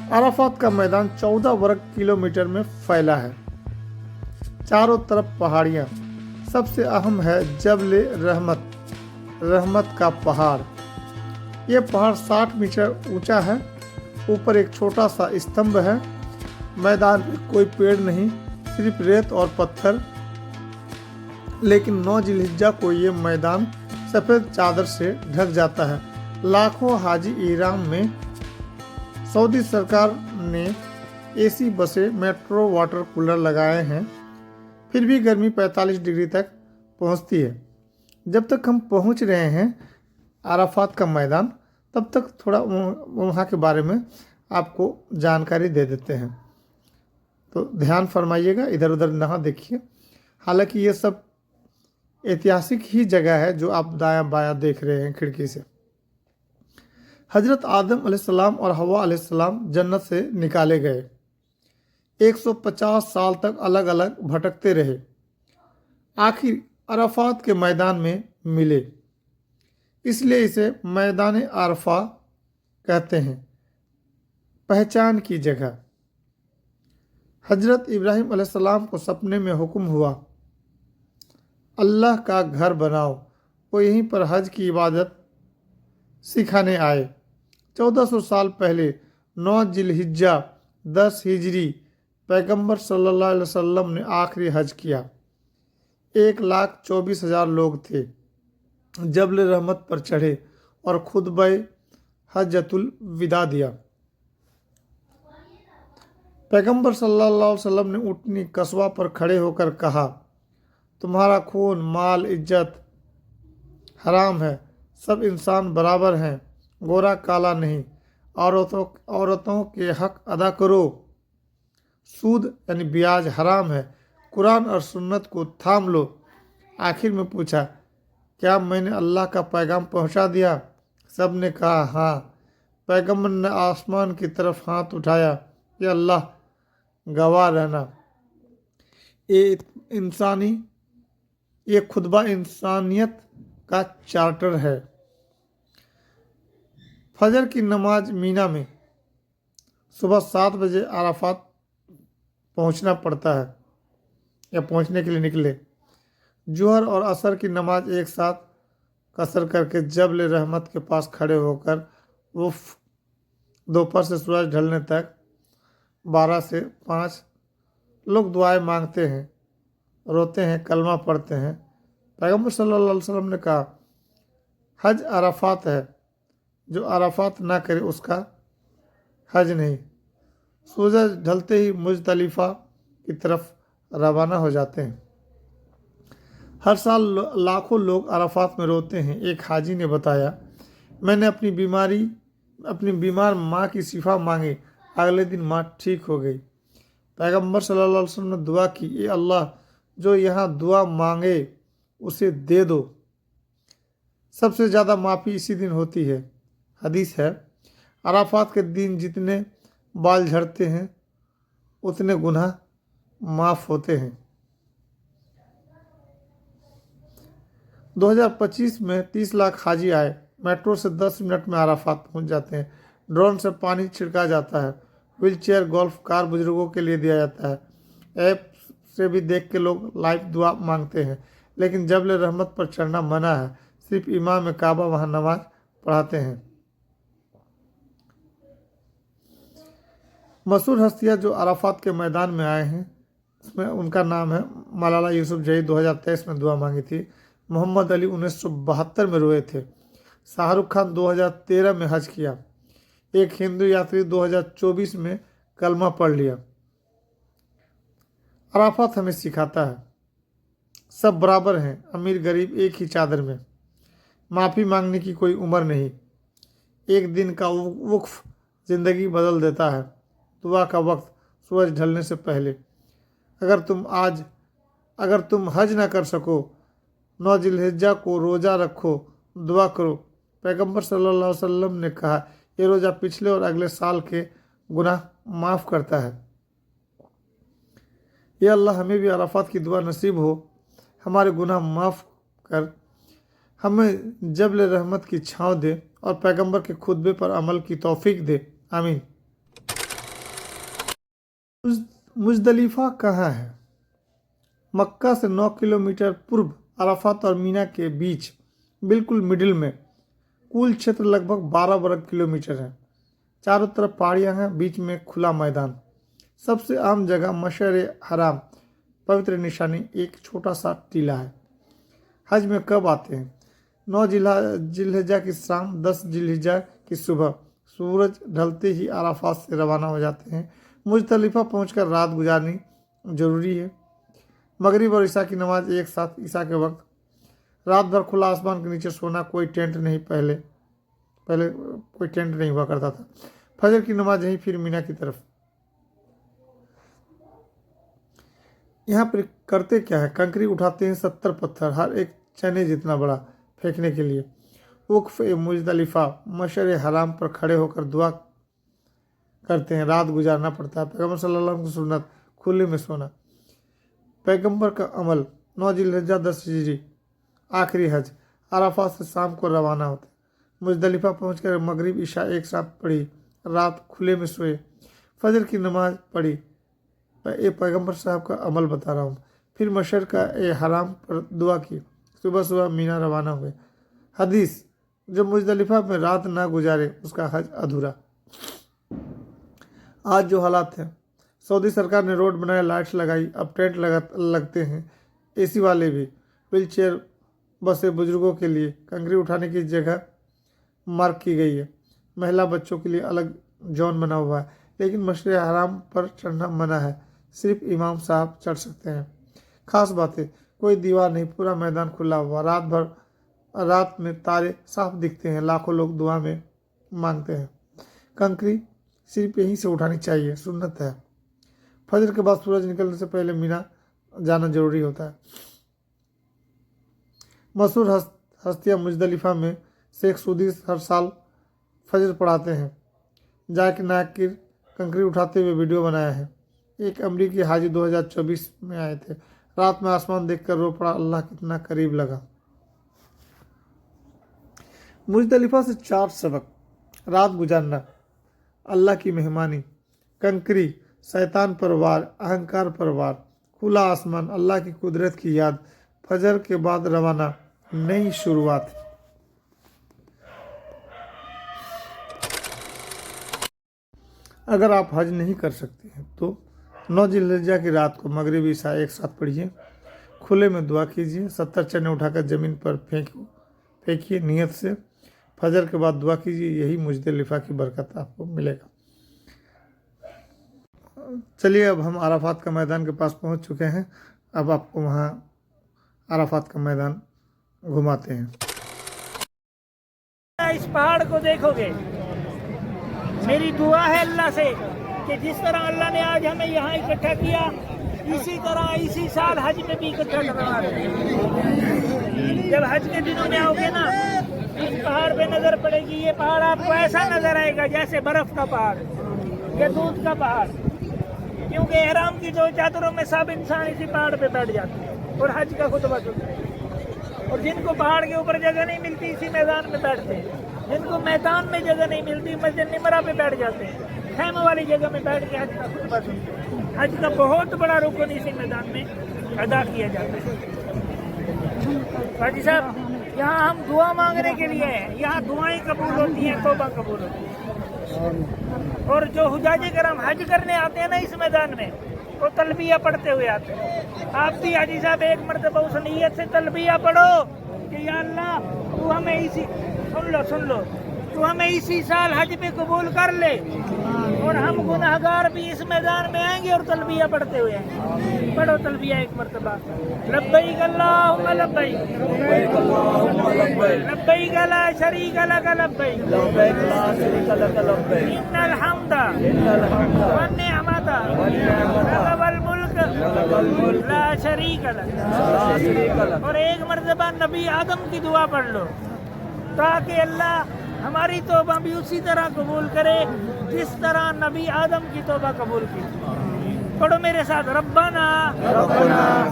अराफात का मैदान 14 वर्ग किलोमीटर में फैला है। चारों तरफ पहाड़ियाँ। सबसे अहम है जबल रहमत का पहाड़। ये पहाड़ 60 मीटर ऊंचा है। ऊपर एक छोटा सा स्तंभ है। मैदान में कोई पेड़ नहीं, सिर्फ रेत और पत्थर। लेकिन 9 जिलहिज्जा को ये मैदान सफ़ेद चादर से ढक जाता है। लाखों हाजी इहराम में। सऊदी सरकार ने एसी बसें, मेट्रो, वाटर कूलर लगाए हैं, फिर भी गर्मी 45 डिग्री तक पहुंचती है। जब तक हम पहुंच रहे हैं अराफात का मैदान, तब तक थोड़ा वहाँ के बारे में आपको जानकारी दे देते हैं। तो ध्यान फरमाइएगा, इधर उधर ना देखिए। हालांकि ये सब ऐतिहासिक ही जगह है जो आप दायां बायां देख रहे हैं खिड़की से। हजरत आदम अलैहिस्सलाम और हव्वा अलैहिस्सलाम जन्नत से निकाले गए। 150 साल तक अलग अलग भटकते रहे, आखिर अराफात के मैदान में मिले। इसलिए इसे मैदान अरफा कहते हैं। पहचान की जगह। हजरत इब्राहिम अलैहिस्सलाम को सपने में हुक्म हुआ, अल्लाह का घर बनाओ। वो यहीं पर हज की इबादत सिखाने आए। 1400 साल पहले 9 जिलहिज्जा 10 हिजरी पैगंबर सल्लल्लाहु अलैहि वसल्लम ने आखिरी हज किया। 1,24,000 लोग थे। जबल रहमत पर चढ़े और खुतबा हज्जतुल विदा दिया। पैगंबर सल्लल्लाहु अलैहि वसल्लम ने ऊँटनी कस्बा पर खड़े होकर कहा, तुम्हारा खून, माल, इज्जत हराम है। सब इंसान बराबर हैं, गोरा काला नहीं। औरतों के हक अदा करो। सूद यानी ब्याज हराम है। कुरान और सुन्नत को थाम लो। आखिर में पूछा, क्या मैंने अल्लाह का पैगाम पहुंचा दिया? सब ने कहा हाँ। पैगंबर ने आसमान की तरफ हाथ उठाया, या अल्लाह गवाह रहना, ये खुतबा इंसानियत का चार्टर है। फजर की नमाज मीना में सुबह 7 बजे अराफात पहुंचना पड़ता है या पहुंचने के लिए निकले। जोहर और असर की नमाज एक साथ कसर करके जबल रहमत के पास खड़े होकर वुफ दोपहर से सूरज ढलने तक 12 से 5 लोग दुआएं मांगते हैं, रोते हैं, कलमा पढ़ते हैं। पैगंबर सल्लल्लाहु अलैहि वसल्लम ने कहा, हज अराफात है, जो अराफात ना करे उसका हज नहीं। सूरज ढलते ही मुजदलिफा की तरफ रवाना हो जाते हैं। हर साल लाखों लोग अराफात में रोते हैं। एक हाजी ने बताया, मैंने अपनी बीमार माँ की शिफा मांगी, अगले दिन माँ ठीक हो गई। पैगंबर सल्लल्लाहु अलैहि वसल्लम ने दुआ की, ए अल्लाह, जो यहाँ दुआ मांगे उसे दे दो। सबसे ज़्यादा माफ़ी इसी दिन होती है। हदीस है, अराफात के दिन जितने बाल झड़ते हैं उतने गुनाह माफ़ होते हैं। 2025 में 30 लाख हाजी आए। मेट्रो से 10 मिनट में अराफात पहुंच जाते हैं। ड्रोन से पानी छिड़का जाता है। व्हील चेयर, गोल्फ कार बुजुर्गों के लिए दिया जाता है। ऐप से भी देख के लोग लाइव दुआ मांगते हैं। लेकिन जबल रहमत पर चढ़ना मना है। सिर्फ इमाम काबा वहाँ नमाज पढ़ाते हैं। मशहूर हस्तियाँ जो अराफात के मैदान में आए हैं उसमें उनका नाम है, मलाला यूसुफजई 2023 में दुआ मांगी थी। मोहम्मद अली 1972 में रोए थे। शाहरुख खान 2013 में हज किया। एक हिंदू यात्री 2024 में कलमा पढ़ लिया। अराफात हमें सिखाता है, सब बराबर हैं, अमीर गरीब एक ही चादर में। माफ़ी मांगने की कोई उम्र नहीं। एक दिन का वक्फ ज़िंदगी बदल देता है। दुआ का वक्त सूरज ढलने से पहले। अगर तुम हज ना कर सको, 9 जिलहिज्जा को रोज़ा रखो, दुआ करो। पैगंबर सल्लल्लाहु अलैहि वसल्लम ने कहा, ये रोज़ा पिछले और अगले साल के गुनाह माफ़ करता है। ये अल्लाह हमें भी अराफात की दुआ नसीब हो, हमारे गुनाह माफ़ कर हमें जबल रहमत की छाँव दे और पैगंबर के खुतबे पर अमल की तौफीक दे। आमीन। मुजदलिफा कहाँ है? मक्का से 9 किलोमीटर पूर्व, अराफात और मीना के बीच, बिल्कुल मिडिल में। कुल क्षेत्र लगभग 12 वर्ग किलोमीटर है। चारों तरफ पहाड़ियाँ हैं, बीच में खुला मैदान। सबसे आम जगह मशअर हराम, पवित्र निशानी, एक छोटा सा टीला है। हज में कब आते हैं? 9 जिलहिज्जा की शाम, 10 जिलहिज्जा की सुबह। सूरज ढलते ही अराफात से रवाना हो जाते हैं। मुजदलिफा पहुंचकर रात गुजारनी जरूरी है। मगरिब और ईशा की नमाज एक साथ, ईशा के वक्त। रात भर खुला आसमान के नीचे सोना, कोई टेंट नहीं। पहले कोई टेंट नहीं हुआ करता था। फजर की नमाज यहीं, फिर मीना की तरफ। यहाँ पर करते क्या है? कंकरी उठाते हैं 70 पत्थर, हर एक चने जितना बड़ा, फेंकने के लिए। वक्फ मुजदलिफा, मशअर हराम पर खड़े होकर दुआ करते हैं। रात गुजारना पड़ता है। पैगंबर सल्लल्लाहु अलैहि वसल्लम की सुन्नत, खुले में सोना। पैगंबर का अमल, 9 जिलहिज्जा 10 हिजरी आखिरी हज। अराफात से शाम को रवाना होते। मुजदलिफा पहुंचकर मगरिब ईशा एक साथ पढ़ी रात खुले में सोए, फजर की नमाज पढ़ी। ये पैगंबर साहब का अमल बता रहा हूँ। फिर मशर का ए हराम पर दुआ की, सुबह सुबह मीना रवाना हुए। हदीस, जो मुजदलिफा में रात ना गुजारे उसका हज अधूरा। आज जो हालात हैं, सऊदी सरकार ने रोड बनाए, लाइट्स लगाई, अब टेंट लगते हैं, एसी वाले भी। व्हील चेयर बसें बुजुर्गों के लिए, कंकरी उठाने की जगह मार्क की गई है। महिला बच्चों के लिए अलग जोन बना हुआ है, लेकिन मशर हराम पर चढ़ना मना है, सिर्फ इमाम साहब चढ़ सकते हैं। खास बातें, कोई दीवार नहीं, पूरा मैदान खुला हुआ। रात में तारे साफ दिखते हैं, लाखों लोग दुआ में मांगते हैं। कंकरी सिर्फ यहीं से उठानी चाहिए, सुन्नत है। फजर के बाद सूरज निकलने से पहले मीना जाना जरूरी होता है। मशहूर हस्तियां मुजदलिफा में शेख सूदी हर साल फजर पढ़ाते हैं। जाकिर नायक की कंकरी उठाते हुए वीडियो बनाया है। एक अमरीकी हाजी 2024 में आए थे, रात में आसमान देखकर रो पड़ा, अल्लाह कितना करीब लगा। मुजदलिफा से 4 सबक। रात गुजारना, अल्लाह की मेहमानी। कंकरी, शैतान पर वार, अहंकार पर वार। खुला आसमान, अल्लाह की कुदरत की याद। फजर के बाद रवाना, नई शुरुआत। अगर आप हज नहीं कर सकते हैं तो 9 जिल्हिज्जा की रात को मगरिब ईशा एक साथ पढ़िए, खुले में दुआ कीजिए, 70 चने उठाकर ज़मीन पर फेंकिए नियत से। फजर के बाद दुआ कीजिए, यही मुजदलिफा की बरकत आपको मिलेगा। चलिए, अब हम अराफात का मैदान के पास पहुंच चुके हैं। अब आपको वहां अराफात का मैदान घुमाते हैं। इस पहाड़ को देखोगे, मेरी दुआ है अल्लाह से कि जिस तरह अल्लाह ने आज हमें यहाँ इकट्ठा किया, इसी तरह इसी साल हज में भी इकट्ठा करवा रहे। जब हज के दिनों में आओगे ना, इस पहाड़ पे नजर पड़ेगी। ये पहाड़ आपको ऐसा नजर आएगा जैसे बर्फ का पहाड़ या दूध का पहाड़, क्योंकि एहराम की 2 चादरों में सब इंसान इसी पहाड़ पे बैठ जाते हैं और हज का खुतबा सुनते हैं। और जिनको पहाड़ के ऊपर जगह नहीं मिलती, इसी मैदान में बैठते हैं। जिनको मैदान में जगह नहीं मिलती, मस्जिद निमरा पे बैठ जाते हैं, खैमे वाली जगह में बैठ के हज का खुतबा सुनते हैं। हज का बहुत बड़ा रुकन इसी मैदान में अदा किया जाता है। हाजी साहब, यहाँ हम दुआ मांगने के लिए हैं। यहाँ दुआएं कबूल होती हैं, तौबा कबूल होती है। और जो हुजाजे करम हज करने आते हैं ना इस मैदान में, वो तलबिया पढ़ते हुए आते हैं। आप भी हाजी साहब एक मरतबा उस नीयत से तलबिया पढ़ो कि या अल्लाह तू हमें इसी सुन लो तू हमें इसी साल हज पे कबूल कर ले, और हम गुनाहगार भी इस मैदान में आएंगे और तलबिया पढ़ते हुए आएंगे। पढ़ो तलबिया एक मरतबा। लब्बैक अल्लाहुम्मा लब्बैक, लब्बैक ला शरीक लक लब्बैक, इन्नल हम्दा वन निअमता वल मुल्क ला शरीक लक। और एक मरतबा नबी आदम की दुआ पढ़ लो, ताकि अल्लाह हमारी तौबा भी उसी तरह कबूल करे जिस तरह नबी आदम की तौबा कबूल की। पढ़ो मेरे साथ। रब्बना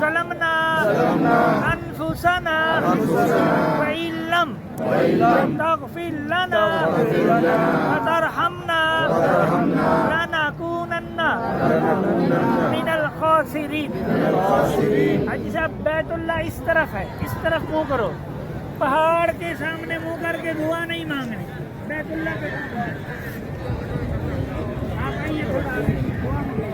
सलमना अनफुसना व इल्लम तगफिर लना व तरहमना लनकूनन्ना मिनल खासिरीन। हाजी साहब, बैतुल्लाह इस तरफ है, इस तरफ मुँह करो। पहाड़ के सामने मुंह करके दुआ नहीं मांगनी, बैतुल्लाह पे आप आइए थोड़ा दुआ मांगो।